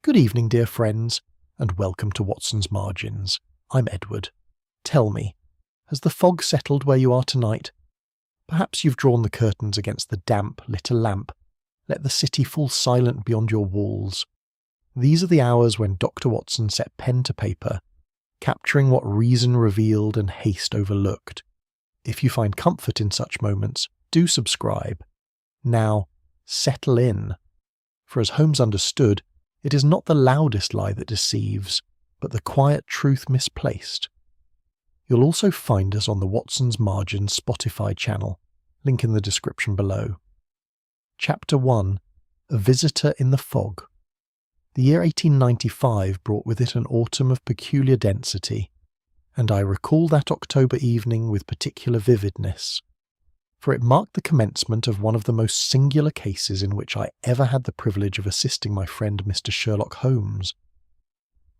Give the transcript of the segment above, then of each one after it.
Good evening, dear friends, and welcome to Watson's Margins. I'm Edward. Tell me, has the fog settled where you are tonight? Perhaps you've drawn the curtains against the damp, lit a lamp. Let the city fall silent beyond your walls. These are the hours when Dr. Watson set pen to paper, capturing what reason revealed and haste overlooked. If you find comfort in such moments, do subscribe. Now, settle in. For as Holmes understood, it is not the loudest lie that deceives, but the quiet truth misplaced. You'll also find us on the Watson's Margins Spotify channel, link in the description below. Chapter 1. A Visitor in the Fog. The year 1895 brought with it an autumn of peculiar density, and I recall that October evening with particular vividness, for it marked the commencement of one of the most singular cases in which I ever had the privilege of assisting my friend Mr. Sherlock Holmes.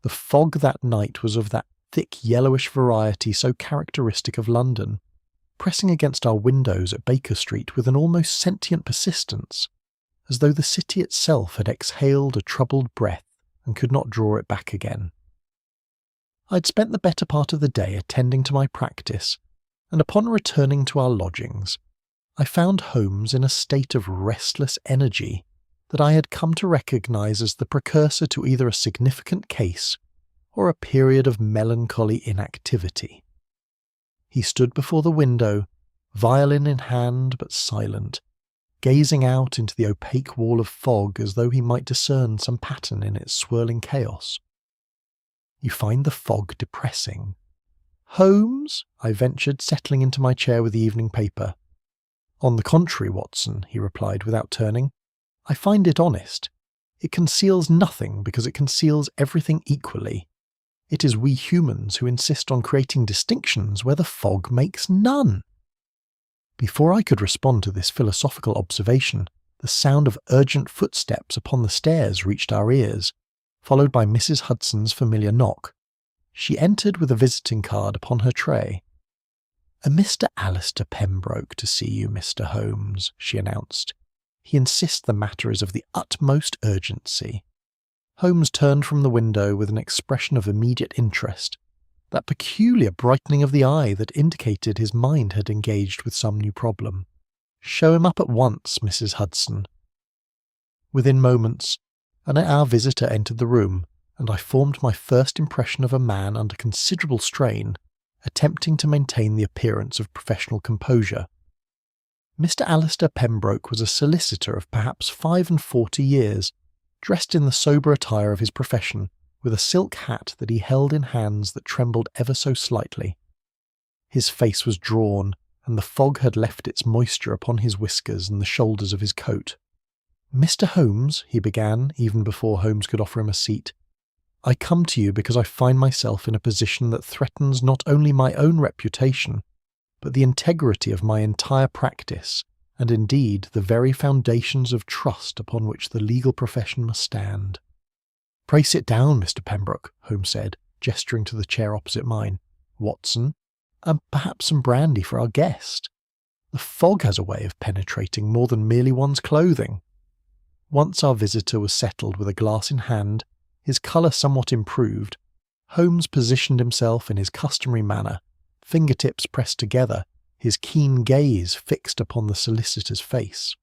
The fog that night was of that thick yellowish variety so characteristic of London, pressing against our windows at Baker Street with an almost sentient persistence, as though the city itself had exhaled a troubled breath and could not draw it back again. I'd spent the better part of the day attending to my practice, and upon returning to our lodgings, I found Holmes in a state of restless energy that I had come to recognise as the precursor to either a significant case or a period of melancholy inactivity. He stood before the window, violin in hand but silent, gazing out into the opaque wall of fog as though he might discern some pattern in its swirling chaos. You find the fog depressing. Holmes, I ventured, settling into my chair with the evening paper. On the contrary, Watson, he replied without turning, I find it honest. It conceals nothing because it conceals everything equally. It is we humans who insist on creating distinctions where the fog makes none. Before I could respond to this philosophical observation, the sound of urgent footsteps upon the stairs reached our ears, followed by Mrs. Hudson's familiar knock. She entered with a visiting card upon her tray. "A Mr. Alistair Pembroke to see you, Mr. Holmes," she announced. "He insists the matter is of the utmost urgency." Holmes turned from the window with an expression of immediate interest, that peculiar brightening of the eye that indicated his mind had engaged with some new problem. "Show him up at once, Mrs. Hudson." Within moments, our visitor entered the room, and I formed my first impression of a man under considerable strain, attempting to maintain the appearance of professional composure. Mr. Alistair Pembroke was a solicitor of perhaps 45 years, dressed in the sober attire of his profession, with a silk hat that he held in hands that trembled ever so slightly. His face was drawn, and the fog had left its moisture upon his whiskers and the shoulders of his coat. "Mr. Holmes," he began, even before Holmes could offer him a seat, "I come to you because I find myself in a position that threatens not only my own reputation, but the integrity of my entire practice, and indeed the very foundations of trust upon which the legal profession must stand." "Pray sit down, Mr. Pembroke," Holmes said, gesturing to the chair opposite mine. "Watson, and perhaps some brandy for our guest. The fog has a way of penetrating more than merely one's clothing." Once our visitor was settled with a glass in hand, his colour somewhat improved, Holmes positioned himself in his customary manner, fingertips pressed together, his keen gaze fixed upon the solicitor's face.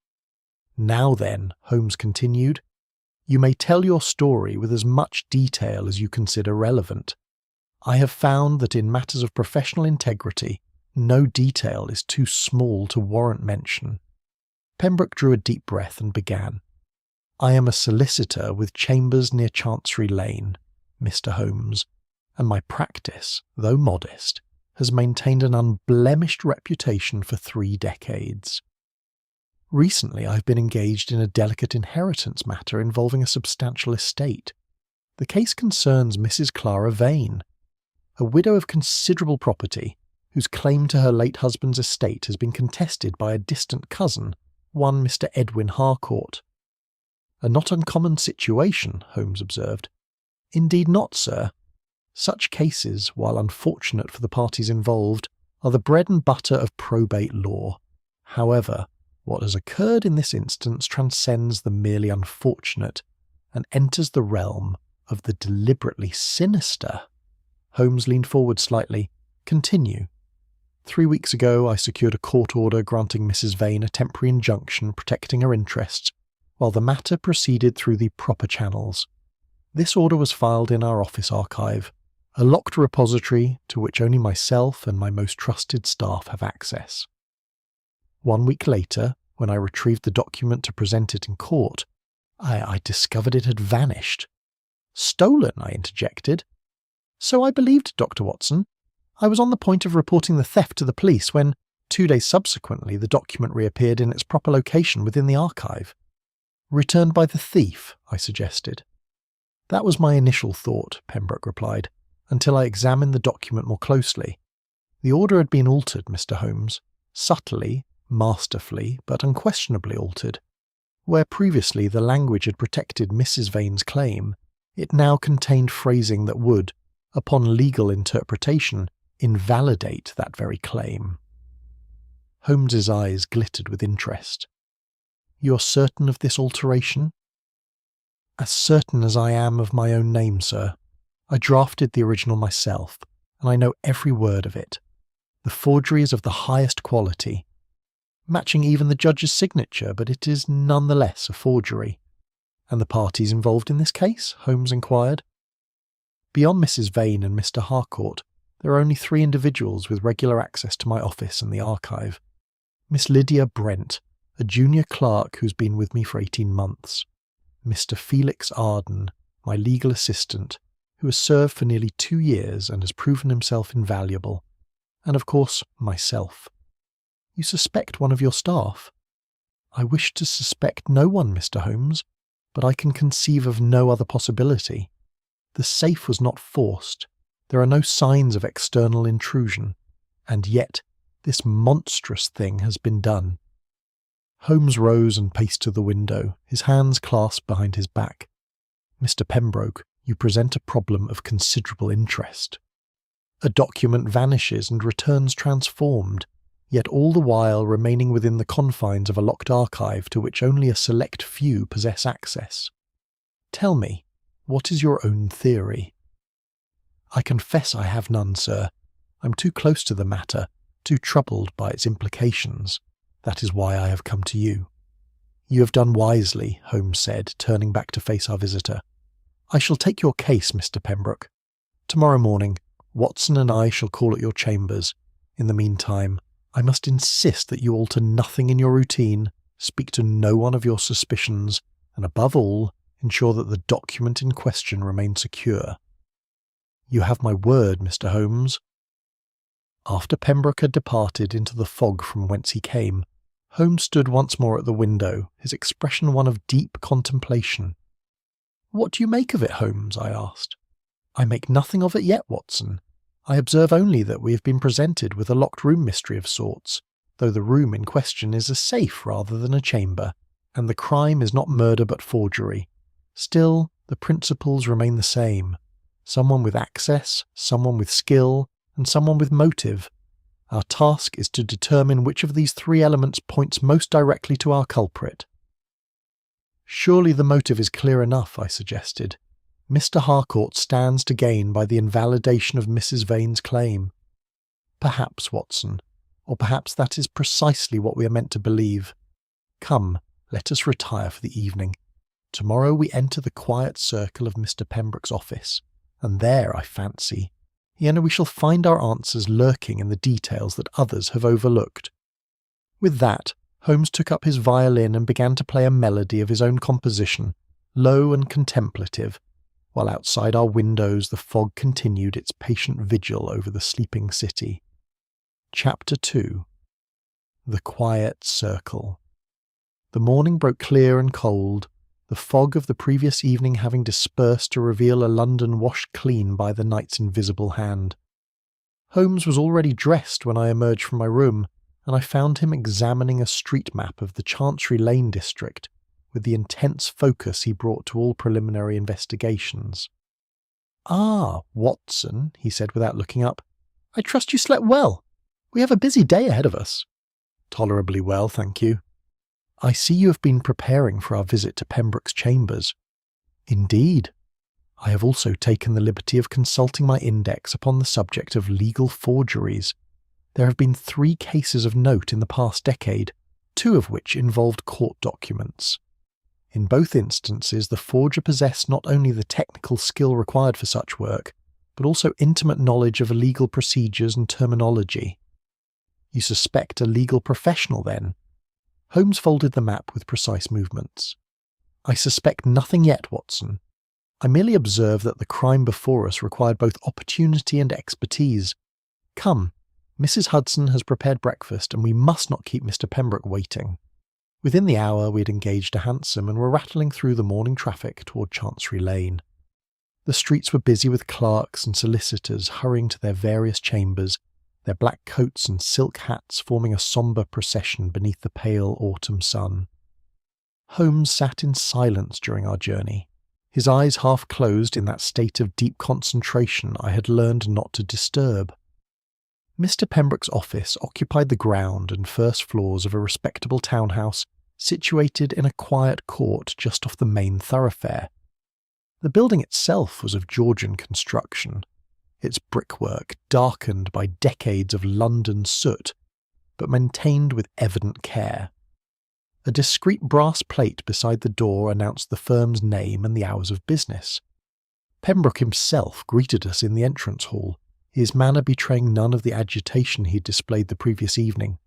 "Now then," Holmes continued, "you may tell your story with as much detail as you consider relevant. I have found that in matters of professional integrity, no detail is too small to warrant mention." Pembroke drew a deep breath and began. "I am a solicitor with chambers near Chancery Lane, Mr. Holmes, and my practice, though modest, has maintained an unblemished reputation for 3 decades. Recently I have been engaged in a delicate inheritance matter involving a substantial estate. The case concerns Mrs. Clara Vane, a widow of considerable property, whose claim to her late husband's estate has been contested by a distant cousin, one Mr. Edwin Harcourt." "A not uncommon situation," Holmes observed. "Indeed not, sir. Such cases, while unfortunate for the parties involved, are the bread and butter of probate law. However, what has occurred in this instance transcends the merely unfortunate, and enters the realm of the deliberately sinister. Holmes leaned forward slightly. Continue. 3 weeks ago, I secured a court order granting Mrs. Vane a temporary injunction protecting her interests, while the matter proceeded through the proper channels. This order was filed in our office archive, a locked repository to which only myself and my most trusted staff have access. 1 week later, when I retrieved the document to present it in court, I discovered it had vanished. Stolen, I interjected. So I believed, Dr. Watson. I was on the point of reporting the theft to the police when, 2 days subsequently, the document reappeared in its proper location within the archive. Returned by the thief, I suggested. That was my initial thought, Pembroke replied, until I examined the document more closely. The order had been altered, Mr. Holmes, subtly, masterfully, but unquestionably altered. Where previously the language had protected Mrs. Vane's claim, it now contained phrasing that would, upon legal interpretation, invalidate that very claim. Holmes's eyes glittered with interest. You are certain of this alteration? As certain as I am of my own name, sir. I drafted the original myself, and I know every word of it. The forgery is of the highest quality, matching even the judge's signature, but it is nonetheless a forgery. And the parties involved in this case? Holmes inquired. Beyond Mrs. Vane and Mr. Harcourt, there are only 3 individuals with regular access to my office and the archive. Miss Lydia Brent, a junior clerk who's been with me for 18 months. Mr. Felix Arden, my legal assistant, who has served for nearly 2 years and has proven himself invaluable. And of course, myself. You suspect one of your staff? I wish to suspect no one, Mr. Holmes, but I can conceive of no other possibility. The safe was not forced. There are no signs of external intrusion. And yet, this monstrous thing has been done. Holmes rose and paced to the window, his hands clasped behind his back. Mr. Pembroke, you present a problem of considerable interest. A document vanishes and returns transformed, yet all the while remaining within the confines of a locked archive to which only a select few possess access. Tell me, what is your own theory? I confess I have none, sir. I'm too close to the matter, too troubled by its implications. That is why I have come to you. You have done wisely, Holmes said, turning back to face our visitor. I shall take your case, Mr. Pembroke. Tomorrow morning, Watson and I shall call at your chambers. In the meantime, I must insist that you alter nothing in your routine, speak to no one of your suspicions, and above all, ensure that the document in question remains secure. You have my word, Mr. Holmes. After Pembroke had departed into the fog from whence he came, Holmes stood once more at the window, his expression one of deep contemplation. What do you make of it, Holmes? I asked. I make nothing of it yet, Watson. I observe only that we have been presented with a locked room mystery of sorts, though the room in question is a safe rather than a chamber, and the crime is not murder but forgery. Still, the principles remain the same. Someone with access, someone with skill, and someone with motive. Our task is to determine which of these 3 elements points most directly to our culprit. Surely the motive is clear enough, I suggested. Mr. Harcourt stands to gain by the invalidation of Mrs. Vane's claim. Perhaps, Watson, or perhaps that is precisely what we are meant to believe. Come, let us retire for the evening. Tomorrow we enter the quiet circle of Mr. Pembroke's office, and there, I fancy, we shall find our answers lurking in the details that others have overlooked. With that, Holmes took up his violin and began to play a melody of his own composition, low and contemplative, while outside our windows the fog continued its patient vigil over the sleeping city. Chapter 2. The Quiet Circle. The morning broke clear and cold, the fog of the previous evening having dispersed to reveal a London washed clean by the night's invisible hand. Holmes was already dressed when I emerged from my room, and I found him examining a street map of the Chancery Lane district, with the intense focus he brought to all preliminary investigations. "Ah, Watson," he said without looking up, "I trust you slept well. We have a busy day ahead of us." "Tolerably well, thank you." "I see you have been preparing for our visit to Pembroke's chambers." Indeed. I have also taken the liberty of consulting my index upon the subject of legal forgeries. There have been 3 cases of note in the past decade, 2 of which involved court documents. In both instances, the forger possessed not only the technical skill required for such work, but also intimate knowledge of legal procedures and terminology. You suspect a legal professional, then? Holmes folded the map with precise movements. I suspect nothing yet, Watson. I merely observe that the crime before us required both opportunity and expertise. Come, Mrs. Hudson has prepared breakfast, and we must not keep Mr. Pembroke waiting. Within the hour we had engaged a hansom and were rattling through the morning traffic toward Chancery Lane. The streets were busy with clerks and solicitors hurrying to their various chambers, their black coats and silk hats forming a sombre procession beneath the pale autumn sun. Holmes sat in silence during our journey, his eyes half closed in that state of deep concentration I had learned not to disturb. Mr. Pembroke's office occupied the ground and first floors of a respectable townhouse situated in a quiet court just off the main thoroughfare. The building itself was of Georgian construction, its brickwork darkened by decades of London soot, but maintained with evident care. A discreet brass plate beside the door announced the firm's name and the hours of business. Pembroke himself greeted us in the entrance hall, his manner betraying none of the agitation he had displayed the previous evening.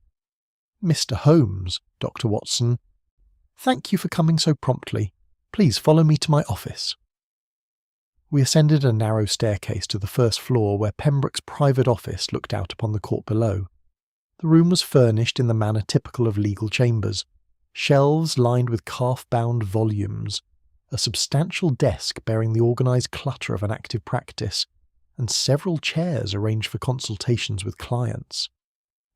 "Mr. Holmes, Dr. Watson, thank you for coming so promptly. Please follow me to my office." We ascended a narrow staircase to the first floor where Pembroke's private office looked out upon the court below. The room was furnished in the manner typical of legal chambers. Shelves lined with calf-bound volumes, a substantial desk bearing the organised clutter of an active practice, and several chairs arranged for consultations with clients.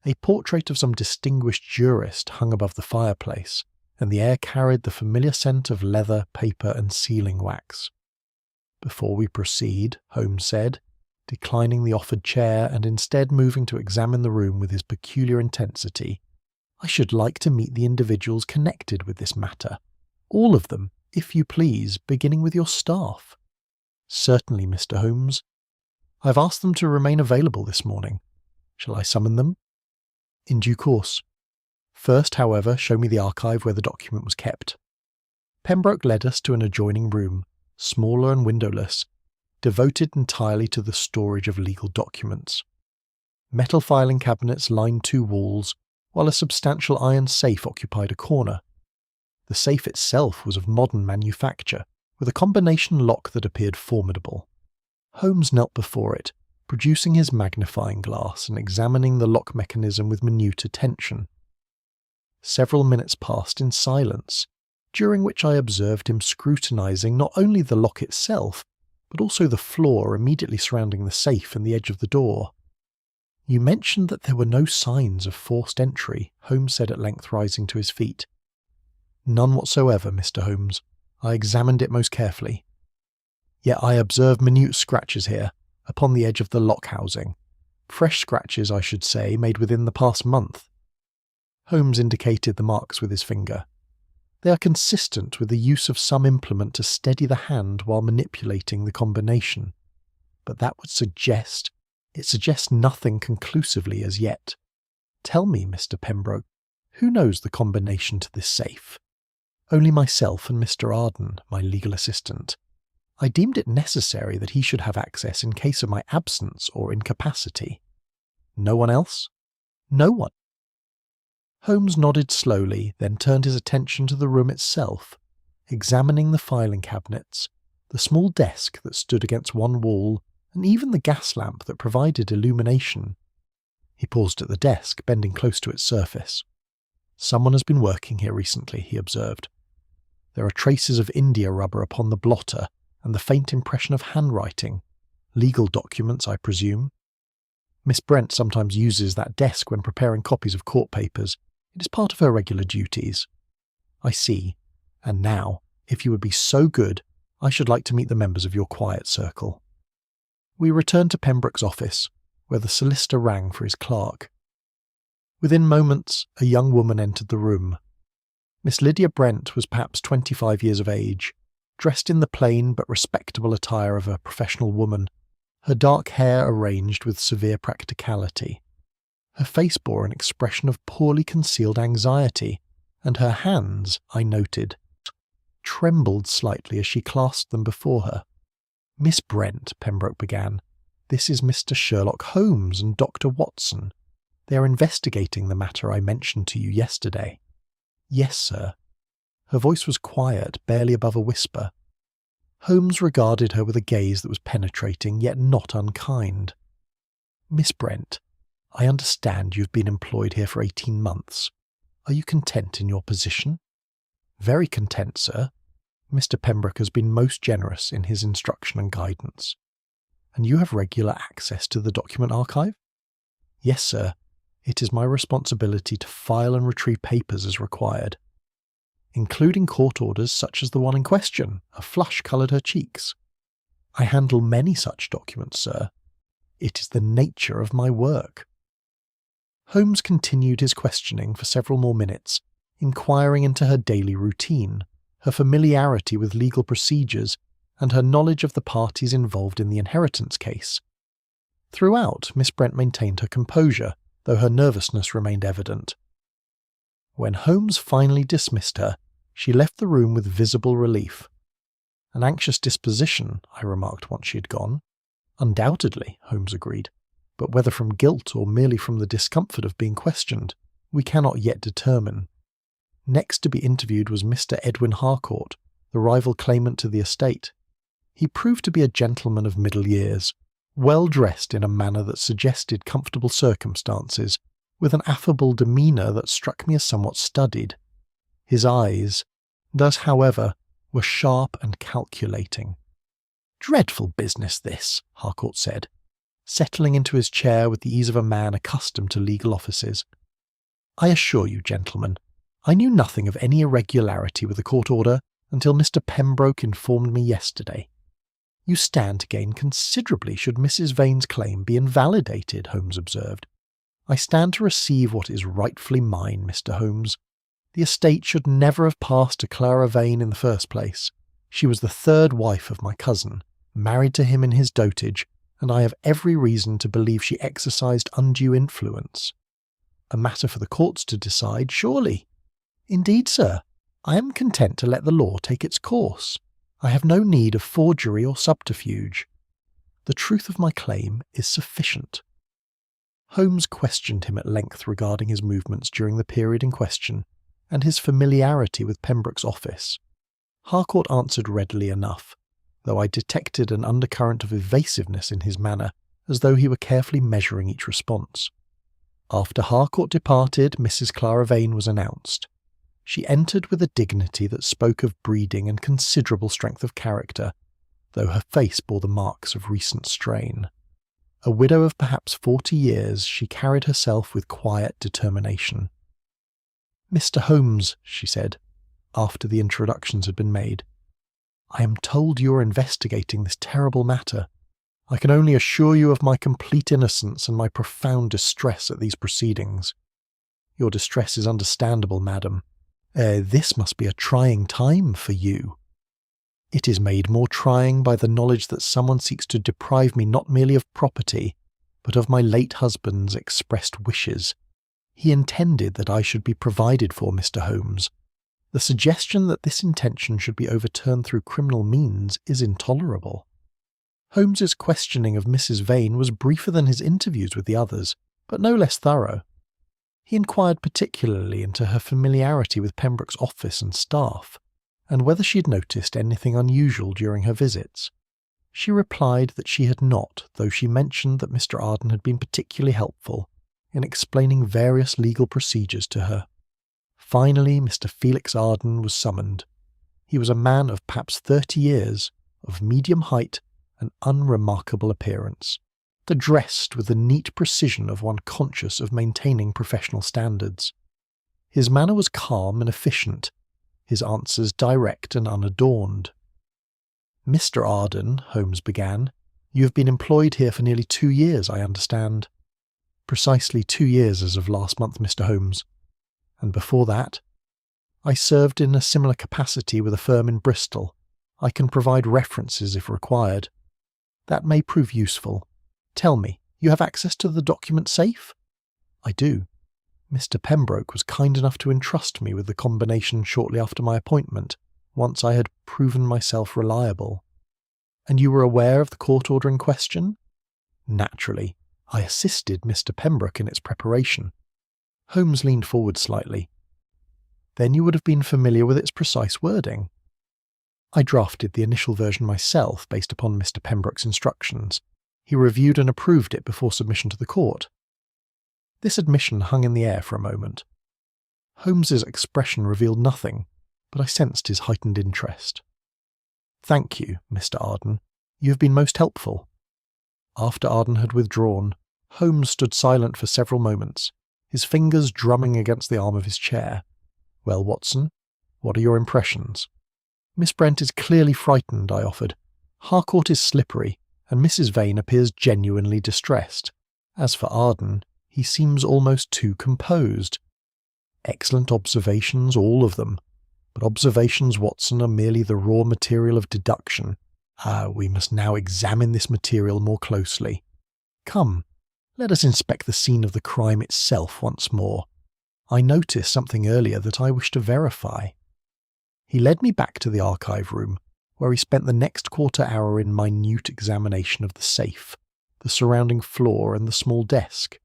A portrait of some distinguished jurist hung above the fireplace, and the air carried the familiar scent of leather, paper, and sealing wax. "Before we proceed," Holmes said, declining the offered chair and instead moving to examine the room with his peculiar intensity, "I should like to meet the individuals connected with this matter. All of them, if you please, beginning with your staff." "Certainly, Mr. Holmes. I have asked them to remain available this morning. Shall I summon them?" "In due course. First, however, show me the archive where the document was kept." Pembroke led us to an adjoining room, smaller and windowless, devoted entirely to the storage of legal documents. Metal filing cabinets lined 2 walls, while a substantial iron safe occupied a corner. The safe itself was of modern manufacture, with a combination lock that appeared formidable. Holmes knelt before it, producing his magnifying glass and examining the lock mechanism with minute attention. Several minutes passed in silence, during which I observed him scrutinizing not only the lock itself, but also the floor immediately surrounding the safe and the edge of the door. "You mentioned that there were no signs of forced entry," Holmes said at length, rising to his feet. "None whatsoever, Mr. Holmes. I examined it most carefully. Yet I observe minute scratches here, upon the edge of the lock housing. Fresh scratches, I should say, made within the past month." Holmes indicated the marks with his finger. "They are consistent with the use of some implement to steady the hand while manipulating the combination. But that would suggest... It suggests nothing conclusively as yet. Tell me, Mr. Pembroke, who knows the combination to this safe?" "Only myself and Mr. Arden, my legal assistant. I deemed it necessary that he should have access in case of my absence or incapacity." "No one else?" "No one." Holmes nodded slowly, then turned his attention to the room itself, examining the filing cabinets, the small desk that stood against one wall, and even the gas lamp that provided illumination. He paused at the desk, bending close to its surface. "Someone has been working here recently," he observed. "There are traces of India rubber upon the blotter, and the faint impression of handwriting. Legal documents, I presume. Miss Brent sometimes uses that desk when preparing copies of court papers. It is part of her regular duties." "I see. And now, if you would be so good, I should like to meet the members of your quiet circle." We returned to Pembroke's office, where the solicitor rang for his clerk. Within moments, a young woman entered the room. Miss Lydia Brent was perhaps 25 years of age, dressed in the plain but respectable attire of a professional woman, her dark hair arranged with severe practicality. Her face bore an expression of poorly concealed anxiety, and her hands, I noted, trembled slightly as she clasped them before her. "Miss Brent," Pembroke began, "this is Mr. Sherlock Holmes and Dr. Watson. They are investigating the matter I mentioned to you yesterday." "Yes, sir." Her voice was quiet, barely above a whisper. Holmes regarded her with a gaze that was penetrating, yet not unkind. "Miss Brent, I understand you've been employed here for 18 months. Are you content in your position?" "Very content, sir. Mr. Pembroke has been most generous in his instruction and guidance." "And you have regular access to the document archive?" "Yes, sir. It is my responsibility to file and retrieve papers as required." "Including court orders such as the one in question." A flush coloured her cheeks. "I handle many such documents, sir. It is the nature of my work." Holmes continued his questioning for several more minutes, inquiring into her daily routine, her familiarity with legal procedures, and her knowledge of the parties involved in the inheritance case. Throughout, Miss Brent maintained her composure, though her nervousness remained evident. When Holmes finally dismissed her, she left the room with visible relief. "An anxious disposition," I remarked once she had gone. "Undoubtedly," Holmes agreed, "but whether from guilt or merely from the discomfort of being questioned, we cannot yet determine." Next to be interviewed was Mr. Edwin Harcourt, the rival claimant to the estate. He proved to be a gentleman of middle years, well dressed in a manner that suggested comfortable circumstances, with an affable demeanour that struck me as somewhat studied. His eyes, however, were sharp and calculating. "Dreadful business, this," Harcourt said, settling into his chair with the ease of a man accustomed to legal offices. "I assure you, gentlemen, I knew nothing of any irregularity with the court order until Mr. Pembroke informed me yesterday." "You stand to gain considerably should Mrs. Vane's claim be invalidated," Holmes observed. "I stand to receive what is rightfully mine, Mr. Holmes. The estate should never have passed to Clara Vane in the first place. She was the third wife of my cousin, married to him in his dotage, and I have every reason to believe she exercised undue influence." "A matter for the courts to decide, surely." "Indeed, sir, I am content to let the law take its course. I have no need of forgery or subterfuge. The truth of my claim is sufficient." Holmes questioned him at length regarding his movements during the period in question, and his familiarity with Pembroke's office. Harcourt answered readily enough, though I detected an undercurrent of evasiveness in his manner, as though he were carefully measuring each response. After Harcourt departed, Mrs. Clara Vane was announced. She entered with a dignity that spoke of breeding and considerable strength of character, though her face bore the marks of recent strain. A widow of perhaps 40 years, she carried herself with quiet determination. "Mr. Holmes," she said, after the introductions had been made, "I am told you are investigating this terrible matter. I can only assure you of my complete innocence and my profound distress at these proceedings." "Your distress is understandable, madam. This must be a trying time for you." "It is made more trying by the knowledge that someone seeks to deprive me not merely of property, but of my late husband's expressed wishes. He intended that I should be provided for, Mr. Holmes. The suggestion that this intention should be overturned through criminal means is intolerable." Holmes's questioning of Mrs. Vane was briefer than his interviews with the others, but no less thorough. He inquired particularly into her familiarity with Pembroke's office and staff, and whether she had noticed anything unusual during her visits. She replied that she had not, though she mentioned that Mr. Arden had been particularly helpful in explaining various legal procedures to her. Finally, Mr. Felix Arden was summoned. He was a man of perhaps 30 years, of medium height and unremarkable appearance, dressed with the neat precision of one conscious of maintaining professional standards. His manner was calm and efficient, his answers direct and unadorned. "Mr. Arden," Holmes began, "you have been employed here for nearly 2 years, I understand." "Precisely 2 years as of last month, Mr. Holmes. And before that?" "I served in a similar capacity with a firm in Bristol. I can provide references if required. That may prove useful. Tell me, you have access to the document safe? I do. Mr. Pembroke was kind enough to entrust me with the combination shortly after my appointment, once I had proven myself reliable. And you were aware of the court order in question? Naturally. I assisted Mr. Pembroke in its preparation. Holmes leaned forward slightly. Then you would have been familiar with its precise wording. I drafted the initial version myself based upon Mr. Pembroke's instructions. He reviewed and approved it before submission to the court. This admission hung in the air for a moment. Holmes's expression revealed nothing, but I sensed his heightened interest. Thank you, Mr. Arden. You have been most helpful. After Arden had withdrawn, Holmes stood silent for several moments, his fingers drumming against the arm of his chair. Well, Watson, what are your impressions? Miss Brent is clearly frightened, I offered. Harcourt is slippery, and Mrs. Vane appears genuinely distressed. As for Arden, he seems almost too composed. Excellent observations, all of them. But observations, Watson, are merely the raw material of deduction. We must now examine this material more closely. Come, let us inspect the scene of the crime itself once more. I noticed something earlier that I wish to verify. He led me back to the archive room, where he spent the next quarter hour in minute examination of the safe, the surrounding floor and the small desk.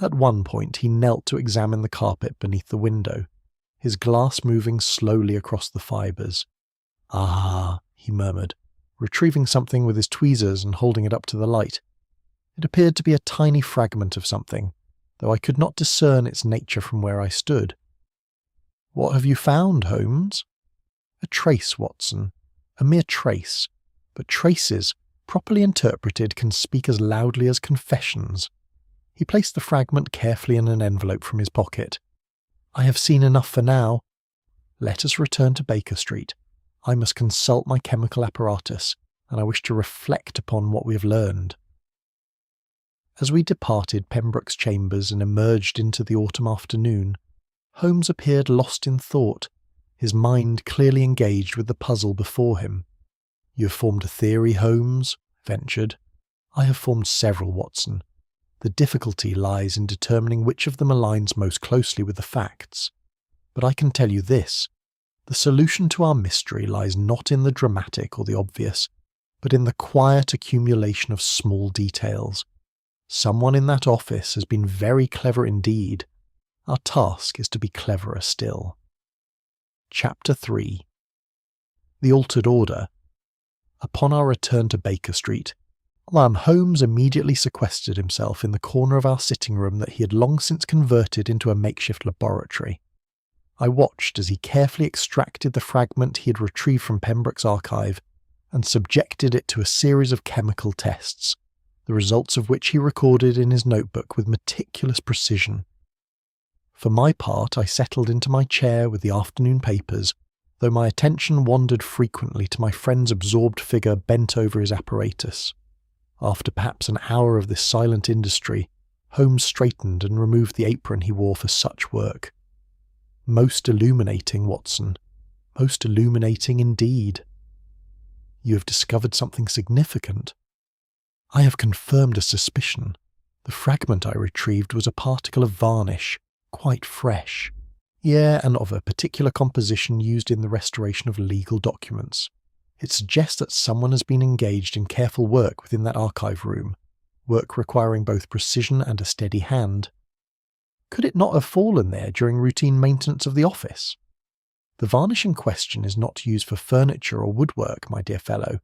At one point he knelt to examine the carpet beneath the window, his glass moving slowly across the fibres. Ah, he murmured, retrieving something with his tweezers and holding it up to the light. It appeared to be a tiny fragment of something, though I could not discern its nature from where I stood. What have you found, Holmes? A trace, Watson. A mere trace. But traces, properly interpreted, can speak as loudly as confessions. He placed the fragment carefully in an envelope from his pocket. I have seen enough for now. Let us return to Baker Street. I must consult my chemical apparatus, and I wish to reflect upon what we have learned. As we departed Pembroke's chambers and emerged into the autumn afternoon, Holmes appeared lost in thought, his mind clearly engaged with the puzzle before him. You have formed a theory, Holmes? Ventured. I have formed several, Watson. The difficulty lies in determining which of them aligns most closely with the facts. But I can tell you this. The solution to our mystery lies not in the dramatic or the obvious, but in the quiet accumulation of small details. Someone in that office has been very clever indeed. Our task is to be cleverer still. Chapter 3. The Altered Order. Upon our return to Baker Street, Holmes immediately sequestered himself in the corner of our sitting room that he had long since converted into a makeshift laboratory. I watched as he carefully extracted the fragment he had retrieved from Pembroke's archive and subjected it to a series of chemical tests, the results of which he recorded in his notebook with meticulous precision. For my part, I settled into my chair with the afternoon papers, though my attention wandered frequently to my friend's absorbed figure bent over his apparatus. After perhaps an hour of this silent industry, Holmes straightened and removed the apron he wore for such work. Most illuminating, Watson. Most illuminating indeed. You have discovered something significant. I have confirmed a suspicion. The fragment I retrieved was a particle of varnish, quite fresh. And of a particular composition used in the restoration of legal documents. It suggests that someone has been engaged in careful work within that archive room, work requiring both precision and a steady hand. Could it not have fallen there during routine maintenance of the office? The varnish in question is not used for furniture or woodwork, my dear fellow.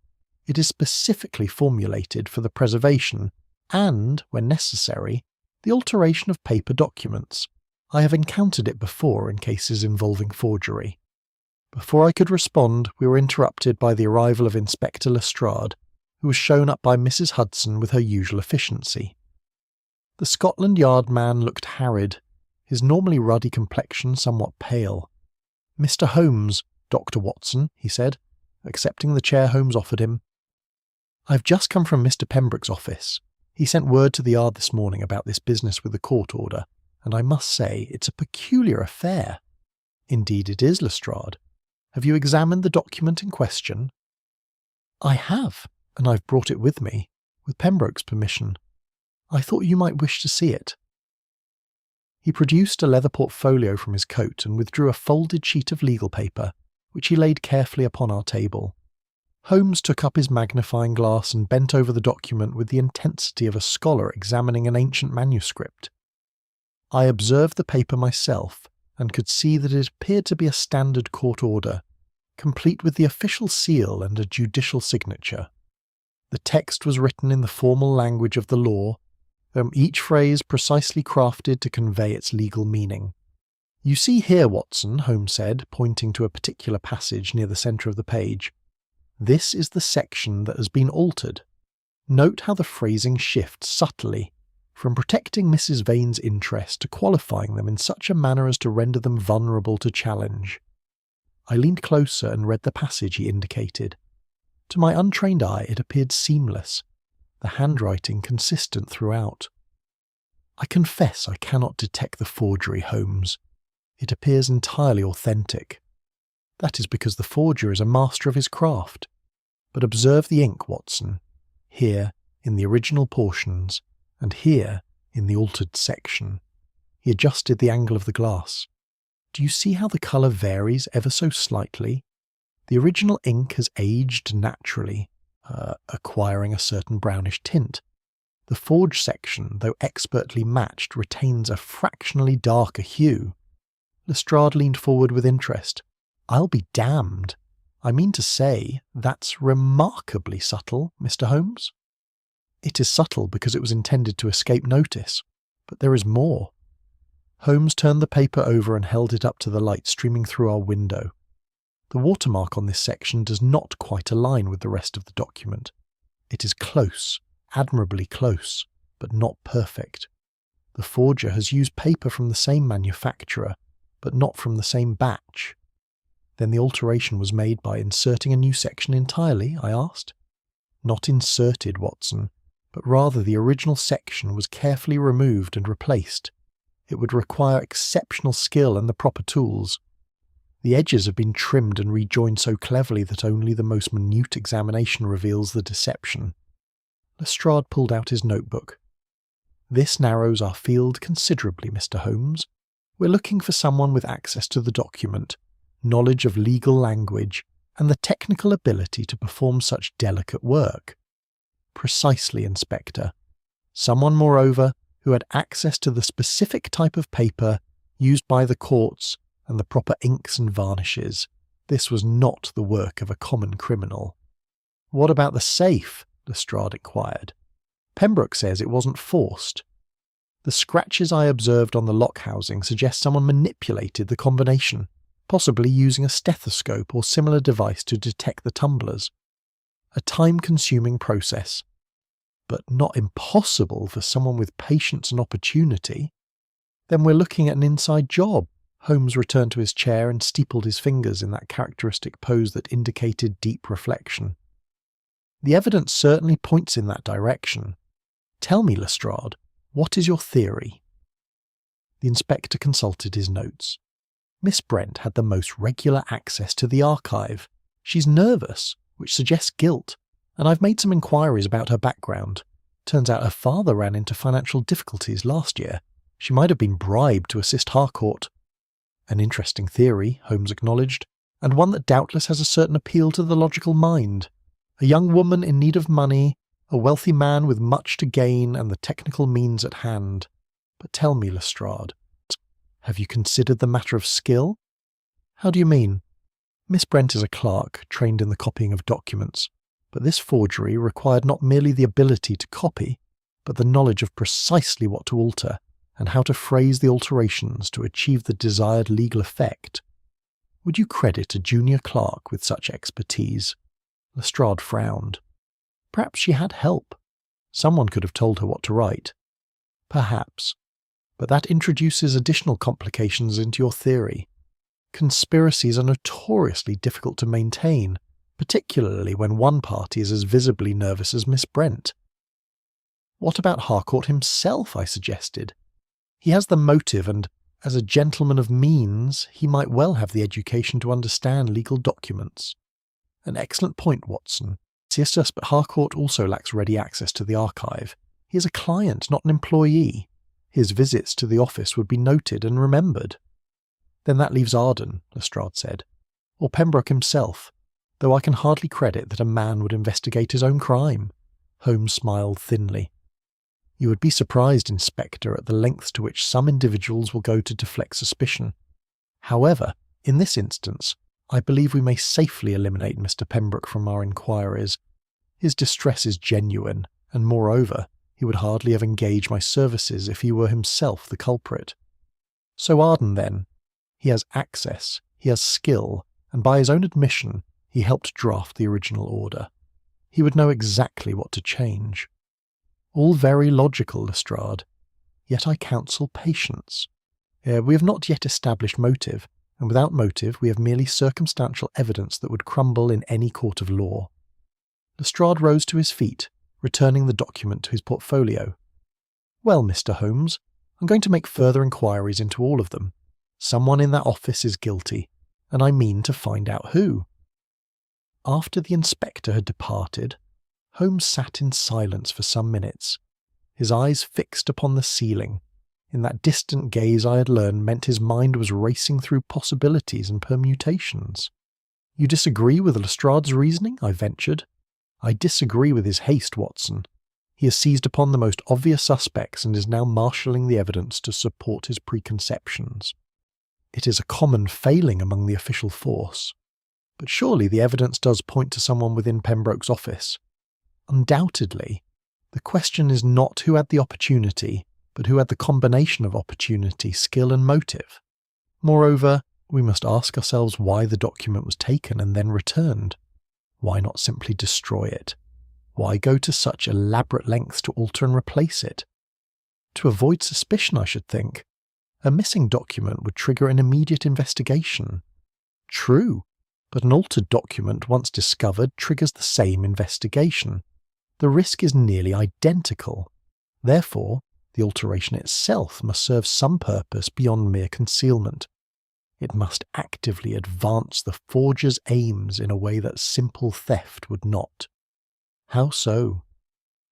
It is specifically formulated for the preservation and, when necessary, the alteration of paper documents. I have encountered it before in cases involving forgery. Before I could respond, we were interrupted by the arrival of Inspector Lestrade, who was shown up by Mrs. Hudson with her usual efficiency. The Scotland Yard man looked harried, his normally ruddy complexion somewhat pale. "Mr. Holmes, Dr. Watson," he said, accepting the chair Holmes offered him. "I've just come from Mr. Pembroke's office. He sent word to the Yard this morning about this business with the court order, and I must say it's a peculiar affair." "Indeed it is, Lestrade. Have you examined the document in question?" I have, and I've brought it with me, with Pembroke's permission. I thought you might wish to see it. He produced a leather portfolio from his coat and withdrew a folded sheet of legal paper, which he laid carefully upon our table. Holmes took up his magnifying glass and bent over the document with the intensity of a scholar examining an ancient manuscript. I observed the paper myself and could see that it appeared to be a standard court order, complete with the official seal and a judicial signature. The text was written in the formal language of the law, each phrase precisely crafted to convey its legal meaning. "You see here, Watson," Holmes said, pointing to a particular passage near the centre of the page. "This is the section that has been altered. Note how the phrasing shifts subtly, from protecting Mrs. Vane's interest to qualifying them in such a manner as to render them vulnerable to challenge." I leaned closer and read the passage he indicated. To my untrained eye it appeared seamless, the handwriting consistent throughout. "I confess I cannot detect the forgery, Holmes. It appears entirely authentic. That is because the forger is a master of his craft. But observe the ink, Watson, here in the original portions, and here in the altered section." He adjusted the angle of the glass. "Do you see how the colour varies ever so slightly? The original ink has aged naturally, acquiring a certain brownish tint. The forged section, though expertly matched, retains a fractionally darker hue." Lestrade leaned forward with interest. "I'll be damned. I mean to say, that's remarkably subtle, Mr. Holmes." "It is subtle because it was intended to escape notice. But there is more." Holmes turned the paper over and held it up to the light streaming through our window. "The watermark on this section does not quite align with the rest of the document. It is close, admirably close, but not perfect. The forger has used paper from the same manufacturer, but not from the same batch." "Then the alteration was made by inserting a new section entirely?" I asked. "Not inserted, Watson, but rather the original section was carefully removed and replaced. It would require exceptional skill and the proper tools. The edges have been trimmed and rejoined so cleverly that only the most minute examination reveals the deception." Lestrade pulled out his notebook. "This narrows our field considerably, Mr. Holmes. We're looking for someone with access to the document, knowledge of legal language, and the technical ability to perform such delicate work." "Precisely, Inspector. Someone, moreover, who had access to the specific type of paper used by the courts and the proper inks and varnishes. This was not the work of a common criminal." "What about the safe?" Lestrade inquired. "Pembroke says it wasn't forced. The scratches I observed on the lock housing suggest someone manipulated the combination, possibly using a stethoscope or similar device to detect the tumblers. A time-consuming process, but not impossible for someone with patience and opportunity." "Then we're looking at an inside job." Holmes returned to his chair and steepled his fingers in that characteristic pose that indicated deep reflection. "The evidence certainly points in that direction. Tell me, Lestrade, what is your theory?" The inspector consulted his notes. "Miss Brent had the most regular access to the archive. She's nervous, which suggests guilt, and I've made some inquiries about her background. Turns out her father ran into financial difficulties last year. She might have been bribed to assist Harcourt." "An interesting theory," Holmes acknowledged, "and one that doubtless has a certain appeal to the logical mind. A young woman in need of money, a wealthy man with much to gain and the technical means at hand. But tell me, Lestrade, have you considered the matter of skill?" "How do you mean?" "Miss Brent is a clerk, trained in the copying of documents, but this forgery required not merely the ability to copy, but the knowledge of precisely what to alter, and how to phrase the alterations to achieve the desired legal effect. Would you credit a junior clerk with such expertise?" Lestrade frowned. "Perhaps she had help. Someone could have told her what to write." "Perhaps. But that introduces additional complications into your theory. Conspiracies are notoriously difficult to maintain, particularly when one party is as visibly nervous as Miss Brent." "What about Harcourt himself?" I suggested. "He has the motive and, as a gentleman of means, he might well have the education to understand legal documents." "An excellent point, Watson. Yes, but Harcourt also lacks ready access to the archive. He is a client, not an employee. His visits to the office would be noted and remembered. Then that leaves Arden, Lestrade said, or Pembroke himself, though I can hardly credit that a man would investigate his own crime. Holmes smiled thinly. You would be surprised, Inspector, at the lengths to which some individuals will go to deflect suspicion. However, in this instance, I believe we may safely eliminate Mr. Pembroke from our inquiries. His distress is genuine, and moreover, he would hardly have engaged my services if he were himself the culprit. So Arden, then. He has access, he has skill, and by his own admission, he helped draft the original order. He would know exactly what to change. All very logical, Lestrade. Yet I counsel patience. We have not yet established motive, and without motive we have merely circumstantial evidence that would crumble in any court of law. Lestrade rose to his feet, returning the document to his portfolio. Well, Mr. Holmes, I'm going to make further inquiries into all of them. Someone in that office is guilty, and I mean to find out who. After the inspector had departed, Holmes sat in silence for some minutes, his eyes fixed upon the ceiling. In that distant gaze I had learned meant his mind was racing through possibilities and permutations. You disagree with Lestrade's reasoning? I ventured. I disagree with his haste, Watson. He has seized upon the most obvious suspects and is now marshalling the evidence to support his preconceptions. It is a common failing among the official force. But surely the evidence does point to someone within Pembroke's office. Undoubtedly, the question is not who had the opportunity, but who had the combination of opportunity, skill and motive. Moreover, we must ask ourselves why the document was taken and then returned. Why not simply destroy it? Why go to such elaborate lengths to alter and replace it? To avoid suspicion, I should think. A missing document would trigger an immediate investigation. True, but an altered document, once discovered, triggers the same investigation. The risk is nearly identical. Therefore, the alteration itself must serve some purpose beyond mere concealment. It must actively advance the forger's aims in a way that simple theft would not. How so?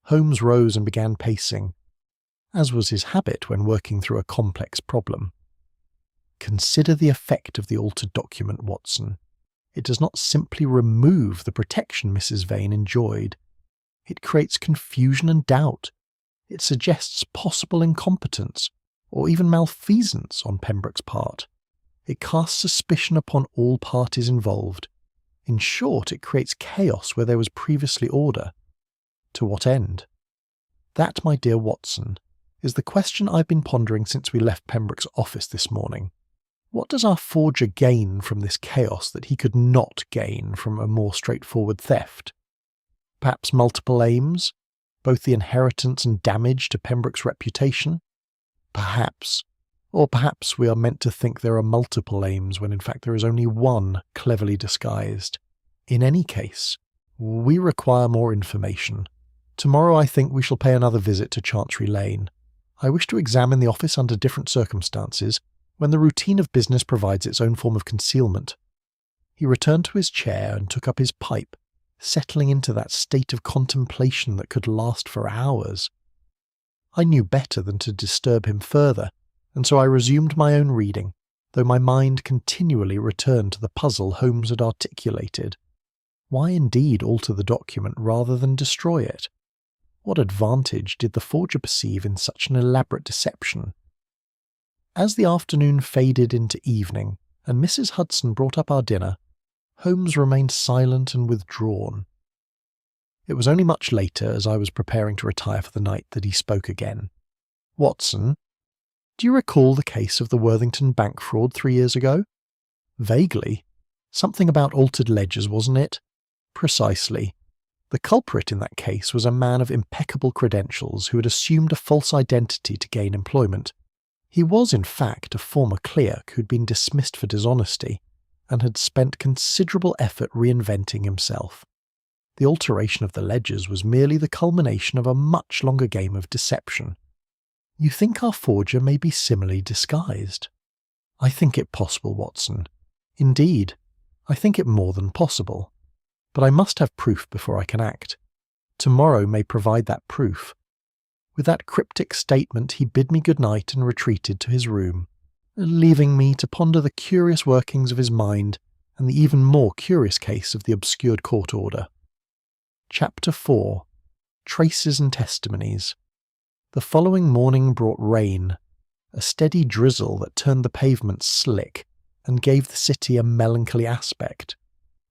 Holmes rose and began pacing, as was his habit when working through a complex problem. Consider the effect of the altered document, Watson. It does not simply remove the protection Mrs. Vane enjoyed. It creates confusion and doubt. It suggests possible incompetence, or even malfeasance on Pembroke's part. It casts suspicion upon all parties involved. In short, it creates chaos where there was previously order. To what end? That, my dear Watson, is the question I've been pondering since we left Pembroke's office this morning. What does our forger gain from this chaos that he could not gain from a more straightforward theft? Perhaps multiple aims, both the inheritance and damage to Pembroke's reputation? Perhaps. Or perhaps we are meant to think there are multiple aims when in fact there is only one cleverly disguised. In any case, we require more information. Tomorrow I think we shall pay another visit to Chancery Lane. I wish to examine the office under different circumstances, when the routine of business provides its own form of concealment. He returned to his chair and took up his pipe, settling into that state of contemplation that could last for hours. I knew better than to disturb him further, and so I resumed my own reading, though my mind continually returned to the puzzle Holmes had articulated. Why indeed alter the document rather than destroy it? What advantage did the forger perceive in such an elaborate deception? As the afternoon faded into evening, and Mrs. Hudson brought up our dinner, Holmes remained silent and withdrawn. It was only much later, as I was preparing to retire for the night, that he spoke again. "Watson, do you recall the case of the Worthington bank fraud 3 years ago?" "Vaguely. Something about altered ledgers, wasn't it?" "Precisely. The culprit in that case was a man of impeccable credentials who had assumed a false identity to gain employment. He was, in fact, a former clerk who had been dismissed for dishonesty, and had spent considerable effort reinventing himself. The alteration of the ledgers was merely the culmination of a much longer game of deception. You think our forger may be similarly disguised?" "I think it possible, Watson. Indeed, I think it more than possible. But I must have proof before I can act. Tomorrow may provide that proof. With that cryptic statement, he bid me good night and retreated to his room, leaving me to ponder the curious workings of his mind and the even more curious case of the obscured court order. Chapter 4. Traces and Testimonies. The following morning brought rain, a steady drizzle that turned the pavements slick and gave the city a melancholy aspect.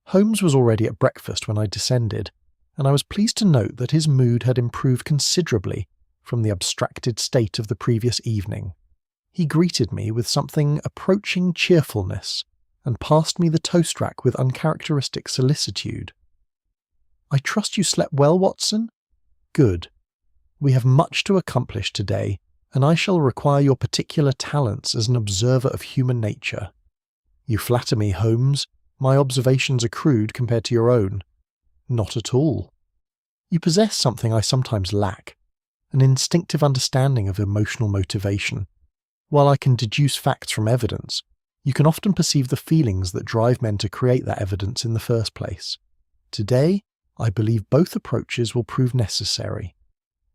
Holmes was already at breakfast when I descended, and I was pleased to note that his mood had improved considerably from the abstracted state of the previous evening. He greeted me with something approaching cheerfulness and passed me the toast rack with uncharacteristic solicitude. "I trust you slept well, Watson? Good. We have much to accomplish today, and I shall require your particular talents as an observer of human nature." "You flatter me, Holmes. My observations are crude compared to your own." "Not at all. You possess something I sometimes lack, an instinctive understanding of emotional motivation. While I can deduce facts from evidence, you can often perceive the feelings that drive men to create that evidence in the first place. Today, I believe both approaches will prove necessary."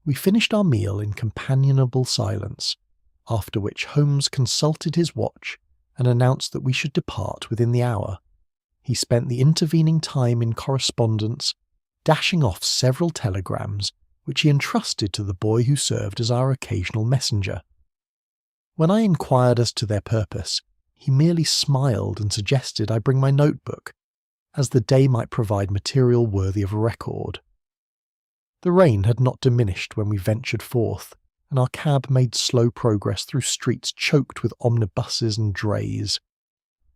We finished our meal in companionable silence, after which Holmes consulted his watch and announced that we should depart within the hour. He spent the intervening time in correspondence, dashing off several telegrams, which he entrusted to the boy who served as our occasional messenger. When I inquired as to their purpose, he merely smiled and suggested I bring my notebook, as the day might provide material worthy of a record. The rain had not diminished when we ventured forth, and our cab made slow progress through streets choked with omnibuses and drays.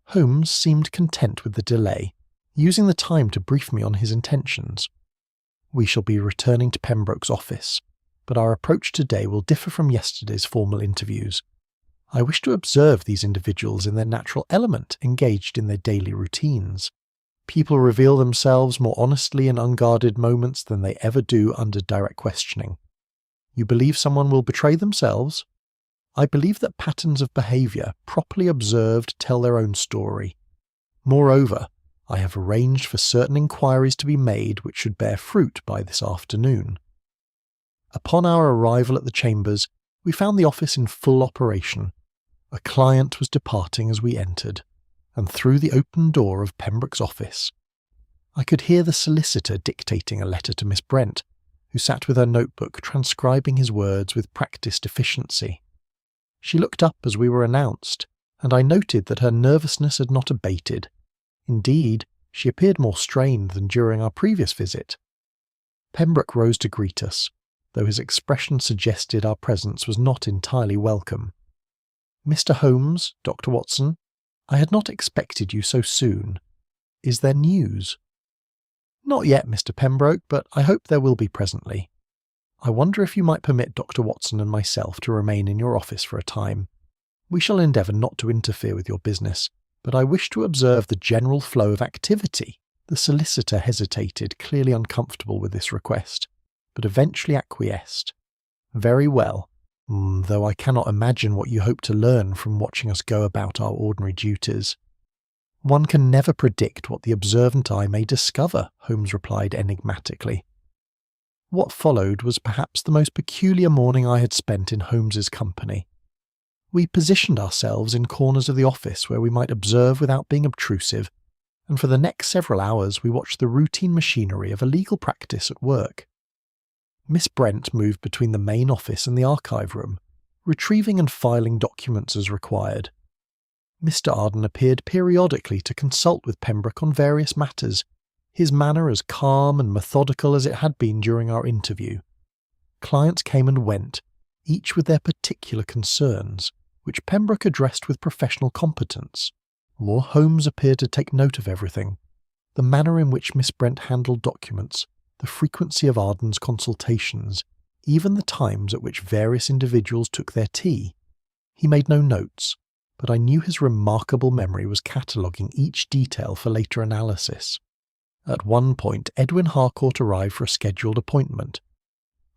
Holmes seemed content with the delay, using the time to brief me on his intentions. "We shall be returning to Pembroke's office, but our approach today will differ from yesterday's formal interviews. I wish to observe these individuals in their natural element, engaged in their daily routines. People reveal themselves more honestly in unguarded moments than they ever do under direct questioning. You believe someone will betray themselves? I believe that patterns of behaviour, properly observed, tell their own story. Moreover, I have arranged for certain inquiries to be made which should bear fruit by this afternoon." Upon our arrival at the chambers, we found the office in full operation. A client was departing as we entered, and through the open door of Pembroke's office, I could hear the solicitor dictating a letter to Miss Brent, who sat with her notebook transcribing his words with practised efficiency. She looked up as we were announced, and I noted that her nervousness had not abated. Indeed, she appeared more strained than during our previous visit. Pembroke rose to greet us, though his expression suggested our presence was not entirely welcome. "Mr. Holmes, Dr. Watson, I had not expected you so soon. Is there news?" "Not yet, Mr. Pembroke, but I hope there will be presently. I wonder if you might permit Dr. Watson and myself to remain in your office for a time. We shall endeavour not to interfere with your business, but I wish to observe the general flow of activity." The solicitor hesitated, clearly uncomfortable with this request, but eventually acquiesced. "Very well. Though I cannot imagine what you hope to learn from watching us go about our ordinary duties." "One can never predict what the observant eye may discover," Holmes replied enigmatically. What followed was perhaps the most peculiar morning I had spent in Holmes's company. We positioned ourselves in corners of the office where we might observe without being obtrusive, and for the next several hours we watched the routine machinery of a legal practice at work. Miss Brent moved between the main office and the archive room, retrieving and filing documents as required. Mr. Arden appeared periodically to consult with Pembroke on various matters, his manner as calm and methodical as it had been during our interview. Clients came and went, each with their particular concerns, which Pembroke addressed with professional competence. Lord Holmes appeared to take note of everything: the manner in which Miss Brent handled documents, the frequency of Arden's consultations, even the times at which various individuals took their tea. He made no notes, but I knew his remarkable memory was cataloguing each detail for later analysis. At one point, Edwin Harcourt arrived for a scheduled appointment.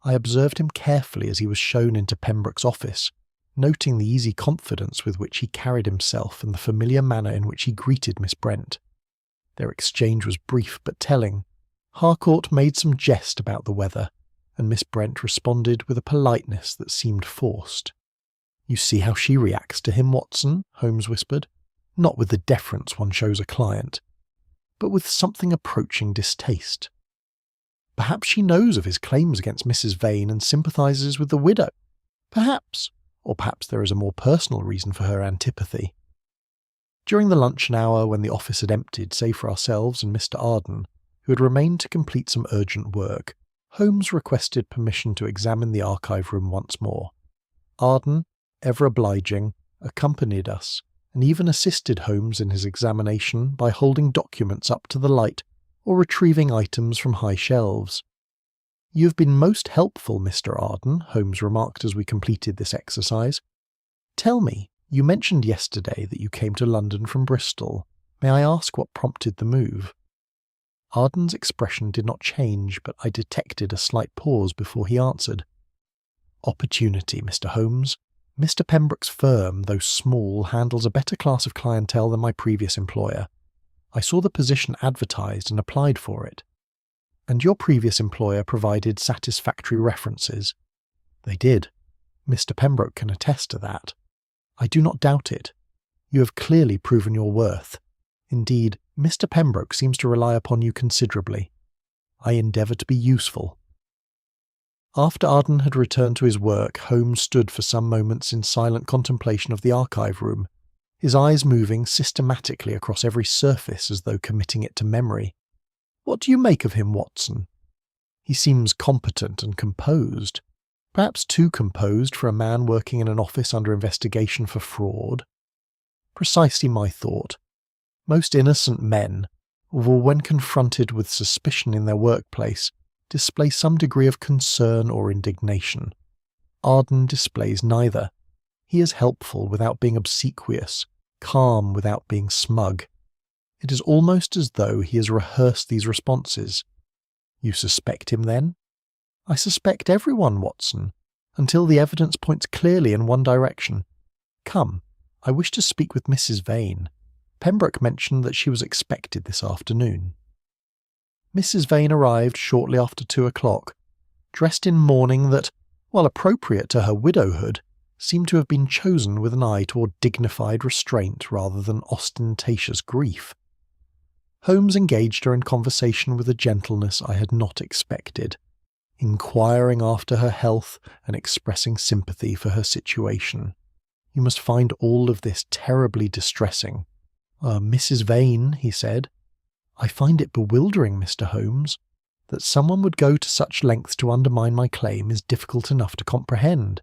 I observed him carefully as he was shown into Pembroke's office, noting the easy confidence with which he carried himself and the familiar manner in which he greeted Miss Brent. Their exchange was brief but telling. Harcourt made some jest about the weather, and Miss Brent responded with a politeness that seemed forced. "You see how she reacts to him, Watson," Holmes whispered, not with the deference one shows a client, but with something approaching distaste. "Perhaps she knows of his claims against Mrs. Vane and sympathises with the widow. Perhaps, or perhaps there is a more personal reason for her antipathy." During the luncheon hour, when the office had emptied save for ourselves and Mr. Arden, who had remained to complete some urgent work, Holmes requested permission to examine the archive room once more. Arden, ever obliging, accompanied us, and even assisted Holmes in his examination by holding documents up to the light or retrieving items from high shelves. "You have been most helpful, Mr. Arden," Holmes remarked as we completed this exercise. "Tell me, you mentioned yesterday that you came to London from Bristol. May I ask what prompted the move?" Arden's expression did not change, but I detected a slight pause before he answered. "Opportunity, Mr. Holmes. Mr. Pembroke's firm, though small, handles a better class of clientele than my previous employer. I saw the position advertised and applied for it." "And your previous employer provided satisfactory references?" "They did. Mr. Pembroke can attest to that." "I do not doubt it. You have clearly proven your worth. Indeed, Mr. Pembroke seems to rely upon you considerably. I endeavour to be useful." After Arden had returned to his work, Holmes stood for some moments in silent contemplation of the archive room, his eyes moving systematically across every surface as though committing it to memory. "What do you make of him, Watson?" "He seems competent and composed. Perhaps too composed for a man working in an office under investigation for fraud." "Precisely my thought. Most innocent men, although when confronted with suspicion in their workplace, display some degree of concern or indignation. Arden displays neither. He is helpful without being obsequious, calm without being smug. It is almost as though he has rehearsed these responses." "You suspect him, then?" "I suspect everyone, Watson, until the evidence points clearly in one direction. Come, I wish to speak with Mrs. Vane. Pembroke mentioned that she was expected this afternoon." Mrs. Vane arrived shortly after 2:00, dressed in mourning that, while appropriate to her widowhood, seemed to have been chosen with an eye toward dignified restraint rather than ostentatious grief. Holmes engaged her in conversation with a gentleness I had not expected, inquiring after her health and expressing sympathy for her situation. "You must find all of this terribly distressing." "Mrs. Vane," he said, "I find it bewildering, Mr. Holmes. That someone would go to such lengths to undermine my claim is difficult enough to comprehend.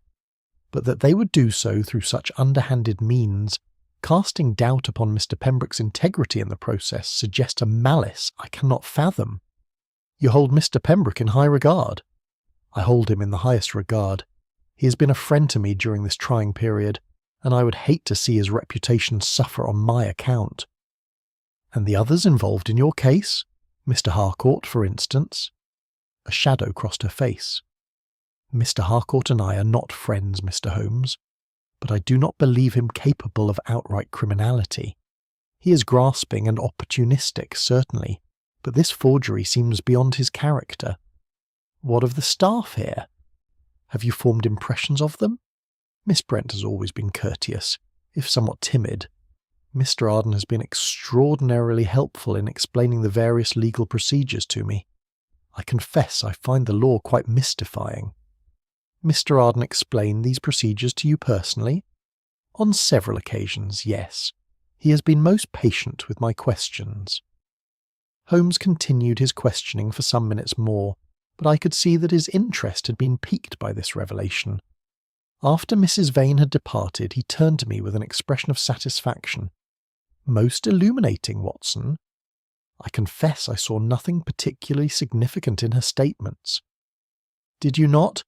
But that they would do so through such underhanded means, casting doubt upon Mr. Pembroke's integrity in the process, suggests a malice I cannot fathom." "You hold Mr. Pembroke in high regard?" "I hold him in the highest regard. He has been a friend to me during this trying period, and I would hate to see his reputation suffer on my account." "And the others involved in your case? Mr. Harcourt, for instance?" A shadow crossed her face. "Mr. Harcourt and I are not friends, Mr. Holmes, but I do not believe him capable of outright criminality. He is grasping and opportunistic, certainly, but this forgery seems beyond his character." "What of the staff here? Have you formed impressions of them?" Miss Brent has always been courteous, if somewhat timid. Mr. Arden has been extraordinarily helpful in explaining the various legal procedures to me. I confess I find the law quite mystifying." "Mr. Arden explained these procedures to you personally?" "On several occasions, yes. He has been most patient with my questions." Holmes continued his questioning for some minutes more, but I could see that his interest had been piqued by this revelation. After Mrs. Vane had departed, he turned to me with an expression of satisfaction. "Most illuminating, Watson. I confess I saw nothing particularly significant in her statements." "Did you not?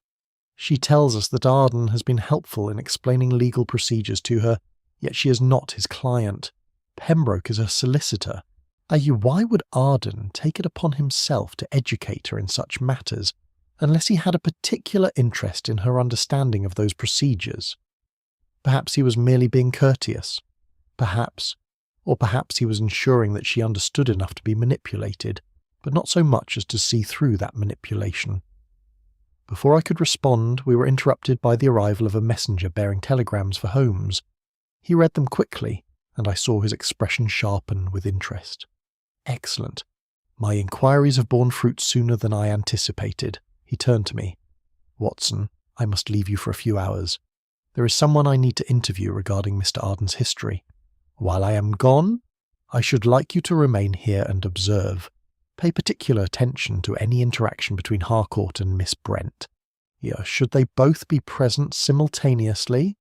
She tells us that Arden has been helpful in explaining legal procedures to her, yet she is not his client. Pembroke is her solicitor. Why would Arden take it upon himself to educate her in such matters, unless he had a particular interest in her understanding of those procedures? Perhaps he was merely being courteous. Perhaps, Or perhaps he was ensuring that she understood enough to be manipulated, but not so much as to see through that manipulation. Before I could respond, we were interrupted by the arrival of a messenger bearing telegrams for Holmes. He read them quickly, and I saw his expression sharpen with interest. Excellent. My inquiries have borne fruit sooner than I anticipated. He turned to me. Watson, I must leave you for a few hours. There is someone I need to interview regarding Mr. Arden's history. While I am gone, I should like you to remain here and observe. Pay particular attention to any interaction between Harcourt and Miss Brent. Should they both be present simultaneously?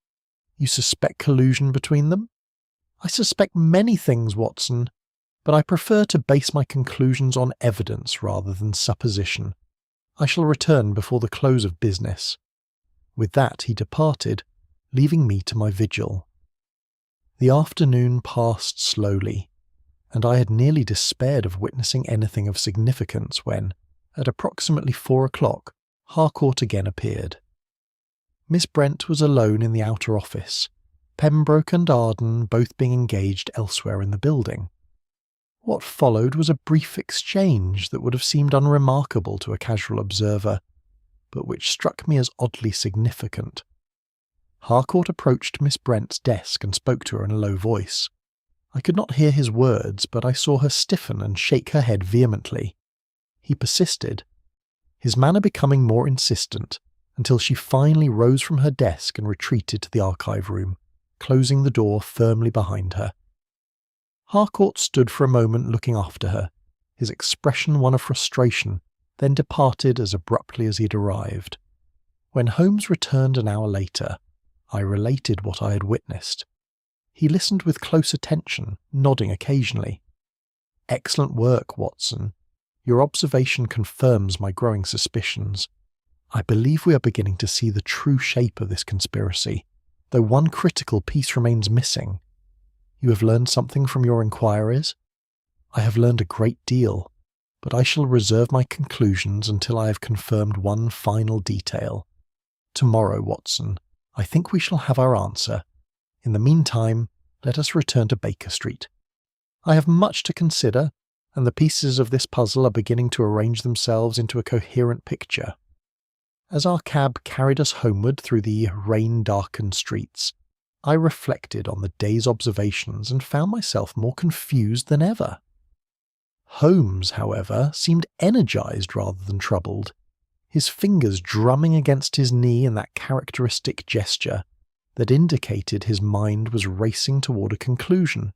You suspect collusion between them? I suspect many things, Watson, but I prefer to base my conclusions on evidence rather than supposition. I shall return before the close of business. With that he departed, leaving me to my vigil. The afternoon passed slowly, and I had nearly despaired of witnessing anything of significance when, at approximately 4 o'clock, Harcourt again appeared. Miss Brent was alone in the outer office, Pembroke and Arden both being engaged elsewhere in the building. What followed was a brief exchange that would have seemed unremarkable to a casual observer, but which struck me as oddly significant. Harcourt approached Miss Brent's desk and spoke to her in a low voice. I could not hear his words, but I saw her stiffen and shake her head vehemently. He persisted, his manner becoming more insistent, until she finally rose from her desk and retreated to the archive room, closing the door firmly behind her. Harcourt stood for a moment looking after her, his expression one of frustration, then departed as abruptly as he had arrived. When Holmes returned an hour later, I related what I had witnessed. He listened with close attention, nodding occasionally. Excellent work, Watson. Your observation confirms my growing suspicions. I believe we are beginning to see the true shape of this conspiracy, though one critical piece remains missing. You have learned something from your inquiries? I have learned a great deal, but I shall reserve my conclusions until I have confirmed one final detail. Tomorrow, Watson, I think we shall have our answer. In the meantime, let us return to Baker Street. I have much to consider, and the pieces of this puzzle are beginning to arrange themselves into a coherent picture. As our cab carried us homeward through the rain-darkened streets, I reflected on the day's observations and found myself more confused than ever. Holmes, however, seemed energized rather than troubled, his fingers drumming against his knee in that characteristic gesture that indicated his mind was racing toward a conclusion.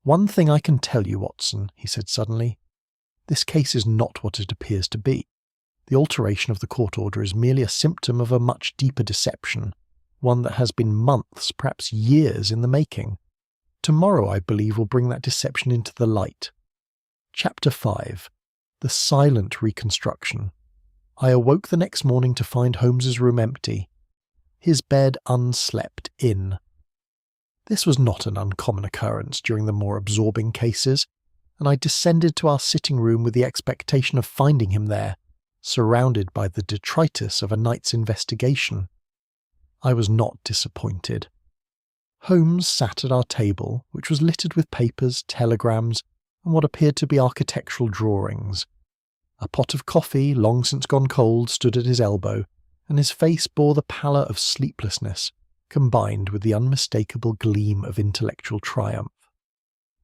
One thing I can tell you, Watson, he said suddenly. This case is not what it appears to be. The alteration of the court order is merely a symptom of a much deeper deception, one that has been months, perhaps years, in the making. Tomorrow, I believe, will bring that deception into the light. Chapter 5. The Silent Reconstruction. I awoke the next morning to find Holmes's room empty, his bed unslept in. This was not an uncommon occurrence during the more absorbing cases, and I descended to our sitting room with the expectation of finding him there, surrounded by the detritus of a night's investigation. I was not disappointed. Holmes sat at our table, which was littered with papers, telegrams, and what appeared to be architectural drawings. A pot of coffee, long since gone cold, stood at his elbow, and his face bore the pallor of sleeplessness, combined with the unmistakable gleam of intellectual triumph.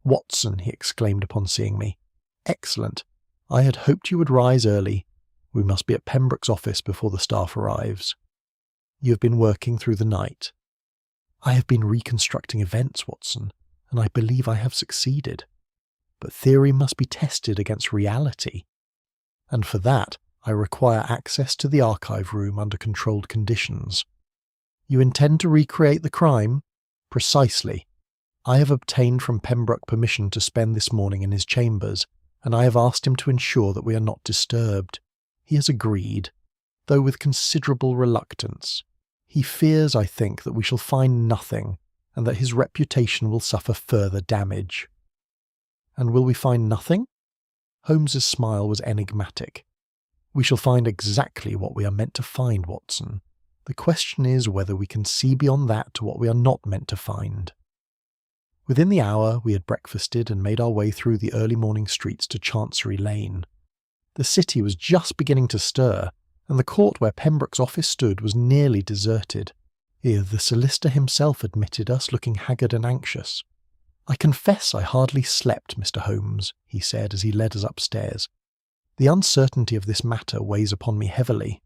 "Watson," he exclaimed upon seeing me. "Excellent. I had hoped you would rise early. We must be at Pembroke's office before the staff arrives. You have been working through the night." "I have been reconstructing events, Watson, and I believe I have succeeded. But theory must be tested against reality. And for that, I require access to the archive room under controlled conditions." "You intend to recreate the crime?" "Precisely. I have obtained from Pembroke permission to spend this morning in his chambers, and I have asked him to ensure that we are not disturbed. He has agreed, though with considerable reluctance. He fears, I think, that we shall find nothing, and that his reputation will suffer further damage." "And will we find nothing?" Holmes's smile was enigmatic. "We shall find exactly what we are meant to find, Watson. The question is whether we can see beyond that to what we are not meant to find." Within the hour, we had breakfasted and made our way through the early morning streets to Chancery Lane. The city was just beginning to stir, and the court where Pembroke's office stood was nearly deserted. Here the solicitor himself admitted us, looking haggard and anxious. "I confess I hardly slept, Mr. Holmes," he said as he led us upstairs. "The uncertainty of this matter weighs upon me heavily.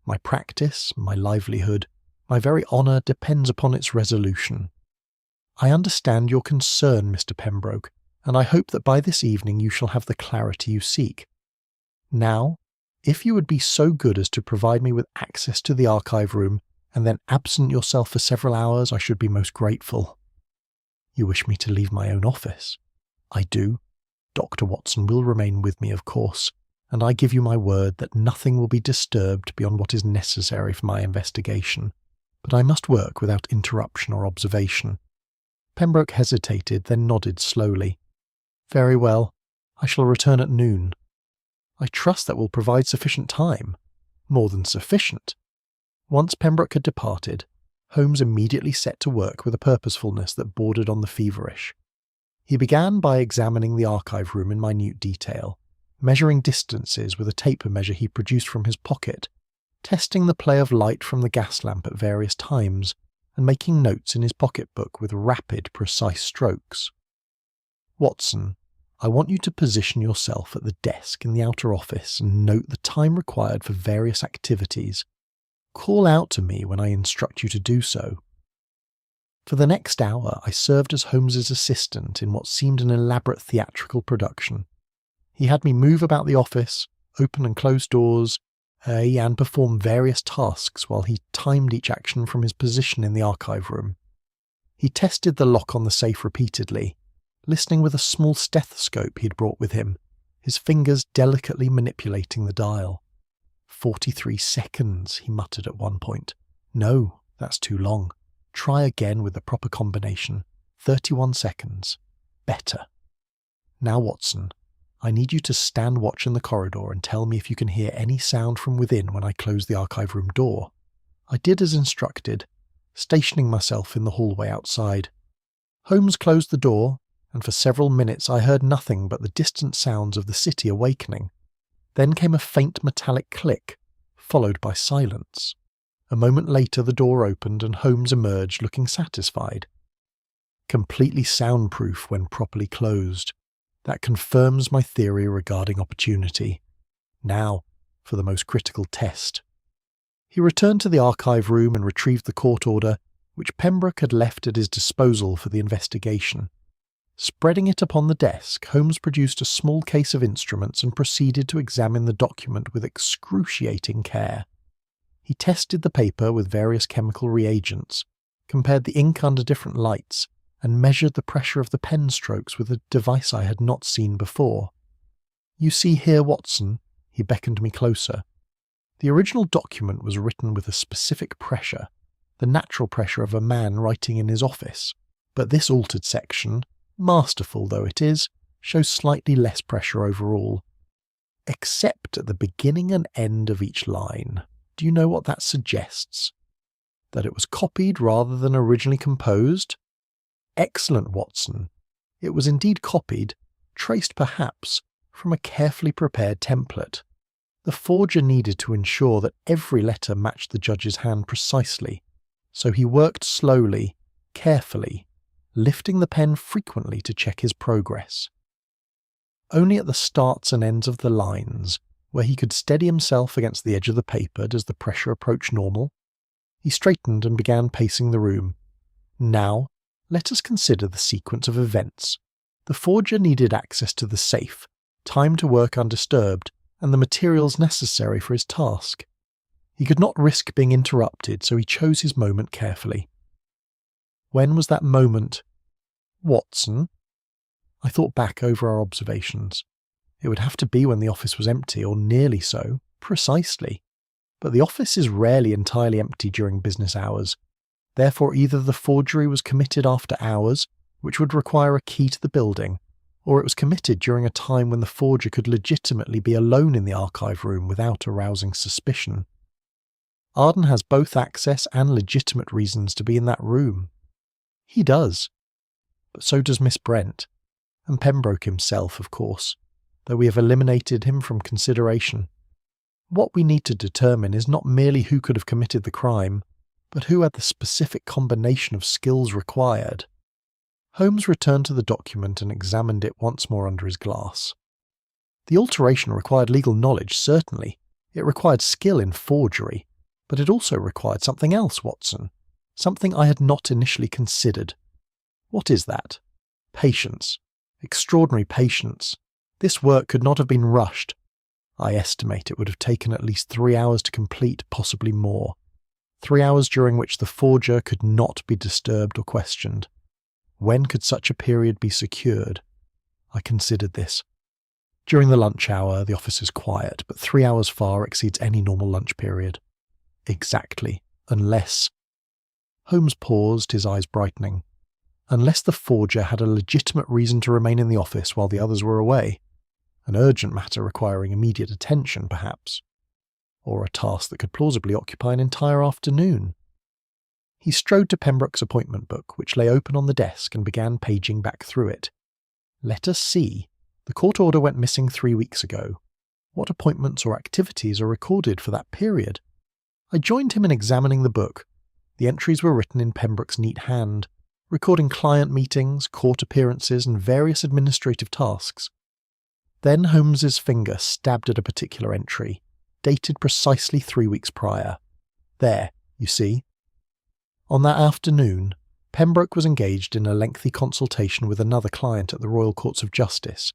My practice, my livelihood, my very honour depends upon its resolution. I understand your concern, Mr. Pembroke, and I hope that by this evening you shall have the clarity you seek. Now, if you would be so good as to provide me with access to the archive room, and then absent yourself for several hours, I should be most grateful." "You wish me to leave my own office?" "I do. Dr. Watson will remain with me, of course, and I give you my word that nothing will be disturbed beyond what is necessary for my investigation. But I must work without interruption or observation." Pembroke hesitated, then nodded slowly. "Very well. I shall return at noon." "I trust that will provide sufficient time." "More than sufficient." Once Pembroke had departed, Holmes immediately set to work with a purposefulness that bordered on the feverish. He began by examining the archive room in minute detail, measuring distances with a tape measure he produced from his pocket, testing the play of light from the gas lamp at various times, and making notes in his pocketbook with rapid, precise strokes. "Watson, I want you to position yourself at the desk in the outer office and note the time required for various activities. Call out to me when I instruct you to do so." For the next hour I served as Holmes's assistant in what seemed an elaborate theatrical production. He had me move about the office, open and close doors, and perform various tasks while he timed each action from his position in the archive room. He tested the lock on the safe repeatedly, listening with a small stethoscope he'd brought with him, his fingers delicately manipulating the dial. 43 seconds, he muttered at one point. "No, that's too long. Try again with the proper combination. 31 seconds. Better. Now, Watson, I need you to stand watch in the corridor and tell me if you can hear any sound from within when I close the archive room door." I did as instructed, stationing myself in the hallway outside. Holmes closed the door, and for several minutes I heard nothing but the distant sounds of the city awakening. Then came a faint metallic click, followed by silence. A moment later the door opened and Holmes emerged looking satisfied. "Completely soundproof when properly closed. That confirms my theory regarding opportunity. Now, for the most critical test." He returned to the archive room and retrieved the court order, which Pembroke had left at his disposal for the investigation. Spreading it upon the desk, Holmes produced a small case of instruments and proceeded to examine the document with excruciating care. He tested the paper with various chemical reagents, compared the ink under different lights, and measured the pressure of the pen strokes with a device I had not seen before. "You see here, Watson," he beckoned me closer. The original document was written with a specific pressure, the natural pressure of a man writing in his office, but this altered section, masterful though it is, shows slightly less pressure overall. Except at the beginning and end of each line. Do you know what that suggests? That it was copied rather than originally composed? Excellent, Watson. It was indeed copied, traced perhaps, from a carefully prepared template. The forger needed to ensure that every letter matched the judge's hand precisely, so he worked slowly, carefully, lifting the pen frequently to check his progress. Only at the starts and ends of the lines, where he could steady himself against the edge of the paper does the pressure approach normal. He straightened and began pacing the room. "Now, let us consider the sequence of events. The forger needed access to the safe, time to work undisturbed, and the materials necessary for his task. He could not risk being interrupted, so he chose his moment carefully. When was that moment? Watson?" I thought back over our observations. It would have to be when the office was empty, or nearly so, precisely. But the office is rarely entirely empty during business hours. Therefore either the forgery was committed after hours, which would require a key to the building, or it was committed during a time when the forger could legitimately be alone in the archive room without arousing suspicion. Arden has both access and legitimate reasons to be in that room. He does. but so does Miss Brent. And Pembroke himself, of course, though we have eliminated him from consideration. What we need to determine is not merely who could have committed the crime, but who had the specific combination of skills required. Holmes returned to the document and examined it once more under his glass. The alteration required legal knowledge, certainly. It required skill in forgery, but it also required something else, Watson. Something I had not initially considered. What is that? Patience. Extraordinary patience. This work could not have been rushed. I estimate it would have taken at least 3 hours to complete, possibly more. 3 hours during which the forger could not be disturbed or questioned. When could such a period be secured? I considered this. During the lunch hour, the office is quiet, but 3 hours far exceeds any normal lunch period. Exactly. Unless... Holmes paused, his eyes brightening. Unless the forger had a legitimate reason to remain in the office while the others were away. An urgent matter requiring immediate attention, perhaps. Or a task that could plausibly occupy an entire afternoon. He strode to Pembroke's appointment book, which lay open on the desk, and began paging back through it. Let us see. The court order went missing 3 weeks ago. What appointments or activities are recorded for that period? I joined him in examining the book. The entries were written in Pembroke's neat hand, recording client meetings, court appearances, and various administrative tasks. Then Holmes's finger stabbed at a particular entry, dated precisely 3 weeks prior. There, you see. On that afternoon, Pembroke was engaged in a lengthy consultation with another client at the Royal Courts of Justice.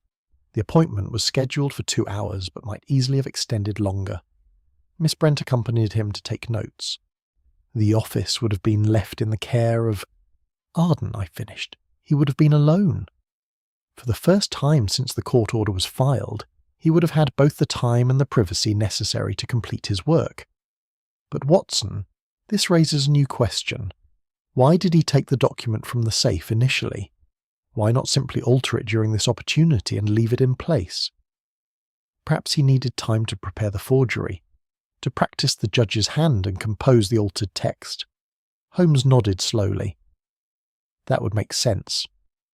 The appointment was scheduled for 2 hours, but might easily have extended longer. Miss Brent accompanied him to take notes. The office would have been left in the care of... Arden, I finished. He would have been alone. For the first time since the court order was filed, he would have had both the time and the privacy necessary to complete his work. But Watson, this raises a new question. Why did he take the document from the safe initially? Why not simply alter it during this opportunity and leave it in place? Perhaps he needed time to prepare the forgery, to practice the judge's hand and compose the altered text. Holmes nodded slowly. That would make sense.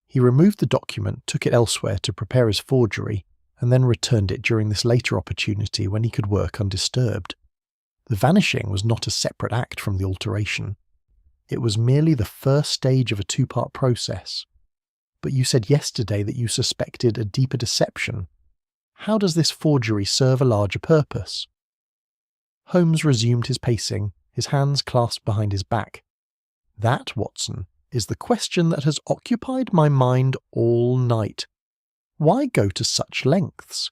He removed the document, took it elsewhere to prepare his forgery, and then returned it during this later opportunity when he could work undisturbed. The vanishing was not a separate act from the alteration. It was merely the first stage of a two-part process. But you said yesterday that you suspected a deeper deception. How does this forgery serve a larger purpose? Holmes resumed his pacing, his hands clasped behind his back. That, Watson, is the question that has occupied my mind all night. Why go to such lengths?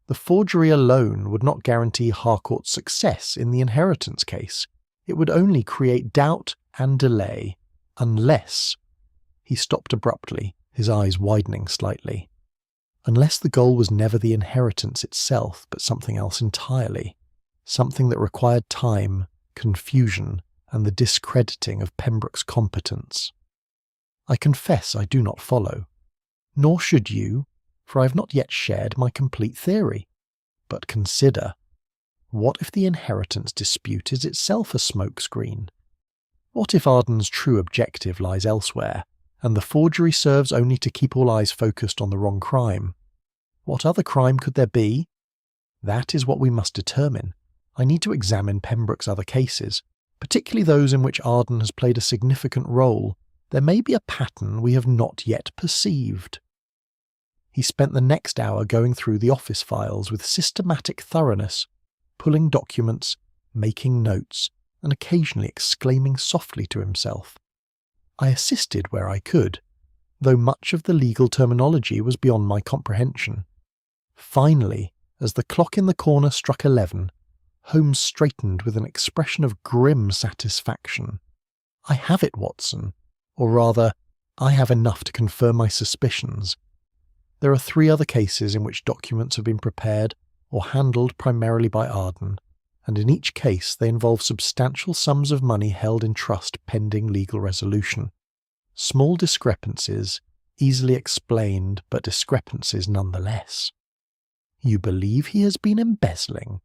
The forgery alone would not guarantee Harcourt's success in the inheritance case. It would only create doubt and delay, unless... He stopped abruptly, his eyes widening slightly. Unless the goal was never the inheritance itself, but something else entirely. Something that required time, confusion, and the discrediting of Pembroke's competence. I confess I do not follow. Nor should you, for I have not yet shared my complete theory. But consider, what if the inheritance dispute is itself a smokescreen? What if Arden's true objective lies elsewhere, and the forgery serves only to keep all eyes focused on the wrong crime? What other crime could there be? That is what we must determine. I need to examine Pembroke's other cases, particularly those in which Arden has played a significant role. There may be a pattern we have not yet perceived. He spent the next hour going through the office files with systematic thoroughness, pulling documents, making notes, and occasionally exclaiming softly to himself. I assisted where I could, though much of the legal terminology was beyond my comprehension. Finally, as the clock in the corner struck 11, Holmes straightened with an expression of grim satisfaction. I have it, Watson. Or rather, I have enough to confirm my suspicions. There are 3 other cases in which documents have been prepared or handled primarily by Arden, and in each case they involve substantial sums of money held in trust pending legal resolution. Small discrepancies, easily explained, but discrepancies nonetheless. You believe he has been embezzling?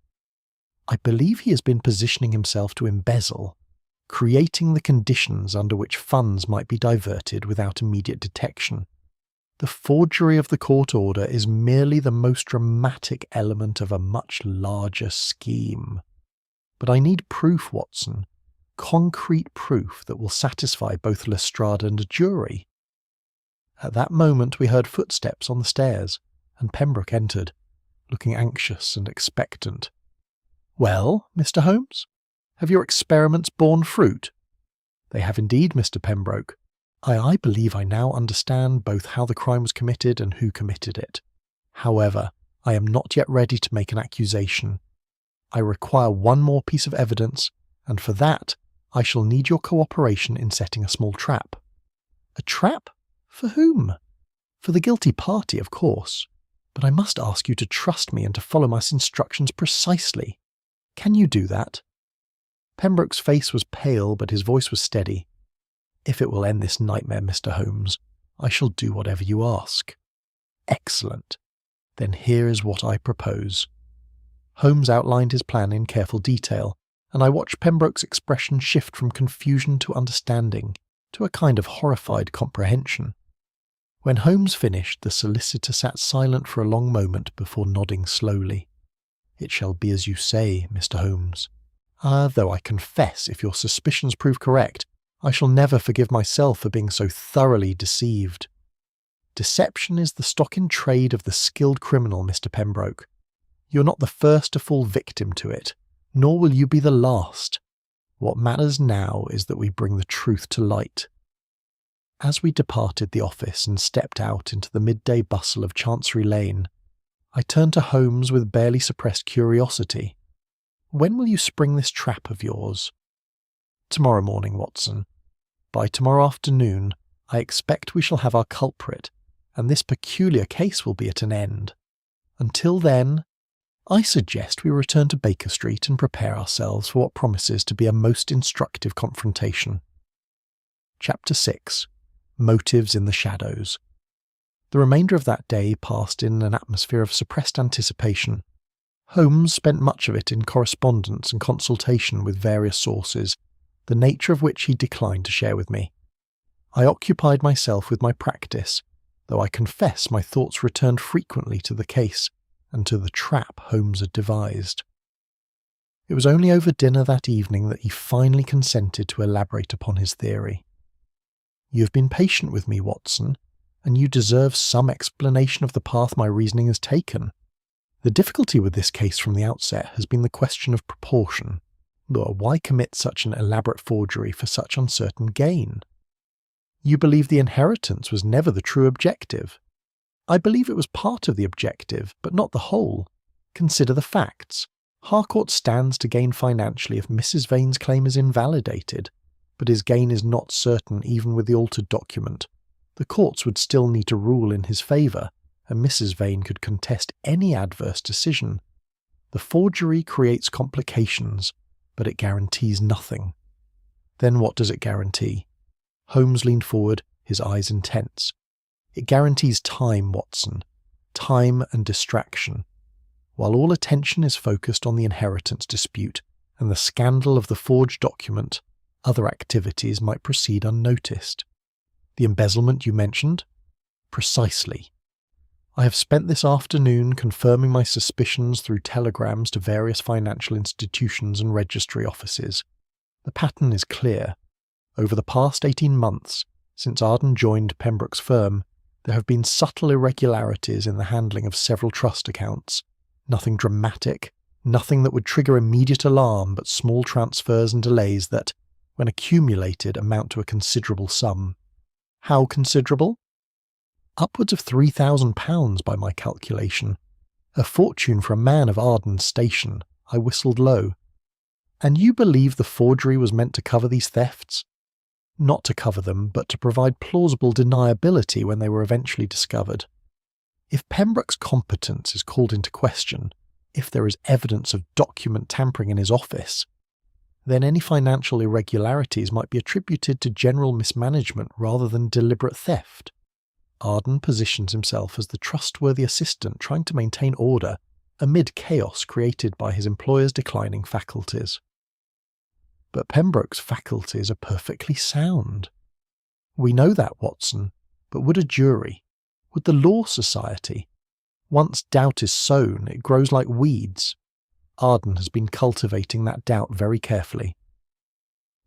I believe he has been positioning himself to embezzle. creating the conditions under which funds might be diverted without immediate detection. The forgery of the court order is merely the most dramatic element of a much larger scheme. But I need proof, Watson. Concrete proof that will satisfy both Lestrade and a jury. At that moment we heard footsteps on the stairs, and Pembroke entered, looking anxious and expectant. "Well, Mr. Holmes? Have your experiments borne fruit?" "They have indeed, Mr. Pembroke. I believe I now understand both how the crime was committed and who committed it. However, I am not yet ready to make an accusation. I require one more piece of evidence, and for that I shall need your cooperation in setting a small trap." "A trap? For whom?" "For the guilty party, of course. But I must ask you to trust me and to follow my instructions precisely. Can you do that?" Pembroke's face was pale, but his voice was steady. "If it will end this nightmare, Mr. Holmes, I shall do whatever you ask." "Excellent. Then here is what I propose." Holmes outlined his plan in careful detail, and I watched Pembroke's expression shift from confusion to understanding, to a kind of horrified comprehension. When Holmes finished, the solicitor sat silent for a long moment before nodding slowly. "It shall be as you say, Mr. Holmes. Though I confess, if your suspicions prove correct, I shall never forgive myself for being so thoroughly deceived. Deception is the stock in trade of the skilled criminal, Mr. Pembroke. You're not the first to fall victim to it, nor will you be the last. What matters now is that we bring the truth to light." As we departed the office and stepped out into the midday bustle of Chancery Lane, I turned to Holmes with barely suppressed curiosity. "When will you spring this trap of yours?" "Tomorrow morning, Watson. By tomorrow afternoon, I expect we shall have our culprit, and this peculiar case will be at an end. Until then, I suggest we return to Baker Street and prepare ourselves for what promises to be a most instructive confrontation." Chapter 6. Motives in the Shadows. The remainder of that day passed in an atmosphere of suppressed anticipation. Holmes spent much of it in correspondence and consultation with various sources, the nature of which he declined to share with me. I occupied myself with my practice, though I confess my thoughts returned frequently to the case and to the trap Holmes had devised. It was only over dinner that evening that he finally consented to elaborate upon his theory. "You have been patient with me, Watson, and you deserve some explanation of the path my reasoning has taken. The difficulty with this case from the outset has been the question of proportion. Why commit such an elaborate forgery for such uncertain gain? You believe the inheritance was never the true objective. I believe it was part of the objective, but not the whole. Consider the facts. Harcourt stands to gain financially if Mrs. Vane's claim is invalidated, but his gain is not certain even with the altered document. The courts would still need to rule in his favour, and Mrs. Vane could contest any adverse decision. The forgery creates complications, but it guarantees nothing. Then what does it guarantee?" Holmes leaned forward, his eyes intense. "It guarantees time, Watson. Time and distraction. While all attention is focused on the inheritance dispute and the scandal of the forged document, other activities might proceed unnoticed." "The embezzlement you mentioned?" "Precisely. I have spent this afternoon confirming my suspicions through telegrams to various financial institutions and registry offices. The pattern is clear. Over the past 18 months, since Arden joined Pembroke's firm, there have been subtle irregularities in the handling of several trust accounts. Nothing dramatic, nothing that would trigger immediate alarm, but small transfers and delays that, when accumulated, amount to a considerable sum." "How considerable?" "Upwards of £3,000 by my calculation. A fortune for a man of Arden's station." I whistled low. "And you believe the forgery was meant to cover these thefts?" "Not to cover them, but to provide plausible deniability when they were eventually discovered. If Pembroke's competence is called into question, if there is evidence of document tampering in his office, then any financial irregularities might be attributed to general mismanagement rather than deliberate theft. Arden positions himself as the trustworthy assistant trying to maintain order amid chaos created by his employer's declining faculties." But Pembroke's faculties are perfectly sound. We know that, Watson, but would a jury, would the Law Society? Once doubt is sown, it grows like weeds. Arden has been cultivating that doubt very carefully.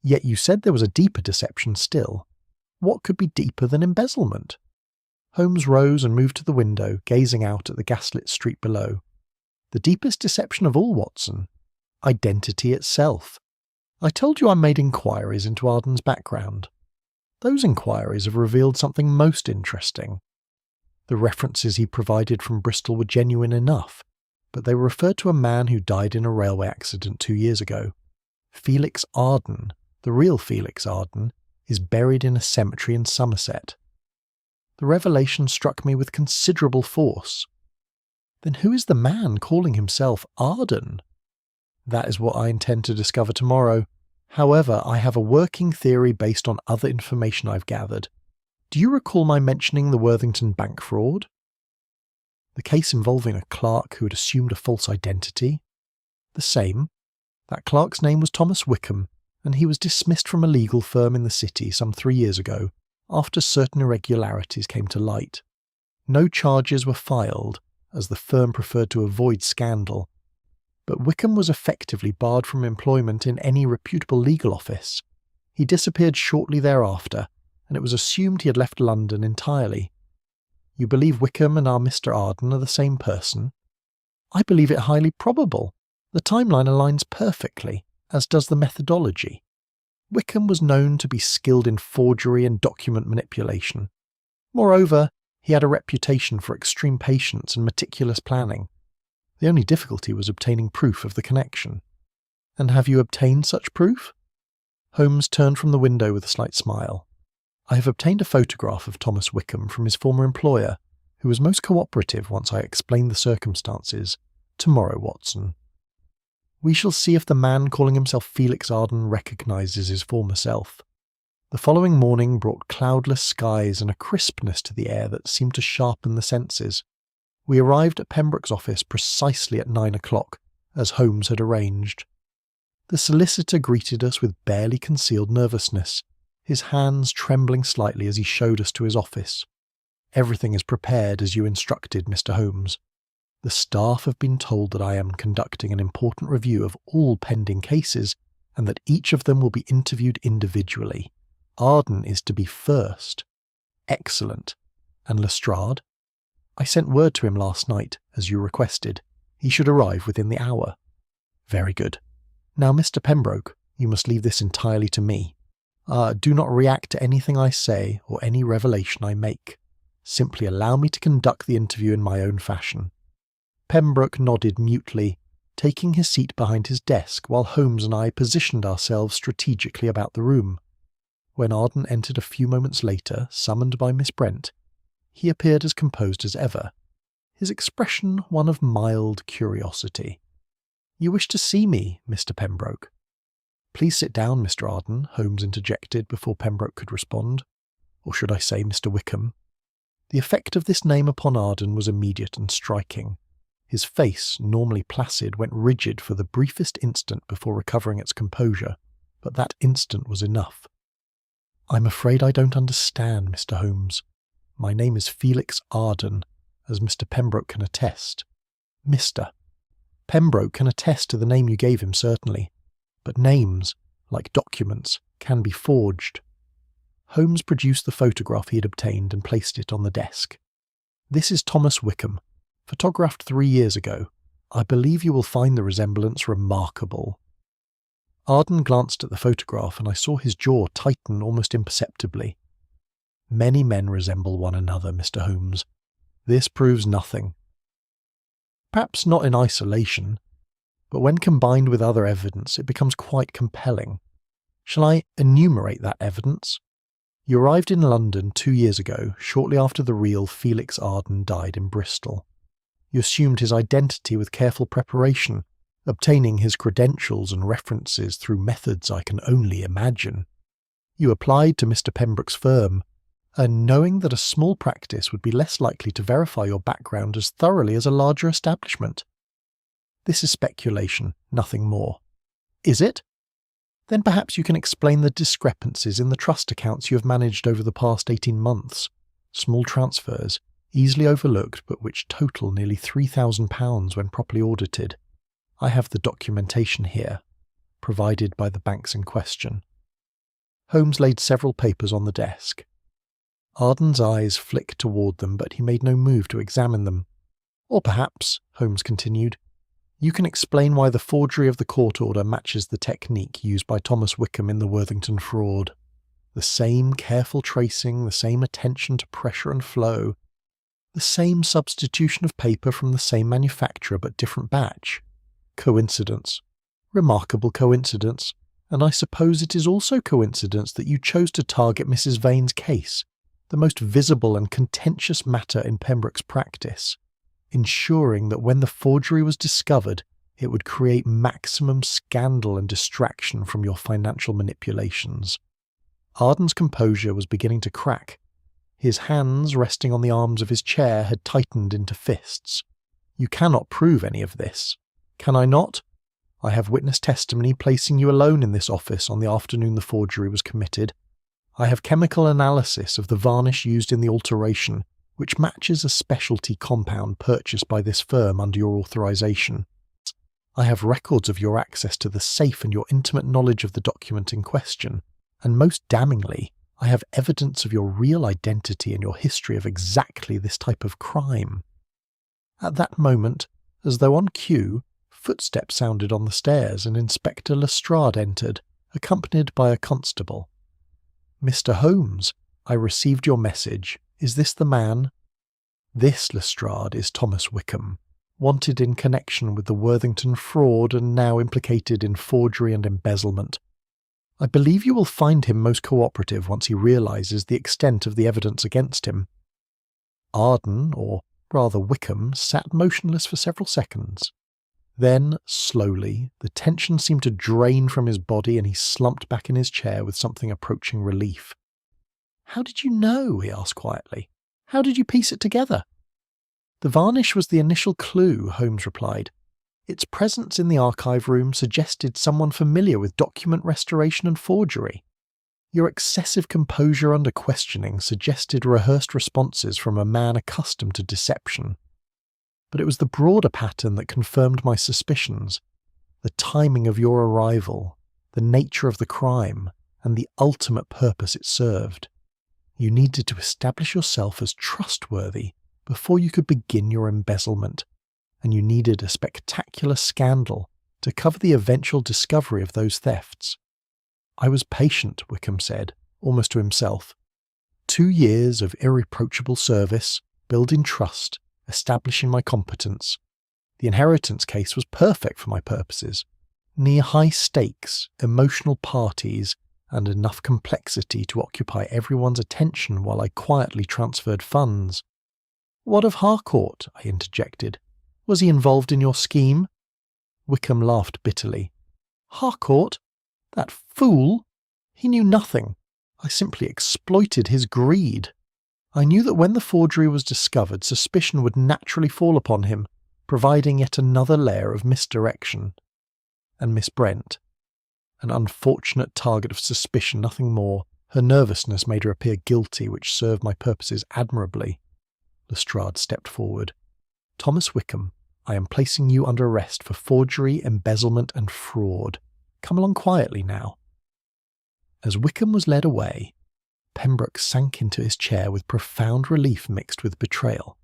Yet you said there was a deeper deception still. What could be deeper than embezzlement? Holmes rose and moved to the window, gazing out at the gaslit street below. The deepest deception of all, Watson. Identity itself. I told you I made inquiries into Arden's background. Those inquiries have revealed something most interesting. The references he provided from Bristol were genuine enough, but they referred to a man who died in a railway accident 2 years ago. Felix Arden, the real Felix Arden, is buried in a cemetery in Somerset. The revelation struck me with considerable force. Then who is the man calling himself Arden? That is what I intend to discover tomorrow. However, I have a working theory based on other information I've gathered. Do you recall my mentioning the Worthington bank fraud? The case involving a clerk who had assumed a false identity? The same. That clerk's name was Thomas Wickham, and he was dismissed from a legal firm in the city some 3 years ago, after certain irregularities came to light. No charges were filed, as the firm preferred to avoid scandal. But Wickham was effectively barred from employment in any reputable legal office. He disappeared shortly thereafter, and it was assumed he had left London entirely. You believe Wickham and our Mr. Arden are the same person? I believe it highly probable. The timeline aligns perfectly, as does the methodology. Wickham was known to be skilled in forgery and document manipulation. Moreover, he had a reputation for extreme patience and meticulous planning. The only difficulty was obtaining proof of the connection. And have you obtained such proof? Holmes turned from the window with a slight smile. I have obtained a photograph of Thomas Wickham from his former employer, who was most cooperative once I explained the circumstances. Tomorrow, Watson. We shall see if the man calling himself Felix Arden recognises his former self. The following morning brought cloudless skies and a crispness to the air that seemed to sharpen the senses. We arrived at Pembroke's office precisely at 9 o'clock, as Holmes had arranged. The solicitor greeted us with barely concealed nervousness, his hands trembling slightly as he showed us to his office. Everything is prepared as you instructed, Mr. Holmes. The staff have been told that I am conducting an important review of all pending cases, and that each of them will be interviewed individually. Arden is to be first. Excellent. And Lestrade? I sent word to him last night, as you requested. He should arrive within the hour. Very good. Now, Mr. Pembroke, you must leave this entirely to me. Do not react to anything I say or any revelation I make. Simply allow me to conduct the interview in my own fashion. Pembroke nodded mutely, taking his seat behind his desk while Holmes and I positioned ourselves strategically about the room. When Arden entered a few moments later, summoned by Miss Brent, he appeared as composed as ever, his expression one of mild curiosity. You wish to see me, Mr. Pembroke? Please sit down, Mr. Arden, Holmes interjected before Pembroke could respond. Or should I say Mr. Wickham? The effect of this name upon Arden was immediate and striking. His face, normally placid, went rigid for the briefest instant before recovering its composure, but that instant was enough. I'm afraid I don't understand, Mr. Holmes. My name is Felix Arden, as Mr. Pembroke can attest. Mr. Pembroke can attest to the name you gave him, certainly, but names, like documents, can be forged. Holmes produced the photograph he had obtained and placed it on the desk. This is Thomas Wickham, photographed 3 years ago. I believe you will find the resemblance remarkable. Arden glanced at the photograph and I saw his jaw tighten almost imperceptibly. Many men resemble one another, Mr. Holmes. This proves nothing. Perhaps not in isolation, but when combined with other evidence it becomes quite compelling. Shall I enumerate that evidence? You arrived in London 2 years ago, shortly after the real Felix Arden died in Bristol. You assumed his identity with careful preparation, obtaining his credentials and references through methods I can only imagine. You applied to Mr. Pembroke's firm, and knowing that a small practice would be less likely to verify your background as thoroughly as a larger establishment. This is speculation, nothing more. Is it? Then perhaps you can explain the discrepancies in the trust accounts you have managed over the past 18 months. Small transfers, easily overlooked but which total nearly £3,000 when properly audited. I have the documentation here, provided by the banks in question. Holmes laid several papers on the desk. Arden's eyes flicked toward them, but he made no move to examine them. Or perhaps, Holmes continued, you can explain why the forgery of the court order matches the technique used by Thomas Wickham in the Worthington fraud. The same careful tracing, the same attention to pressure and flow, the same substitution of paper from the same manufacturer but different batch. Coincidence. Remarkable coincidence. And I suppose it is also coincidence that you chose to target Mrs. Vane's case, the most visible and contentious matter in Pembroke's practice, ensuring that when the forgery was discovered, it would create maximum scandal and distraction from your financial manipulations. Arden's composure was beginning to crack. His hands, resting on the arms of his chair, had tightened into fists. You cannot prove any of this. Can I not? I have witness testimony placing you alone in this office on the afternoon the forgery was committed. I have chemical analysis of the varnish used in the alteration, which matches a specialty compound purchased by this firm under your authorization. I have records of your access to the safe and your intimate knowledge of the document in question, and most damningly, I have evidence of your real identity and your history of exactly this type of crime. At that moment, as though on cue, footsteps sounded on the stairs and Inspector Lestrade entered, accompanied by a constable. "Mr. Holmes, I received your message. Is this the man?" "This, Lestrade, is Thomas Wickham, wanted in connection with the Worthington fraud and now implicated in forgery and embezzlement. I believe you will find him most cooperative once he realizes the extent of the evidence against him." Arden, or rather Wickham, sat motionless for several seconds. Then, slowly, the tension seemed to drain from his body and he slumped back in his chair with something approaching relief. "How did you know?" he asked quietly. "How did you piece it together?" "The varnish was the initial clue," Holmes replied. "Its presence in the archive room suggested someone familiar with document restoration and forgery. Your excessive composure under questioning suggested rehearsed responses from a man accustomed to deception. But it was the broader pattern that confirmed my suspicions. The timing of your arrival, the nature of the crime, and the ultimate purpose it served. You needed to establish yourself as trustworthy before you could begin your embezzlement, and you needed a spectacular scandal to cover the eventual discovery of those thefts. I was patient," Wickham said, almost to himself. 2 years of irreproachable service, building trust, establishing my competence. The inheritance case was perfect for my purposes. Near high stakes, emotional parties, and enough complexity to occupy everyone's attention while I quietly transferred funds. "What of Harcourt?" I interjected. "Was he involved in your scheme?" Wickham laughed bitterly. "Harcourt? That fool? He knew nothing. I simply exploited his greed. I knew that when the forgery was discovered, suspicion would naturally fall upon him, providing yet another layer of misdirection. And Miss Brent? An unfortunate target of suspicion, nothing more. Her nervousness made her appear guilty, which served my purposes admirably." Lestrade stepped forward. "Thomas Wickham, I am placing you under arrest for forgery, embezzlement, and fraud. Come along quietly now." As Wickham was led away, Pembroke sank into his chair with profound relief mixed with betrayal.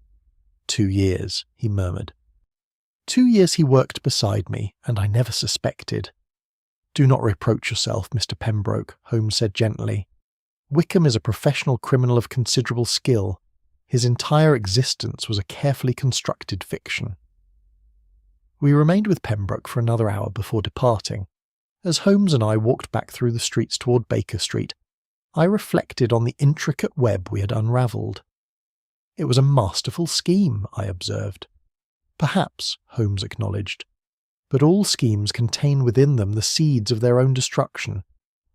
2 years, he murmured. 2 years he worked beside me, and I never suspected. "Do not reproach yourself, Mr. Pembroke," Holmes said gently. "Wickham is a professional criminal of considerable skill. His entire existence was a carefully constructed fiction." We remained with Pembroke for another hour before departing. As Holmes and I walked back through the streets toward Baker Street, I reflected on the intricate web we had unravelled. "It was a masterful scheme," I observed. "Perhaps," Holmes acknowledged. "But all schemes contain within them the seeds of their own destruction.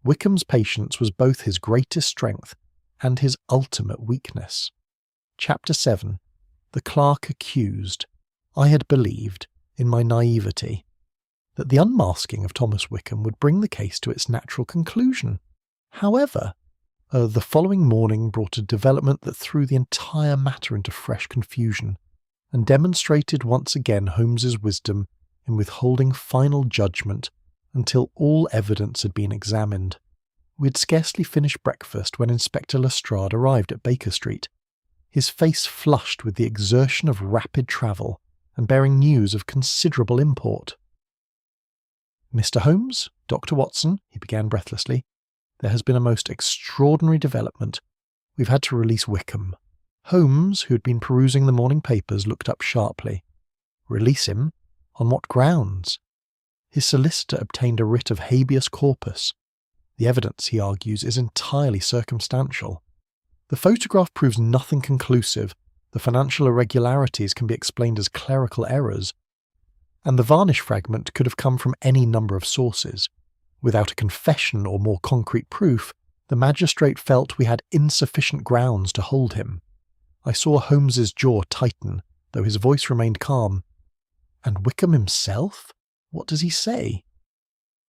Wickham's patience was both his greatest strength and his ultimate weakness." Chapter 7. The Clerk Accused. I had believed, in my naivety, that the unmasking of Thomas Wickham would bring the case to its natural conclusion. However, the following morning brought a development that threw the entire matter into fresh confusion and demonstrated once again Holmes's wisdom in withholding final judgment until all evidence had been examined. We had scarcely finished breakfast when Inspector Lestrade arrived at Baker Street, his face flushed with the exertion of rapid travel and bearing news of considerable import. "Mr. Holmes, Dr. Watson," he began breathlessly, "there has been a most extraordinary development. We've had to release Wickham." Holmes, who had been perusing the morning papers, looked up sharply. "Release him? On what grounds?" His solicitor obtained a writ of habeas corpus. The evidence, he argues, is entirely circumstantial. The photograph proves nothing conclusive, the financial irregularities can be explained as clerical errors, and the varnish fragment could have come from any number of sources. Without a confession or more concrete proof, the magistrate felt we had insufficient grounds to hold him. I saw Holmes's jaw tighten, though his voice remained calm. "And Wickham himself? What does he say?"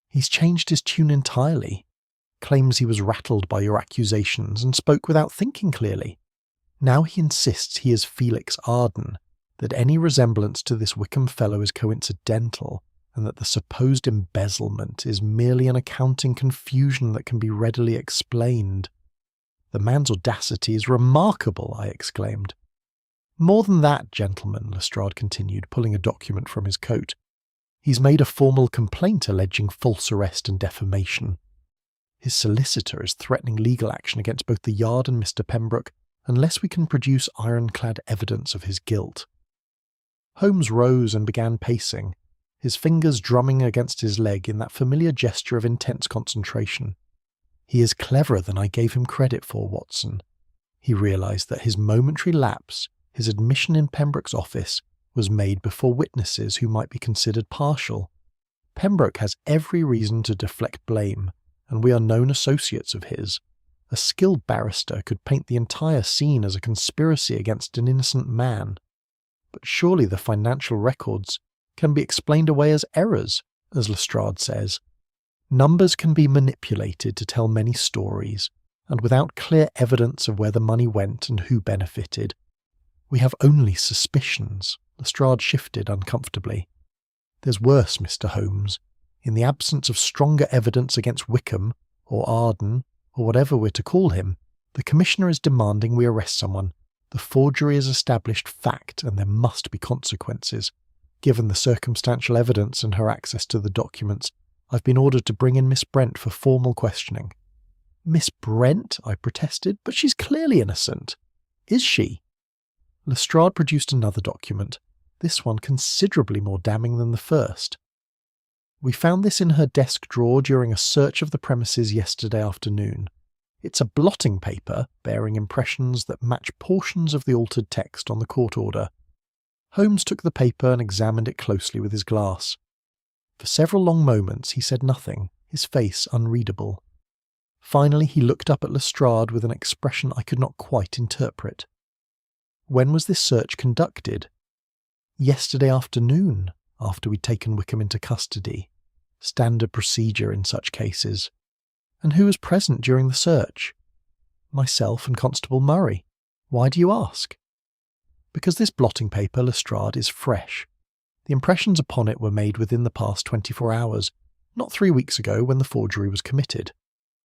"He's changed his tune entirely. Claims he was rattled by your accusations and spoke without thinking clearly. Now he insists he is Felix Arden, that any resemblance to this Wickham fellow is coincidental, and that the supposed embezzlement is merely an accounting confusion that can be readily explained." "The man's audacity is remarkable," I exclaimed. "More than that, gentlemen," Lestrade continued, pulling a document from his coat. "He's made a formal complaint alleging false arrest and defamation. His solicitor is threatening legal action against both the Yard and Mr. Pembroke unless we can produce ironclad evidence of his guilt." Holmes rose and began pacing, his fingers drumming against his leg in that familiar gesture of intense concentration. "He is cleverer than I gave him credit for, Watson." He realised that his momentary lapse, his admission in Pembroke's office, was made before witnesses who might be considered partial. Pembroke has every reason to deflect blame, and we are known associates of his. A skilled barrister could paint the entire scene as a conspiracy against an innocent man. But surely the financial records can be explained away as errors, as Lestrade says. Numbers can be manipulated to tell many stories, and without clear evidence of where the money went and who benefited. We have only suspicions. Lestrade shifted uncomfortably. "There's worse, Mr. Holmes. In the absence of stronger evidence against Wickham, or Arden, or whatever we're to call him, the Commissioner is demanding we arrest someone. The forgery is established fact, and there must be consequences. Given the circumstantial evidence and her access to the documents, I've been ordered to bring in Miss Brent for formal questioning." "Miss Brent?" I protested. "But she's clearly innocent." "Is she?" Lestrade produced another document, this one considerably more damning than the first. "We found this in her desk drawer during a search of the premises yesterday afternoon. It's a blotting paper bearing impressions that match portions of the altered text on the court order." Holmes took the paper and examined it closely with his glass. For several long moments he said nothing, his face unreadable. Finally he looked up at Lestrade with an expression I could not quite interpret. "When was this search conducted?" "Yesterday afternoon, after we'd taken Wickham into custody. Standard procedure in such cases." "And who was present during the search?" "Myself and Constable Murray. Why do you ask?" "Because this blotting paper, Lestrade, is fresh. The impressions upon it were made within the past 24 hours, not 3 weeks ago when the forgery was committed.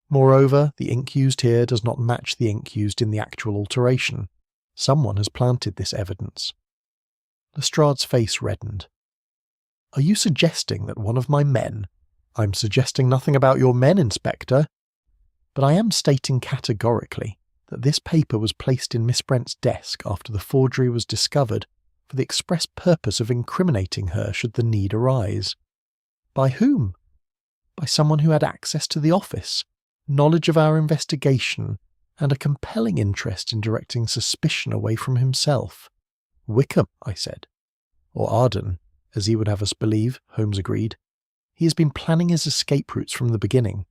Moreover, the ink used here does not match the ink used in the actual alteration. Someone has planted this evidence." Lestrade's face reddened. "Are you suggesting that one of my men—" "I'm suggesting nothing about your men, Inspector. But I am stating categorically that this paper was placed in Miss Brent's desk after the forgery was discovered for the express purpose of incriminating her should the need arise." "By whom?" "By someone who had access to the office, knowledge of our investigation, and a compelling interest in directing suspicion away from himself." "Wickham," I said. "Or Arden, as he would have us believe," Holmes agreed. "He has been planning his escape routes from the beginning.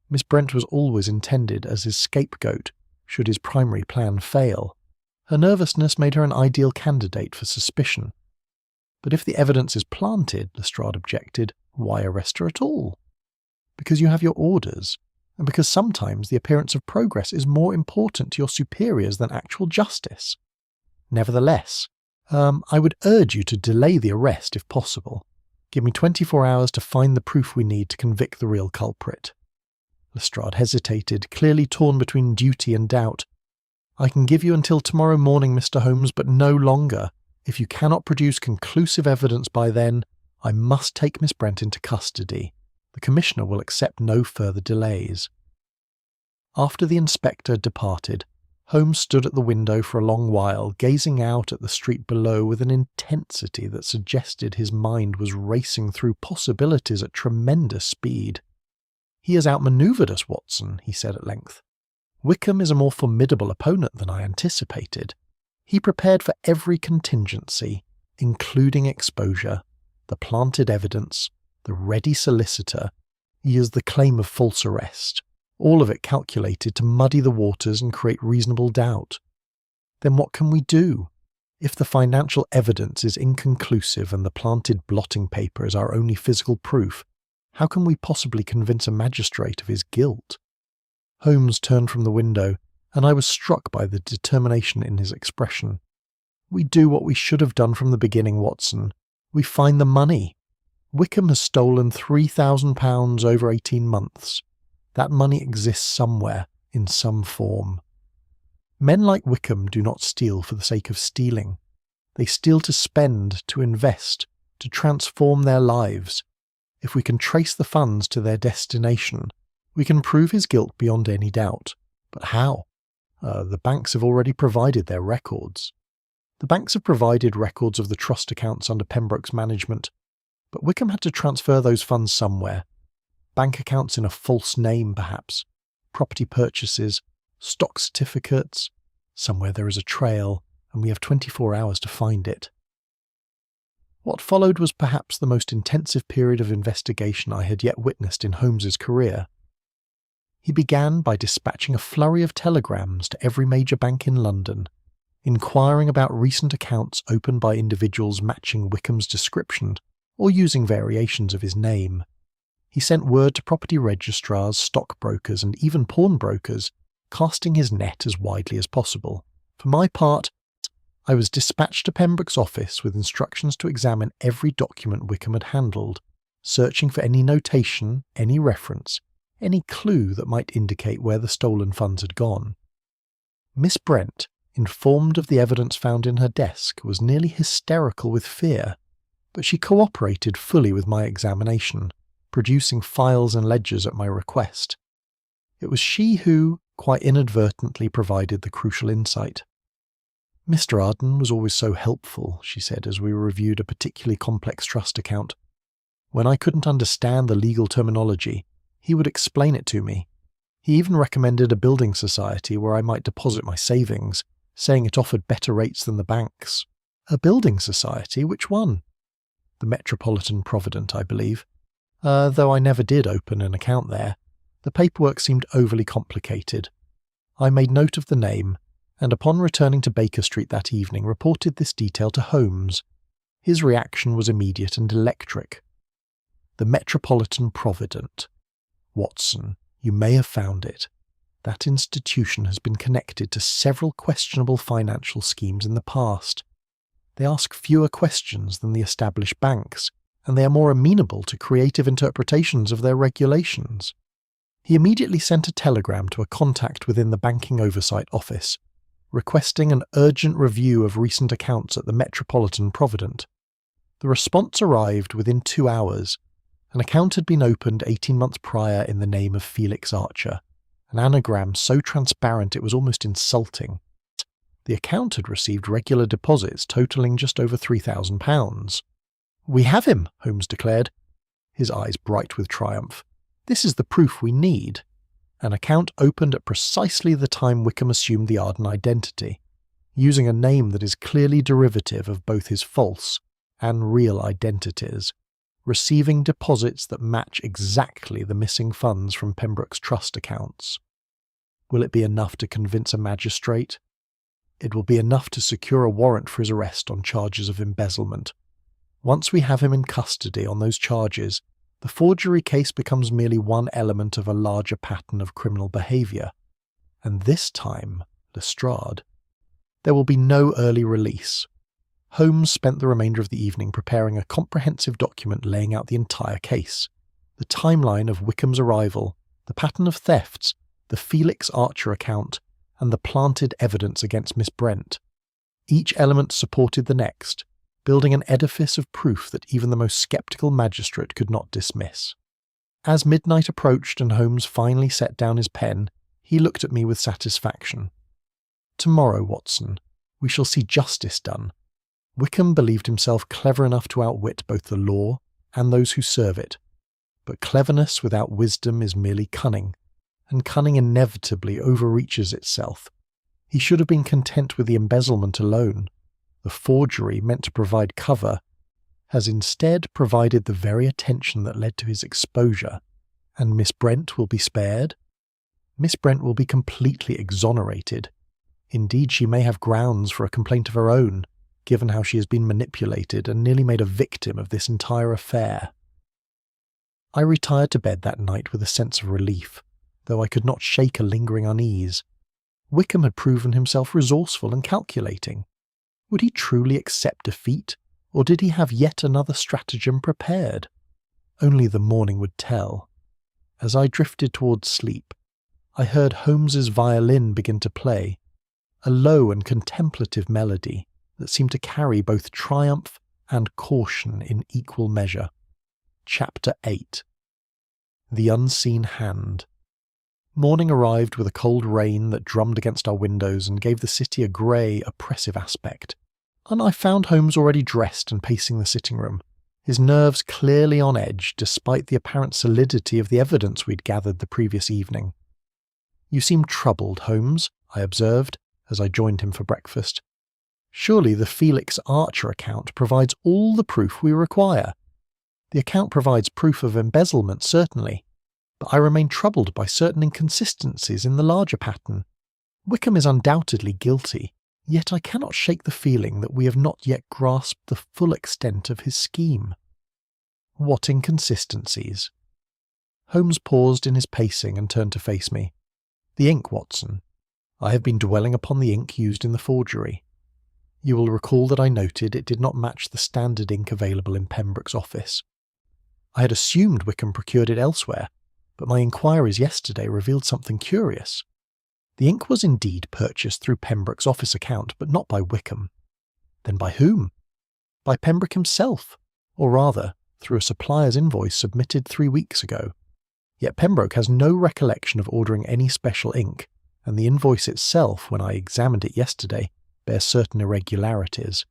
Miss Brent was always intended as his scapegoat, should his primary plan fail. Her nervousness made her an ideal candidate for suspicion." "But if the evidence is planted," Lestrade objected, Why arrest her at all? Because you have your orders, and because sometimes the appearance of progress is more important to your superiors than actual justice. Nevertheless, I would urge you to delay the arrest if possible. Give me 24 hours to find the proof we need to convict the real culprit." Lestrade hesitated, clearly torn between duty and doubt. "I can give you until tomorrow morning, Mr. Holmes, but no longer. If you cannot produce conclusive evidence by then, I must take Miss Brent into custody. The Commissioner will accept no further delays." After the inspector departed, Holmes stood at the window for a long while, gazing out at the street below with an intensity that suggested his mind was racing through possibilities at tremendous speed. "He has outmanoeuvred us, Watson," he said at length. "Wickham is a more formidable opponent than I anticipated. He prepared for every contingency, including exposure, the planted evidence, the ready solicitor. He has the claim of false arrest, all of it calculated to muddy the waters and create reasonable doubt. Then what can we do? If the financial evidence is inconclusive and the planted blotting paper is our only physical proof, how can we possibly convince a magistrate of his guilt?" Holmes turned from the window, and I was struck by the determination in his expression. "We do what we should have done from the beginning, Watson. We find the money. Wickham has stolen £3,000 over 18 months. That money exists somewhere, in some form. Men like Wickham do not steal for the sake of stealing. They steal to spend, to invest, to transform their lives. If we can trace the funds to their destination, we can prove his guilt beyond any doubt. But how? The banks have already provided their records. The banks have provided records of the trust accounts under Pembroke's management, but Wickham had to transfer those funds somewhere. Bank accounts in a false name, perhaps. Property purchases, stock certificates. Somewhere there is a trail, and we have 24 hours to find it." What followed was perhaps the most intensive period of investigation I had yet witnessed in Holmes's career. He began by dispatching a flurry of telegrams to every major bank in London, inquiring about recent accounts opened by individuals matching Wickham's description or using variations of his name. He sent word to property registrars, stockbrokers, and even pawnbrokers, casting his net as widely as possible. For my part, I was dispatched to Pembroke's office with instructions to examine every document Wickham had handled, searching for any notation, any reference, any clue that might indicate where the stolen funds had gone. Miss Brent, informed of the evidence found in her desk, was nearly hysterical with fear, but she cooperated fully with my examination, producing files and ledgers at my request. It was she who, quite inadvertently, provided the crucial insight. "Mr. Arden was always so helpful," she said as we reviewed a particularly complex trust account. "When I couldn't understand the legal terminology, he would explain it to me. He even recommended a building society where I might deposit my savings, saying it offered better rates than the banks." "A building society? Which one?" "The Metropolitan Provident, I believe. Though I never did open an account there. The paperwork seemed overly complicated. I made note of the name, and upon returning to Baker Street that evening reported this detail to Holmes. His reaction was immediate and electric. "The Metropolitan Provident. Watson, you may have found it. That institution has been connected to several questionable financial schemes in the past. They ask fewer questions than the established banks, and they are more amenable to creative interpretations of their regulations." He immediately sent a telegram to a contact within the Banking Oversight Office, requesting an urgent review of recent accounts at the Metropolitan Provident. The response arrived within 2 hours. An account had been opened 18 months prior in the name of Felix Archer, an anagram so transparent it was almost insulting. The account had received regular deposits totalling just over £3,000. "We have him," Holmes declared, his eyes bright with triumph. "This is the proof we need. An account opened at precisely the time Wickham assumed the Arden identity, using a name that is clearly derivative of both his false and real identities, receiving deposits that match exactly the missing funds from Pembroke's trust accounts. Will it be enough to convince a magistrate? It will be enough to secure a warrant for his arrest on charges of embezzlement. Once we have him in custody on those charges, the forgery case becomes merely one element of a larger pattern of criminal behaviour. And this time, Lestrade, there will be no early release. Holmes spent the remainder of the evening preparing a comprehensive document laying out the entire case, the timeline of Wickham's arrival, the pattern of thefts, the Felix Archer account, and the planted evidence against Miss Brent. Each element supported the next, building an edifice of proof that even the most sceptical magistrate could not dismiss. As midnight approached and Holmes finally set down his pen, he looked at me with satisfaction. "Tomorrow, Watson, we shall see justice done." Wickham believed himself clever enough to outwit both the law and those who serve it. But cleverness without wisdom is merely cunning, and cunning inevitably overreaches itself. He should have been content with the embezzlement alone. The forgery, meant to provide cover, has instead provided the very attention that led to his exposure. And Miss Brent will be spared? Miss Brent will be completely exonerated. Indeed, she may have grounds for a complaint of her own, given how she has been manipulated and nearly made a victim of this entire affair. I retired to bed that night with a sense of relief, though I could not shake a lingering unease. Wickham had proven himself resourceful and calculating. Would he truly accept defeat, or did he have yet another stratagem prepared? Only the morning would tell. As I drifted towards sleep, I heard Holmes's violin begin to play, a low and contemplative melody that seemed to carry both triumph and caution in equal measure. Chapter 8. The Unseen Hand. Morning arrived with a cold rain that drummed against our windows and gave the city a grey, oppressive aspect, and I found Holmes already dressed and pacing the sitting room, his nerves clearly on edge despite the apparent solidity of the evidence we'd gathered the previous evening. "You seem troubled, Holmes," I observed, as I joined him for breakfast. "Surely the Felix Archer account provides all the proof we require. The account provides proof of embezzlement, certainly, but I remain troubled by certain inconsistencies in the larger pattern. Wickham is undoubtedly guilty, yet I cannot shake the feeling that we have not yet grasped the full extent of his scheme." "What inconsistencies?" Holmes paused in his pacing and turned to face me. "The ink, Watson. I have been dwelling upon the ink used in the forgery. You will recall that I noted it did not match the standard ink available in Pembroke's office. I had assumed Wickham procured it elsewhere, but my inquiries yesterday revealed something curious. The ink was indeed purchased through Pembroke's office account, but not by Wickham. Then by whom? By Pembroke himself, or rather, through a supplier's invoice submitted 3 weeks ago. Yet Pembroke has no recollection of ordering any special ink, and the invoice itself, when I examined it yesterday, bears certain irregularities.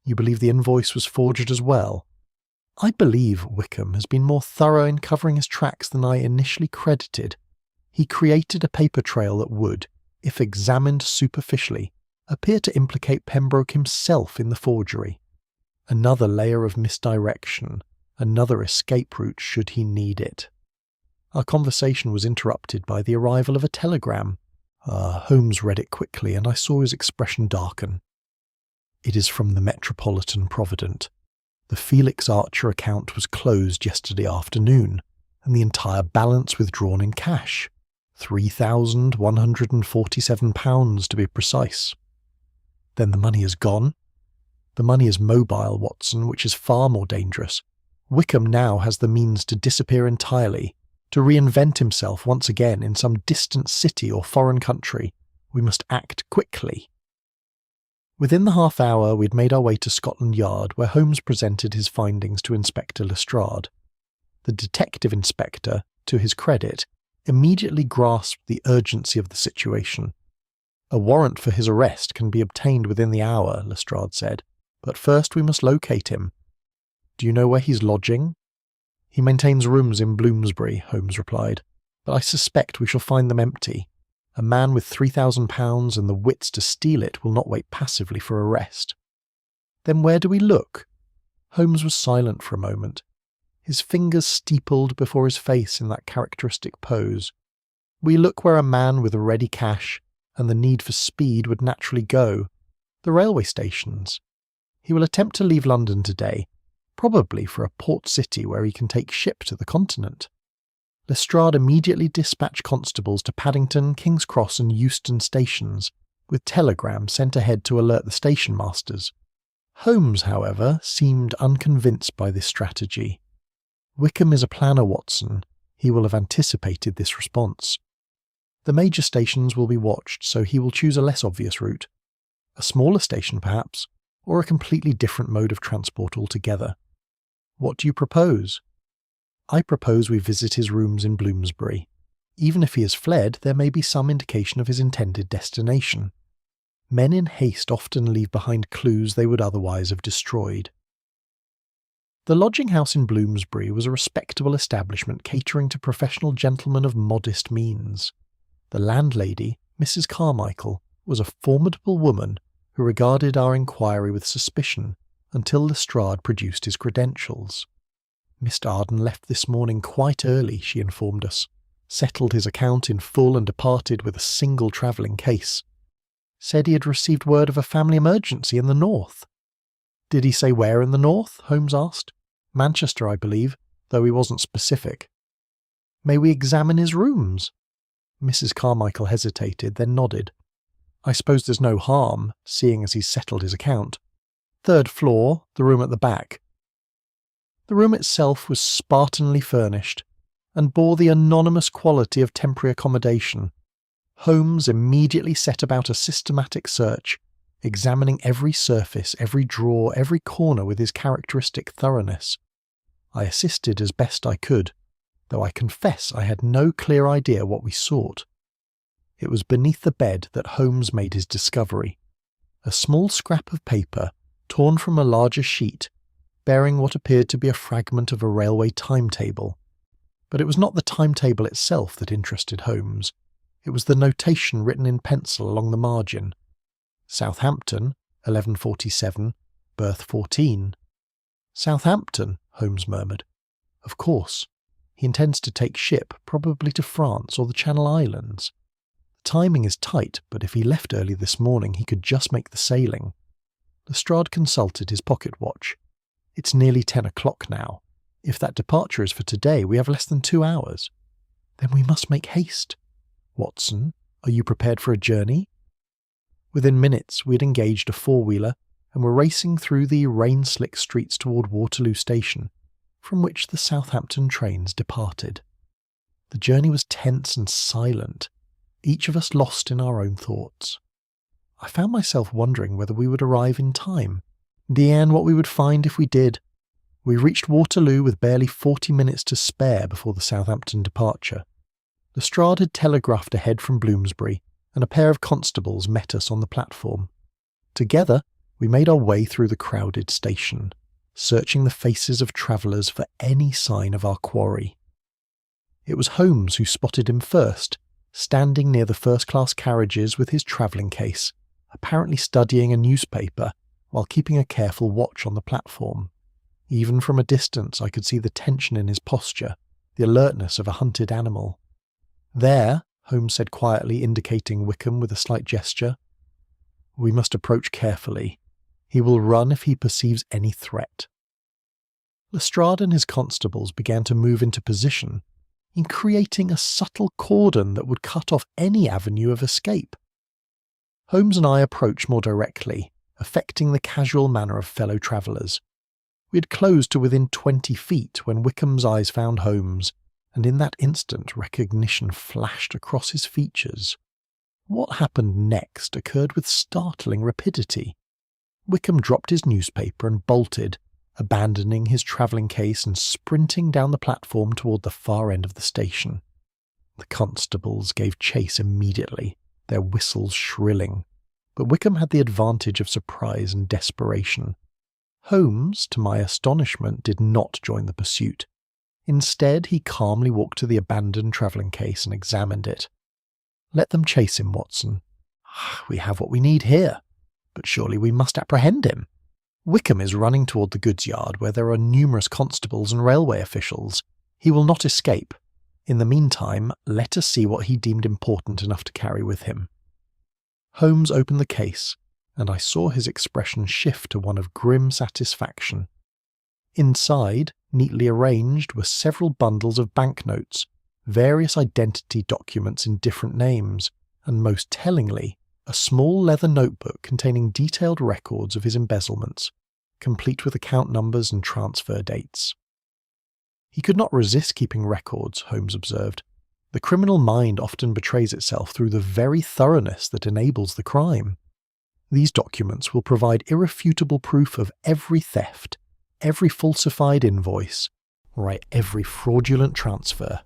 You believe the invoice was forged as well? I believe Wickham has been more thorough in covering his tracks than I initially credited. He created a paper trail that would, if examined superficially, appear to implicate Pembroke himself in the forgery. Another layer of misdirection, another escape route should he need it. Our conversation was interrupted by the arrival of a telegram. Holmes read it quickly, and I saw his expression darken. "It is from the Metropolitan Provident. The Felix Archer account was closed yesterday afternoon, and the entire balance withdrawn in cash. £3,147 to be precise." "Then the money is gone?" "The money is mobile, Watson, which is far more dangerous. Wickham now has the means to disappear entirely, to reinvent himself once again in some distant city or foreign country. We must act quickly." Within the half hour we'd made our way to Scotland Yard, where Holmes presented his findings to Inspector Lestrade. The detective inspector, to his credit, immediately grasped the urgency of the situation. "A warrant for his arrest can be obtained within the hour," Lestrade said, "but first we must locate him." "Do you know where he's lodging?" "He maintains rooms in Bloomsbury," Holmes replied, "but I suspect we shall find them empty. A man with £3,000 and the wits to steal it will not wait passively for arrest." "Then where do we look?" Holmes was silent for a moment, his fingers steepled before his face in that characteristic pose. "We look where a man with ready cash and the need for speed would naturally go, the railway stations. He will attempt to leave London today, probably for a port city where he can take ship to the continent. Lestrade immediately dispatched constables to Paddington, King's Cross and Euston stations, with telegrams sent ahead to alert the station masters. Holmes, however, seemed unconvinced by this strategy. Wickham is a planner, Watson. He will have anticipated this response. The major stations will be watched, so he will choose a less obvious route. A smaller station, perhaps, or a completely different mode of transport altogether. What do you propose? I propose we visit his rooms in Bloomsbury. Even if he has fled, there may be some indication of his intended destination. Men in haste often leave behind clues they would otherwise have destroyed. The lodging house in Bloomsbury was a respectable establishment catering to professional gentlemen of modest means. The landlady, Mrs. Carmichael, was a formidable woman who regarded our inquiry with suspicion until Lestrade produced his credentials. Mr. Arden left this morning quite early, she informed us, settled his account in full and departed with a single travelling case. Said he had received word of a family emergency in the north. Did he say where in the north? Holmes asked. Manchester, I believe, though he wasn't specific. May we examine his rooms? Mrs. Carmichael hesitated, then nodded. I suppose there's no harm, seeing as he's settled his account. 3rd floor, the room at the back. The room itself was spartanly furnished, and bore the anonymous quality of temporary accommodation. Holmes immediately set about a systematic search, examining every surface, every drawer, every corner with his characteristic thoroughness. I assisted as best I could, though I confess I had no clear idea what we sought. It was beneath the bed that Holmes made his discovery. A small scrap of paper, torn from a larger sheet, bearing what appeared to be a fragment of a railway timetable. But it was not the timetable itself that interested Holmes. It was the notation written in pencil along the margin. Southampton, 11:47, berth 14. Southampton, Holmes murmured. Of course. He intends to take ship, probably to France or the Channel Islands. The timing is tight, but if he left early this morning, he could just make the sailing. Lestrade consulted his pocket watch. It's nearly 10 o'clock now. If that departure is for today, we have less than 2 hours. Then we must make haste. Watson, are you prepared for a journey? Within minutes, we had engaged a four-wheeler and were racing through the rain-slick streets toward Waterloo Station, from which the Southampton trains departed. The journey was tense and silent, each of us lost in our own thoughts. I found myself wondering whether we would arrive in time. And what we would find if we did. We reached Waterloo with barely 40 minutes to spare before the Southampton departure. Lestrade had telegraphed ahead from Bloomsbury, and a pair of constables met us on the platform. Together, we made our way through the crowded station, searching the faces of travellers for any sign of our quarry. It was Holmes who spotted him first, standing near the first-class carriages with his travelling case, apparently studying a newspaper while keeping a careful watch on the platform. Even from a distance I could see the tension in his posture, the alertness of a hunted animal. There, Holmes said quietly, indicating Wickham with a slight gesture. We must approach carefully. He will run if he perceives any threat. Lestrade and his constables began to move into position, in creating a subtle cordon that would cut off any avenue of escape. Holmes and I approached more directly, affecting the casual manner of fellow travellers. We had closed to within 20 feet when Wickham's eyes found Holmes, and in that instant recognition flashed across his features. What happened next occurred with startling rapidity. Wickham dropped his newspaper and bolted, abandoning his travelling case and sprinting down the platform toward the far end of the station. The constables gave chase immediately, their whistles shrilling, but Wickham had the advantage of surprise and desperation. Holmes, to my astonishment, did not join the pursuit. Instead, he calmly walked to the abandoned travelling case and examined it. Let them chase him, Watson. We have what we need here, but surely we must apprehend him. Wickham is running toward the goods yard where there are numerous constables and railway officials. He will not escape. In the meantime, let us see what he deemed important enough to carry with him. Holmes opened the case, and I saw his expression shift to one of grim satisfaction. Inside, neatly arranged, were several bundles of banknotes, various identity documents in different names, and most tellingly, a small leather notebook containing detailed records of his embezzlements, complete with account numbers and transfer dates. He could not resist keeping records, Holmes observed. The criminal mind often betrays itself through the very thoroughness that enables the crime. These documents will provide irrefutable proof of every theft, every falsified invoice, right, every fraudulent transfer.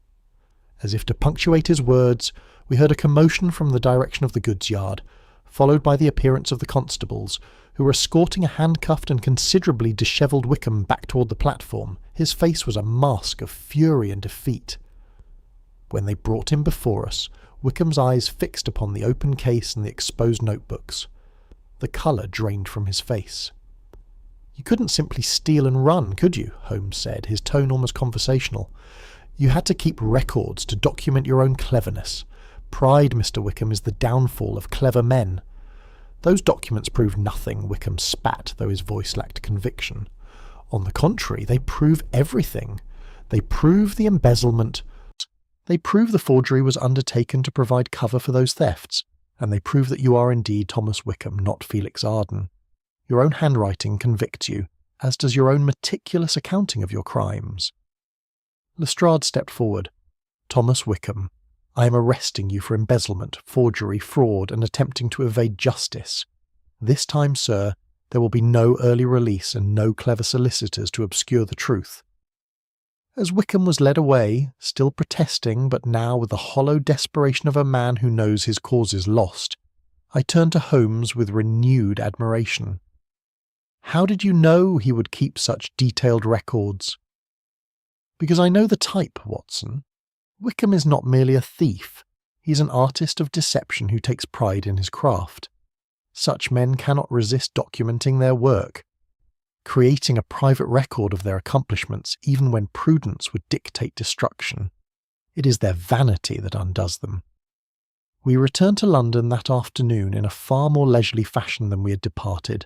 As if to punctuate his words, we heard a commotion from the direction of the goods yard, followed by the appearance of the constables, who were escorting a handcuffed and considerably dishevelled Wickham back toward the platform. His face was a mask of fury and defeat. When they brought him before us, Wickham's eyes fixed upon the open case and the exposed notebooks. The colour drained from his face. "You couldn't simply steal and run, could you?" Holmes said, his tone almost conversational. "You had to keep records to document your own cleverness. Pride, Mr. Wickham, is the downfall of clever men." "Those documents prove nothing," Wickham spat, though his voice lacked conviction. "On the contrary, they prove everything. They prove the embezzlement. They prove the forgery was undertaken to provide cover for those thefts, and they prove that you are indeed Thomas Wickham, not Felix Arden. Your own handwriting convicts you, as does your own meticulous accounting of your crimes." Lestrade stepped forward. "Thomas Wickham, I am arresting you for embezzlement, forgery, fraud, and attempting to evade justice. This time, sir, there will be no early release and no clever solicitors to obscure the truth." As Wickham was led away, still protesting, but now with the hollow desperation of a man who knows his cause is lost, I turned to Holmes with renewed admiration. "How did you know he would keep such detailed records?" "Because I know the type, Watson. Wickham is not merely a thief. He's an artist of deception who takes pride in his craft. Such men cannot resist documenting their work, creating a private record of their accomplishments even when prudence would dictate destruction. It is their vanity that undoes them." We returned to London that afternoon in a far more leisurely fashion than we had departed.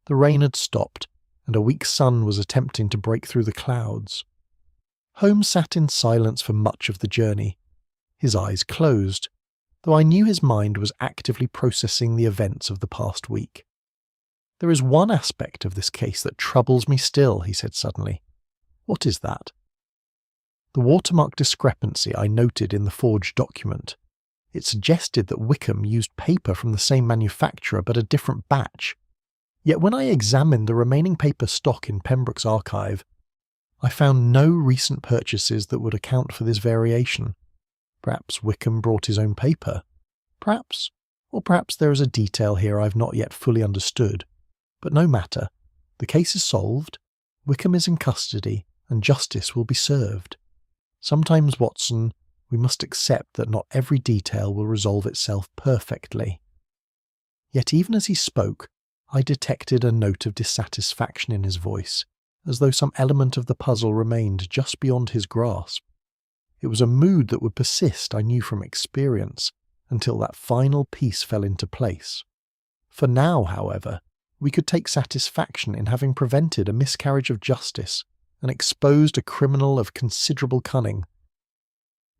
The rain had stopped, and a weak sun was attempting to break through the clouds. Holmes sat in silence for much of the journey, his eyes closed, though I knew his mind was actively processing the events of the past week. "There is one aspect of this case that troubles me still," he said suddenly. "What is that?" "The watermark discrepancy I noted in the forged document. It suggested that Wickham used paper from the same manufacturer but a different batch. Yet when I examined the remaining paper stock in Pembroke's archive, I found no recent purchases that would account for this variation. Perhaps Wickham brought his own paper. Perhaps there is a detail here I've not yet fully understood. But no matter. The case is solved, Wickham is in custody, and justice will be served. Sometimes, Watson, we must accept that not every detail will resolve itself perfectly." Yet even as he spoke, I detected a note of dissatisfaction in his voice, as though some element of the puzzle remained just beyond his grasp. It was a mood that would persist, I knew from experience, until that final piece fell into place. For now, however, we could take satisfaction in having prevented a miscarriage of justice and exposed a criminal of considerable cunning.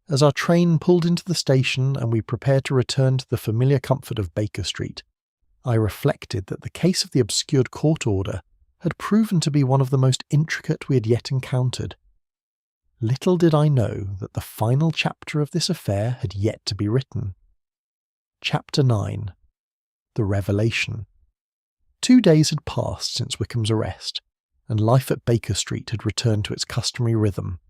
As our train pulled into the station and we prepared to return to the familiar comfort of Baker Street, I reflected that the case of the obscured court order had proven to be one of the most intricate we had yet encountered. Little did I know that the final chapter of this affair had yet to be written. Chapter 9. The Revelation. 2 days had passed since Wickham's arrest, and life at Baker Street had returned to its customary rhythm.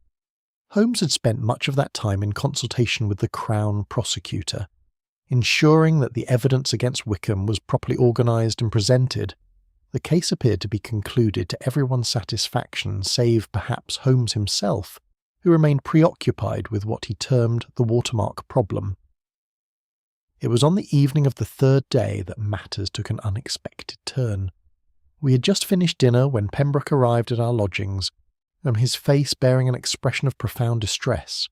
Holmes had spent much of that time in consultation with the Crown prosecutor, ensuring that the evidence against Wickham was properly organised and presented. The case appeared to be concluded to everyone's satisfaction, save perhaps Holmes himself, who remained preoccupied with what he termed the watermark problem. It was on the evening of the third day that matters took an unexpected turn. We had just finished dinner when Pembroke arrived at our lodgings, and his face bearing an expression of profound distress.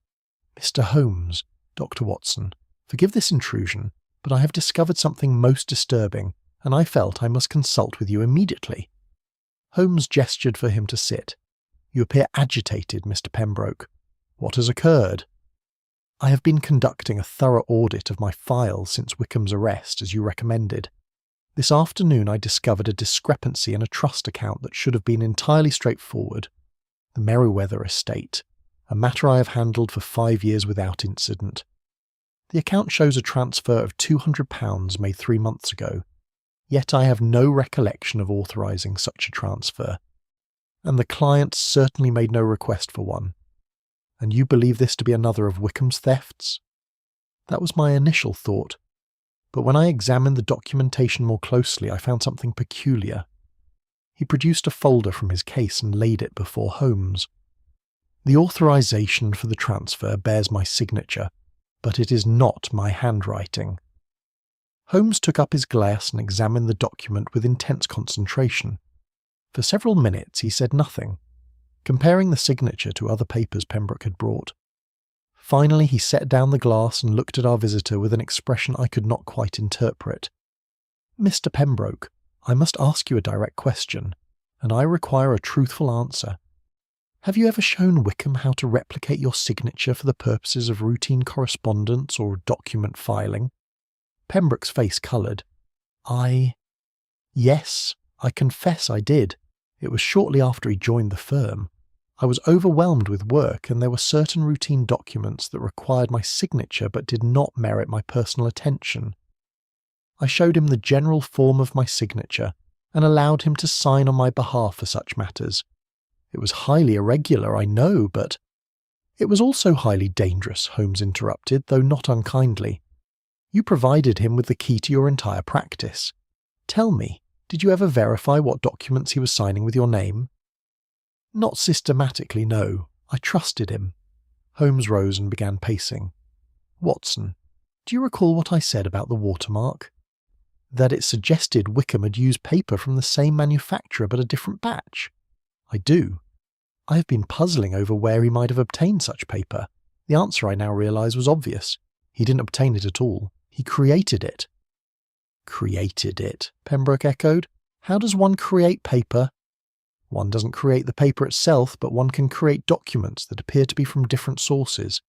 "Mr. Holmes, Dr. Watson, forgive this intrusion, but I have discovered something most disturbing, and I felt I must consult with you immediately." Holmes gestured for him to sit, You appear agitated, Mr. Pembroke. What has occurred? I have been conducting a thorough audit of my files since Wickham's arrest, as you recommended. This afternoon I discovered a discrepancy in a trust account that should have been entirely straightforward. The Merriweather estate, a matter I have handled for 5 years without incident. The account shows a transfer of £200 made 3 months ago, yet I have no recollection of authorising such a transfer, and the client certainly made no request for one. And you believe this to be another of Wickham's thefts? That was my initial thought, but when I examined the documentation more closely I found something peculiar. He produced a folder from his case and laid it before Holmes. The authorisation for the transfer bears my signature, but it is not my handwriting. Holmes took up his glass and examined the document with intense concentration. For several minutes he said nothing, comparing the signature to other papers Pembroke had brought. Finally he set down the glass and looked at our visitor with an expression I could not quite interpret. "Mr. Pembroke, I must ask you a direct question, and I require a truthful answer. Have you ever shown Wickham how to replicate your signature for the purposes of routine correspondence or document filing?" Pembroke's face coloured. Yes, I confess I did. It was shortly after he joined the firm. I was overwhelmed with work, and there were certain routine documents that required my signature but did not merit my personal attention. I showed him the general form of my signature and allowed him to sign on my behalf for such matters. It was highly irregular, I know, but— "It was also highly dangerous," Holmes interrupted, though not unkindly. "You provided him with the key to your entire practice. Tell me, did you ever verify what documents he was signing with your name?" "Not systematically, no. I trusted him." Holmes rose and began pacing. "Watson, do you recall what I said about the watermark? That it suggested Wickham had used paper from the same manufacturer but a different batch?" "I do. I have been puzzling over where he might have obtained such paper. The answer I now realise was obvious. He didn't obtain it at all. He created it." "Created it?" Pembroke echoed. "How does one create paper?" "One doesn't create the paper itself, but one can create documents that appear to be from different sources.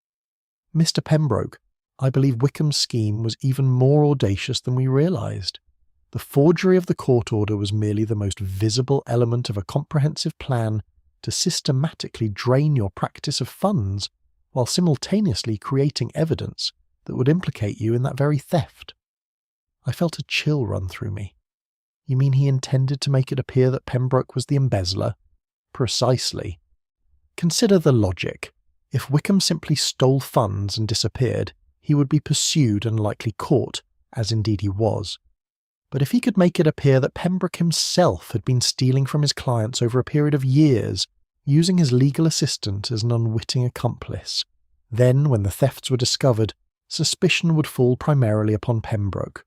Mr. Pembroke, I believe Wickham's scheme was even more audacious than we realised. The forgery of the court order was merely the most visible element of a comprehensive plan to systematically drain your practice of funds while simultaneously creating evidence that would implicate you in that very theft." I felt a chill run through me. "You mean he intended to make it appear that Pembroke was the embezzler?" "Precisely. Consider the logic. If Wickham simply stole funds and disappeared, he would be pursued and likely caught, as indeed he was. But if he could make it appear that Pembroke himself had been stealing from his clients over a period of years, using his legal assistant as an unwitting accomplice, then, when the thefts were discovered, suspicion would fall primarily upon Pembroke.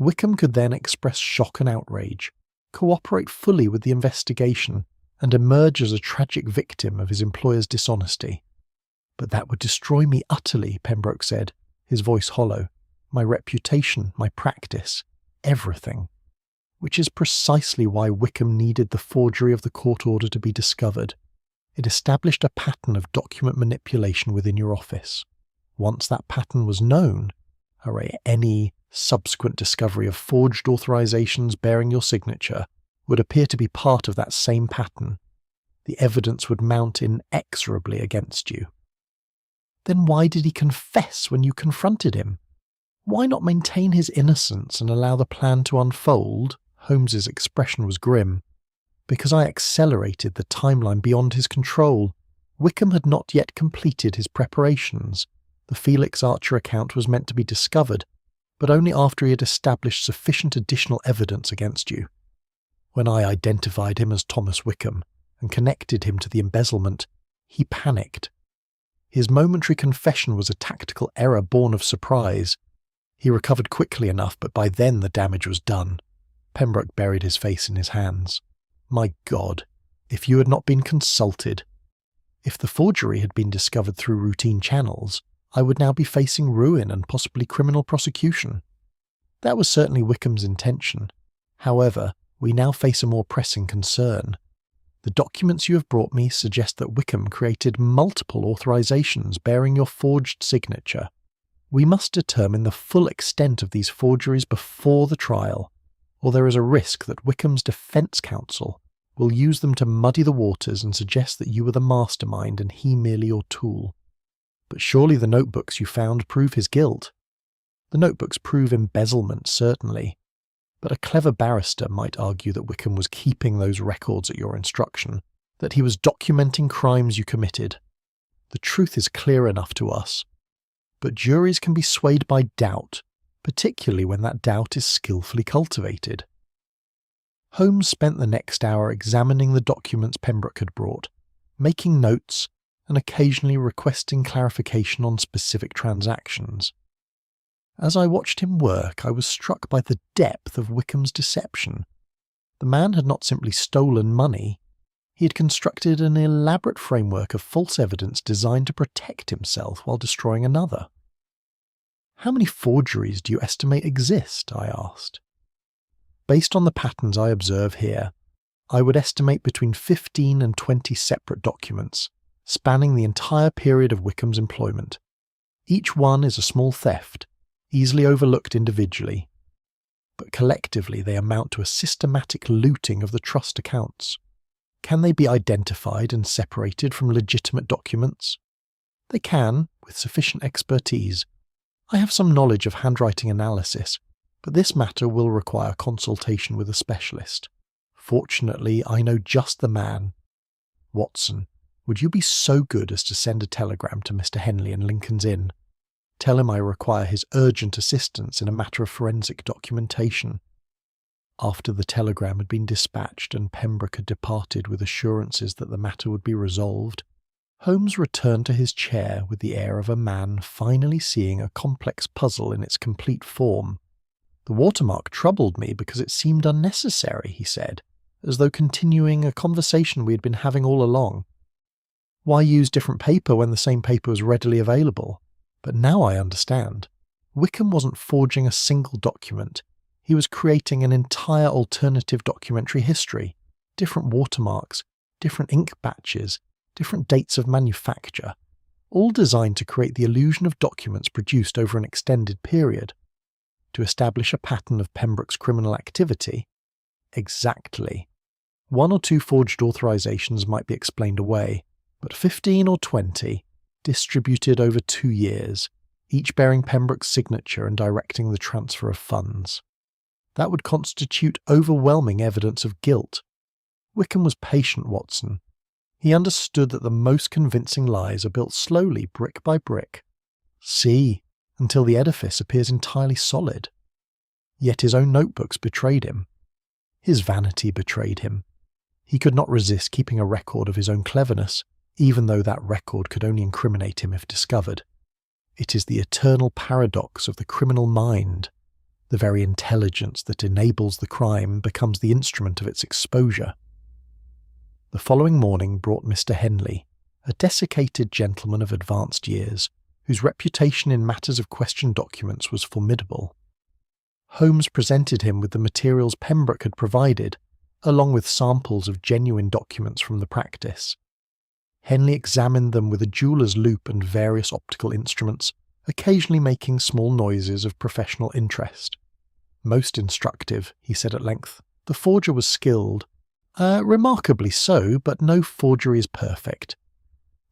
Wickham could then express shock and outrage, cooperate fully with the investigation, and emerge as a tragic victim of his employer's dishonesty. "But that would destroy me utterly," Pembroke said, his voice hollow. "My reputation, my practice, everything. Which is precisely why Wickham needed the forgery of the court order to be discovered. It established a pattern of document manipulation within your office. Once that pattern was known, any subsequent discovery of forged authorizations bearing your signature would appear to be part of that same pattern. The evidence would mount inexorably against you." "Then why did he confess when you confronted him? Why not maintain his innocence and allow the plan to unfold?" Holmes's expression was grim. "Because I accelerated the timeline beyond his control. Wickham had not yet completed his preparations. The Felix Archer account was meant to be discovered, but only after he had established sufficient additional evidence against you. When I identified him as Thomas Wickham and connected him to the embezzlement, he panicked. His momentary confession was a tactical error born of surprise. He recovered quickly enough, but by then the damage was done." Pembroke buried his face in his hands. "My God, if you had not been consulted! If the forgery had been discovered through routine channels, I would now be facing ruin and possibly criminal prosecution. That was certainly Wickham's intention. However, we now face a more pressing concern. The The documents you have brought me suggest that Wickham created multiple authorizations bearing your forged signature. We must determine the full extent of these forgeries before the trial, or there is a risk that Wickham's defence counsel will use them to muddy the waters and suggest that you were the mastermind and he merely your tool. But surely the notebooks you found prove his guilt. The notebooks prove embezzlement, certainly, but a clever barrister might argue that Wickham was keeping those records at your instruction, that he was documenting crimes you committed. The truth is clear enough to us, but juries can be swayed by doubt, particularly when that doubt is skillfully cultivated. Holmes spent the next hour examining the documents Pembroke had brought, making notes and occasionally requesting clarification on specific transactions. As I watched him work, I was struck by the depth of Wickham's deception. The man had not simply stolen money, he had constructed an elaborate framework of false evidence designed to protect himself while destroying another. "How many forgeries do you estimate exist?" I asked. "Based on the patterns I observe here, I would estimate between 15 and 20 separate documents, spanning the entire period of Wickham's employment. Each one is a small theft, easily overlooked individually, but collectively they amount to a systematic looting of the trust accounts. Can they be identified and separated from legitimate documents? They can, with sufficient expertise. I have some knowledge of handwriting analysis, but this matter will require consultation with a specialist. Fortunately, I know just the man. Watson, would you be so good as to send a telegram to Mr. Henley in Lincoln's Inn? Tell him I require his urgent assistance in a matter of forensic documentation." After the telegram had been dispatched and Pembroke had departed with assurances that the matter would be resolved, Holmes returned to his chair with the air of a man finally seeing a complex puzzle in its complete form. "The watermark troubled me because it seemed unnecessary," he said, as though continuing a conversation we had been having all along. "Why use different paper when the same paper was readily available? But now I understand. Wickham wasn't forging a single document. He was creating an entire alternative documentary history, different watermarks, different ink batches, different dates of manufacture, all designed to create the illusion of documents produced over an extended period. To establish a pattern of Pembroke's criminal activity? Exactly. 1 or 2 forged authorizations might be explained away, but 15 or 20, distributed over 2 years, each bearing Pembroke's signature and directing the transfer of funds. That would constitute overwhelming evidence of guilt. Wickham was patient, Watson. He understood that the most convincing lies are built slowly, brick by brick. See, until the edifice appears entirely solid. Yet his own notebooks betrayed him. His vanity betrayed him. He could not resist keeping a record of his own cleverness, even though that record could only incriminate him if discovered. It is the eternal paradox of the criminal mind. The very intelligence that enables the crime becomes the instrument of its exposure. The following morning brought Mr. Henley, a desiccated gentleman of advanced years, whose reputation in matters of questioned documents was formidable. Holmes presented him with the materials Pembroke had provided, along with samples of genuine documents from the practice. Henley examined them with a jeweller's loupe and various optical instruments, occasionally making small noises of professional interest. "Most instructive," he said at length. "The forger was skilled." Remarkably so, but no forgery is perfect.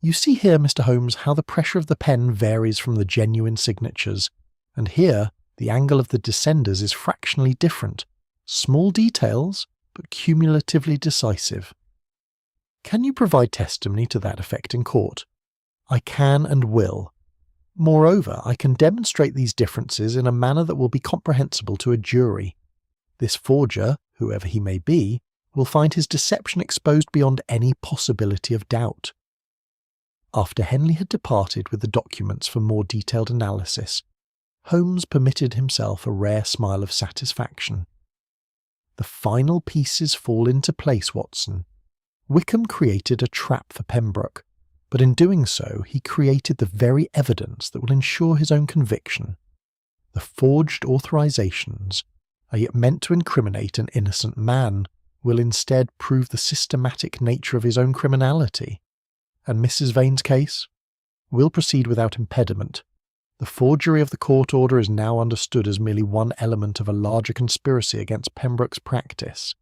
You see here, Mr. Holmes, how the pressure of the pen varies from the genuine signatures, and here the angle of the descenders is fractionally different. Small details, but cumulatively decisive. Can you provide testimony to that effect in court? I can and will. Moreover, I can demonstrate these differences in a manner that will be comprehensible to a jury. This forger, whoever he may be, will find his deception exposed beyond any possibility of doubt. After Henley had departed with the documents for more detailed analysis, Holmes permitted himself a rare smile of satisfaction. The final pieces fall into place, Watson. Wickham created a trap for Pembroke, but in doing so he created the very evidence that will ensure his own conviction. The forged authorizations are yet meant to incriminate an innocent man, will instead prove the systematic nature of his own criminality. And Mrs. Vane's case? We'll proceed without impediment. The forgery of the court order is now understood as merely one element of a larger conspiracy against Pembroke's practice.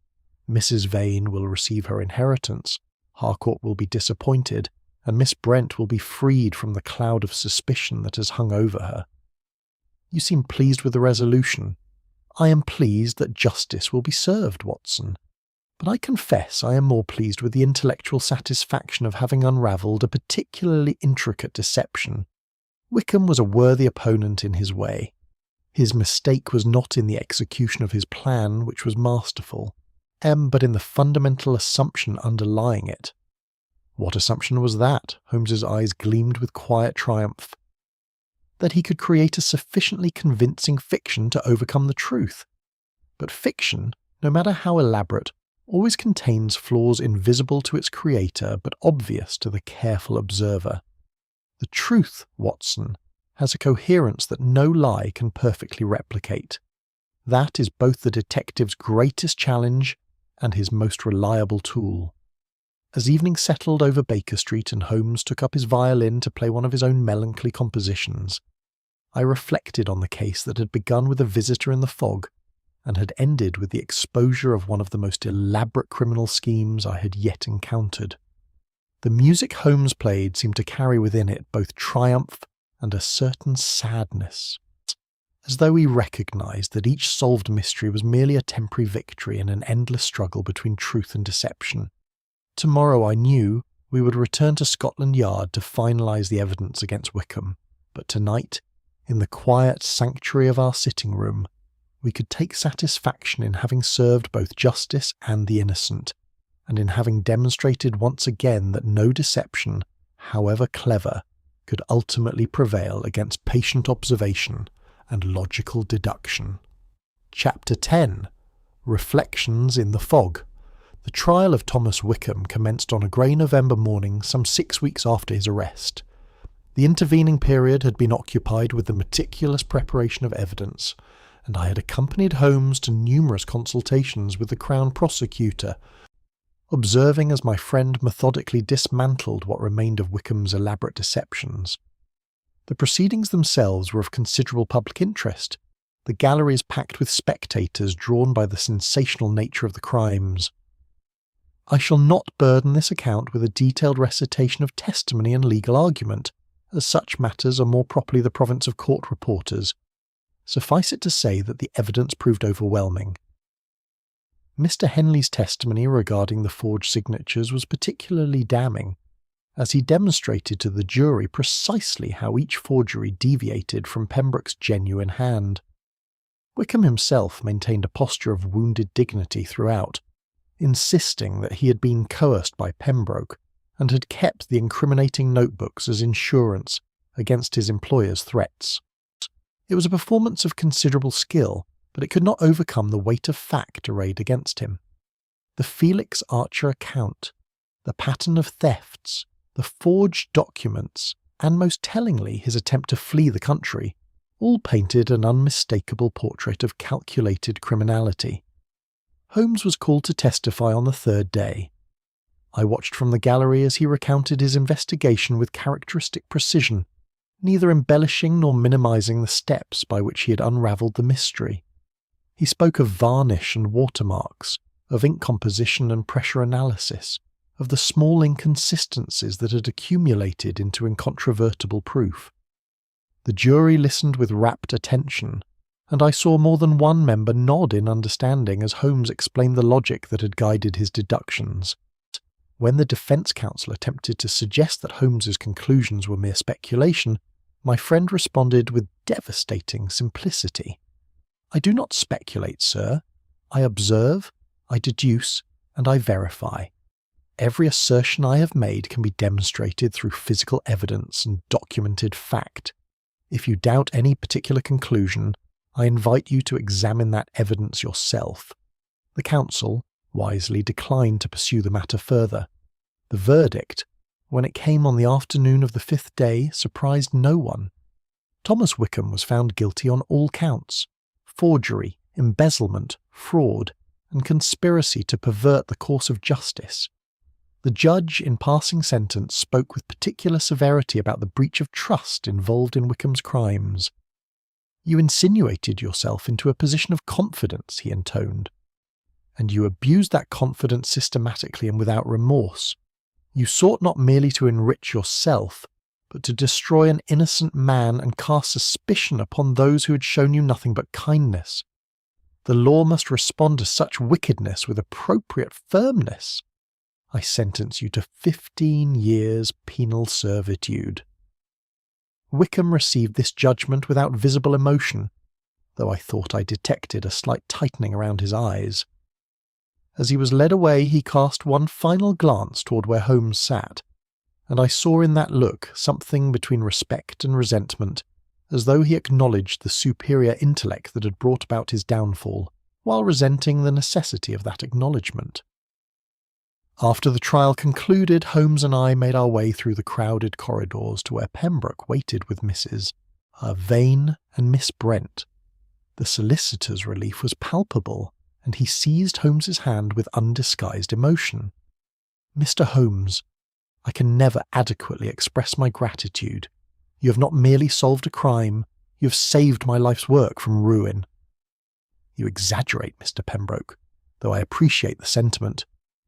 Mrs. Vane will receive her inheritance, Harcourt will be disappointed, and Miss Brent will be freed from the cloud of suspicion that has hung over her. You seem pleased with the resolution. I am pleased that justice will be served, Watson. But I confess I am more pleased with the intellectual satisfaction of having unravelled a particularly intricate deception. Wickham was a worthy opponent in his way. His mistake was not in the execution of his plan, which was masterful, but in the fundamental assumption underlying it. What assumption was that? Holmes's eyes gleamed with quiet triumph. That he could create a sufficiently convincing fiction to overcome the truth. But fiction, no matter how elaborate, always contains flaws invisible to its creator but obvious to the careful observer. The truth, Watson, has a coherence that no lie can perfectly replicate. That is both the detective's greatest challenge and his most reliable tool. As evening settled over Baker Street and Holmes took up his violin to play one of his own melancholy compositions, I reflected on the case that had begun with a visitor in the fog and had ended with the exposure of one of the most elaborate criminal schemes I had yet encountered. The music Holmes played seemed to carry within it both triumph and a certain sadness, as though he recognised that each solved mystery was merely a temporary victory in an endless struggle between truth and deception. Tomorrow, I knew, we would return to Scotland Yard to finalise the evidence against Wickham, but tonight, in the quiet sanctuary of our sitting room, we could take satisfaction in having served both justice and the innocent, and in having demonstrated once again that no deception, however clever, could ultimately prevail against patient observation and logical deduction. Chapter 10. Reflections in the Fog. The trial of Thomas Wickham commenced on a grey November morning some 6 weeks after his arrest. The intervening period had been occupied with the meticulous preparation of evidence, and I had accompanied Holmes to numerous consultations with the Crown Prosecutor, observing as my friend methodically dismantled what remained of Wickham's elaborate deceptions. The proceedings themselves were of considerable public interest, the galleries packed with spectators drawn by the sensational nature of the crimes. I shall not burden this account with a detailed recitation of testimony and legal argument, as such matters are more properly the province of court reporters. Suffice it to say that the evidence proved overwhelming. Mr. Henley's testimony regarding the forged signatures was particularly damning, as he demonstrated to the jury precisely how each forgery deviated from Pembroke's genuine hand. Wickham himself maintained a posture of wounded dignity throughout, insisting that he had been coerced by Pembroke and had kept the incriminating notebooks as insurance against his employer's threats. It was a performance of considerable skill, but it could not overcome the weight of fact arrayed against him. The Felix Archer account, the pattern of thefts, the forged documents, and most tellingly his attempt to flee the country, all painted an unmistakable portrait of calculated criminality. Holmes was called to testify on the third day. I watched from the gallery as he recounted his investigation with characteristic precision, neither embellishing nor minimising the steps by which he had unravelled the mystery. He spoke of varnish and watermarks, of ink composition and pressure analysis, of the small inconsistencies that had accumulated into incontrovertible proof. The jury listened with rapt attention, and I saw more than one member nod in understanding as Holmes explained the logic that had guided his deductions. When the defence counsel attempted to suggest that Holmes's conclusions were mere speculation, my friend responded with devastating simplicity. "I do not speculate, sir. I observe, I deduce, and I verify. Every assertion I have made can be demonstrated through physical evidence and documented fact. If you doubt any particular conclusion, I invite you to examine that evidence yourself." The counsel wisely declined to pursue the matter further. The verdict, when it came on the afternoon of the fifth day, surprised no one. Thomas Wickham was found guilty on all counts: forgery, embezzlement, fraud, and conspiracy to pervert the course of justice. The judge, in passing sentence, spoke with particular severity about the breach of trust involved in Wickham's crimes. "You insinuated yourself into a position of confidence," he intoned, "and you abused that confidence systematically and without remorse. You sought not merely to enrich yourself, but to destroy an innocent man and cast suspicion upon those who had shown you nothing but kindness. The law must respond to such wickedness with appropriate firmness. I sentence you to 15 years penal servitude." Wickham received this judgment without visible emotion, though I thought I detected a slight tightening around his eyes. As he was led away, he cast one final glance toward where Holmes sat, and I saw in that look something between respect and resentment, as though he acknowledged the superior intellect that had brought about his downfall, while resenting the necessity of that acknowledgment. After the trial concluded, Holmes and I made our way through the crowded corridors to where Pembroke waited with Mrs. Vane and Miss Brent. The solicitor's relief was palpable, and he seized Holmes's hand with undisguised emotion. "Mr. Holmes, I can never adequately express my gratitude. You have not merely solved a crime, you have saved my life's work from ruin." "You exaggerate, Mr. Pembroke, though I appreciate the sentiment.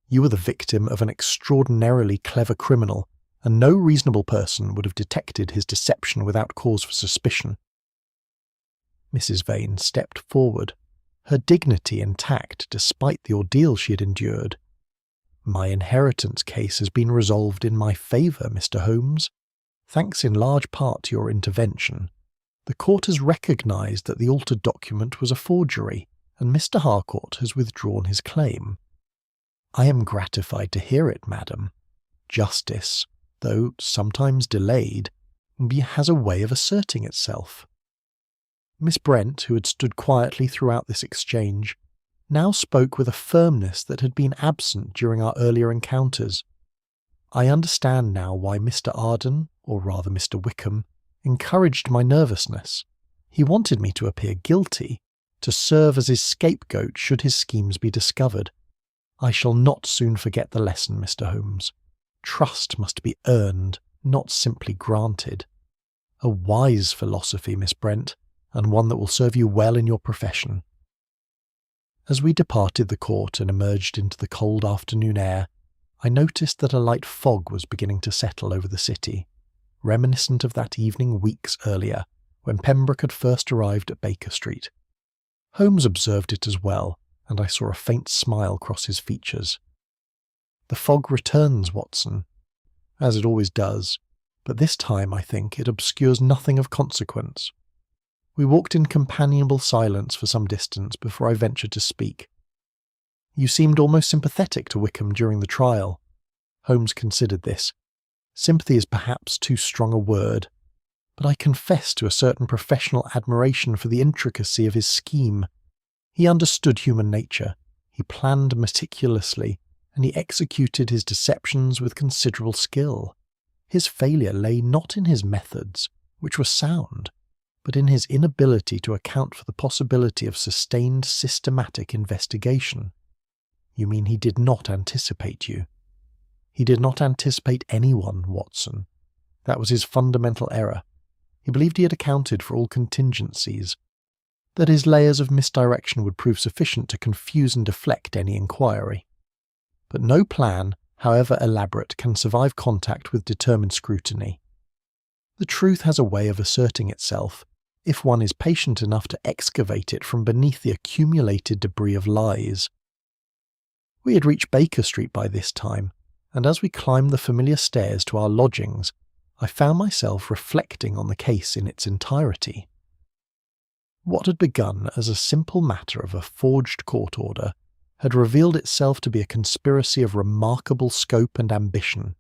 You were the victim of an extraordinarily clever criminal, and no reasonable person would have detected his deception without cause for suspicion." Mrs. Vane stepped forward, her dignity intact despite the ordeal she had endured. "My inheritance case has been resolved in my favour, Mr. Holmes, thanks in large part to your intervention. The court has recognised that the altered document was a forgery, and Mr. Harcourt has withdrawn his claim." "I am gratified to hear it, madam. Justice, though sometimes delayed, has a way of asserting itself." Miss Brent, who had stood quietly throughout this exchange, now spoke with a firmness that had been absent during our earlier encounters. "I understand now why Mr. Arden, or rather Mr. Wickham, encouraged my nervousness. He wanted me to appear guilty, to serve as his scapegoat should his schemes be discovered. I shall not soon forget the lesson, Mr. Holmes. Trust must be earned, not simply granted. A wise philosophy, Miss Brent, and one that will serve you well in your profession." As we departed the court and emerged into the cold afternoon air, I noticed that a light fog was beginning to settle over the city, reminiscent of that evening weeks earlier, when Pembroke had first arrived at Baker Street. Holmes observed it as well, and I saw a faint smile cross his features. "The fog returns, Watson, as it always does, but this time, I think, it obscures nothing of consequence." We walked in companionable silence for some distance before I ventured to speak. "You seemed almost sympathetic to Wickham during the trial." Holmes considered this. "Sympathy is perhaps too strong a word, but I confess to a certain professional admiration for the intricacy of his scheme. He understood human nature, he planned meticulously, and he executed his deceptions with considerable skill. His failure lay not in his methods, which were sound, but in his inability to account for the possibility of sustained systematic investigation." "You mean he did not anticipate you?" "He did not anticipate anyone, Watson. That was his fundamental error. He believed he had accounted for all contingencies, that his layers of misdirection would prove sufficient to confuse and deflect any inquiry. But no plan, however elaborate, can survive contact with determined scrutiny. The truth has a way of asserting itself, if one is patient enough to excavate it from beneath the accumulated debris of lies." We had reached Baker Street by this time, and as we climbed the familiar stairs to our lodgings, I found myself reflecting on the case in its entirety. What had begun as a simple matter of a forged court order had revealed itself to be a conspiracy of remarkable scope and ambition.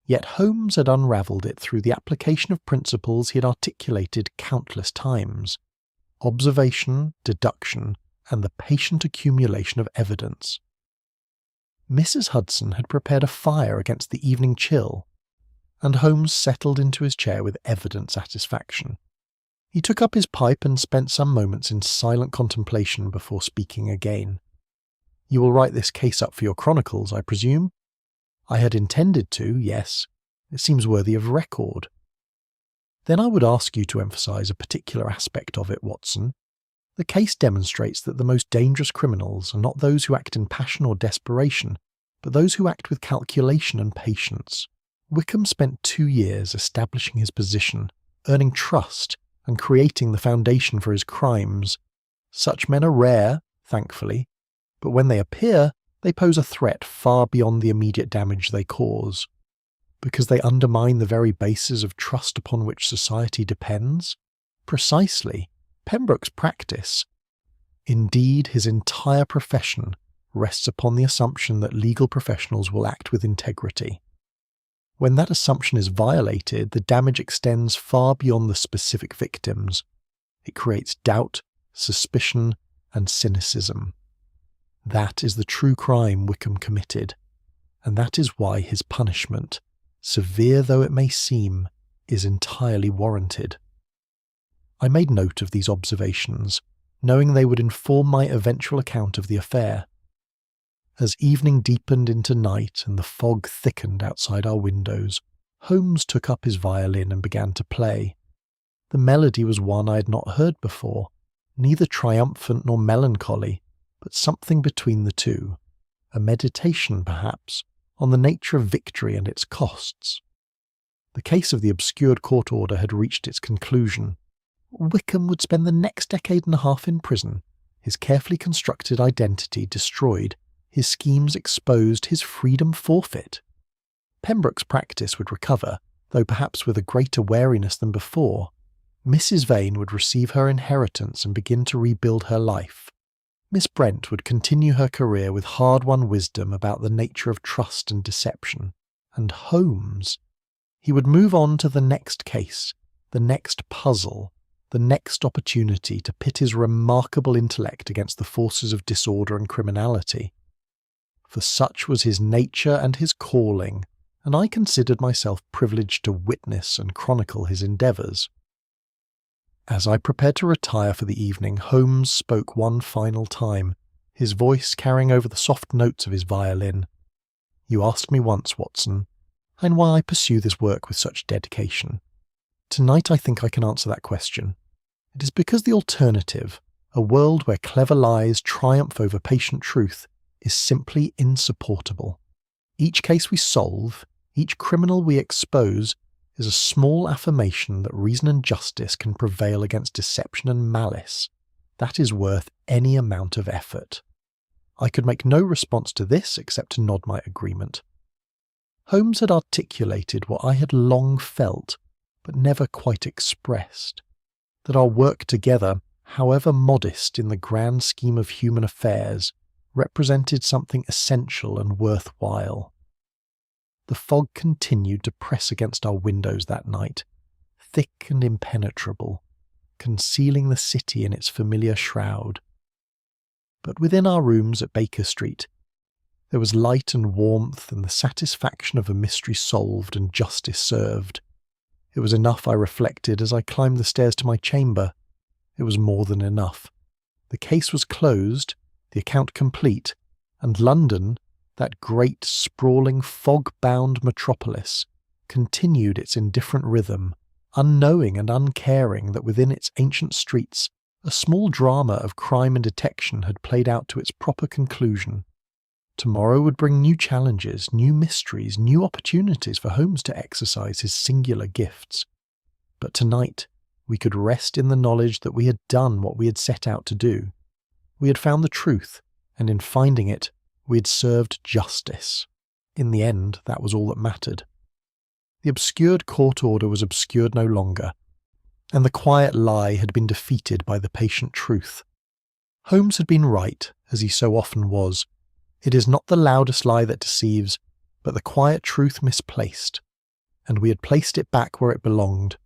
Yet Holmes had unravelled it through the application of principles he had articulated countless times: observation, deduction, and the patient accumulation of evidence. Mrs. Hudson had prepared a fire against the evening chill, and Holmes settled into his chair with evident satisfaction. He took up his pipe and spent some moments in silent contemplation before speaking again. You will write this case up for your chronicles, I presume? I had intended to, yes. It seems worthy of record. Then I would ask you to emphasise a particular aspect of it, Watson. The case demonstrates that the most dangerous criminals are not those who act in passion or desperation, but those who act with calculation and patience. Wickham spent 2 years establishing his position, earning trust, and creating the foundation for his crimes. Such men are rare, thankfully, but when they appear, they pose a threat far beyond the immediate damage they cause. Because they undermine the very basis of trust upon which society depends? Precisely. Pembroke's practice, indeed his entire profession, rests upon the assumption that legal professionals will act with integrity. When that assumption is violated, the damage extends far beyond the specific victims. It creates doubt, suspicion, and cynicism. That is the true crime Wickham committed, and that is why his punishment, severe though it may seem, is entirely warranted. I made note of these observations, knowing they would inform my eventual account of the affair. As evening deepened into night and the fog thickened outside our windows, Holmes took up his violin and began to play. The melody was one I had not heard before, neither triumphant nor melancholy, but something between the two, a meditation, perhaps, on the nature of victory and its costs. The case of the obscured court order had reached its conclusion. Wickham would spend the next decade and a half in prison, his carefully constructed identity destroyed, his schemes exposed, his freedom forfeit. Pembroke's practice would recover, though perhaps with a greater wariness than before. Mrs. Vane would receive her inheritance and begin to rebuild her life. Miss Brent would continue her career with hard-won wisdom about the nature of trust and deception. And Holmes, he would move on to the next case, the next puzzle, the next opportunity to pit his remarkable intellect against the forces of disorder and criminality. For such was his nature and his calling, and I considered myself privileged to witness and chronicle his endeavours. As I prepared to retire for the evening, Holmes spoke one final time, his voice carrying over the soft notes of his violin. You asked me once, Watson, and why I pursue this work with such dedication. Tonight I think I can answer that question. It is because the alternative, a world where clever lies triumph over patient truth, is simply insupportable. Each case we solve, each criminal we expose, is a small affirmation that reason and justice can prevail against deception and malice. That is worth any amount of effort. I could make no response to this except to nod my agreement. Holmes had articulated what I had long felt, but never quite expressed, that our work together, however modest in the grand scheme of human affairs, represented something essential and worthwhile. The fog continued to press against our windows that night, thick and impenetrable, concealing the city in its familiar shroud. But within our rooms at Baker Street, there was light and warmth and the satisfaction of a mystery solved and justice served. It was enough, I reflected, as I climbed the stairs to my chamber. It was more than enough. The case was closed, the account complete, and London, that great, sprawling, fog-bound metropolis, continued its indifferent rhythm, unknowing and uncaring that within its ancient streets a small drama of crime and detection had played out to its proper conclusion. Tomorrow would bring new challenges, new mysteries, new opportunities for Holmes to exercise his singular gifts. But tonight we could rest in the knowledge that we had done what we had set out to do. We had found the truth, and in finding it, we had served justice. In the end, that was all that mattered. The obscured court order was obscured no longer, and the quiet lie had been defeated by the patient truth. Holmes had been right, as he so often was. It is not the loudest lie that deceives, but the quiet truth misplaced, and we had placed it back where it belonged,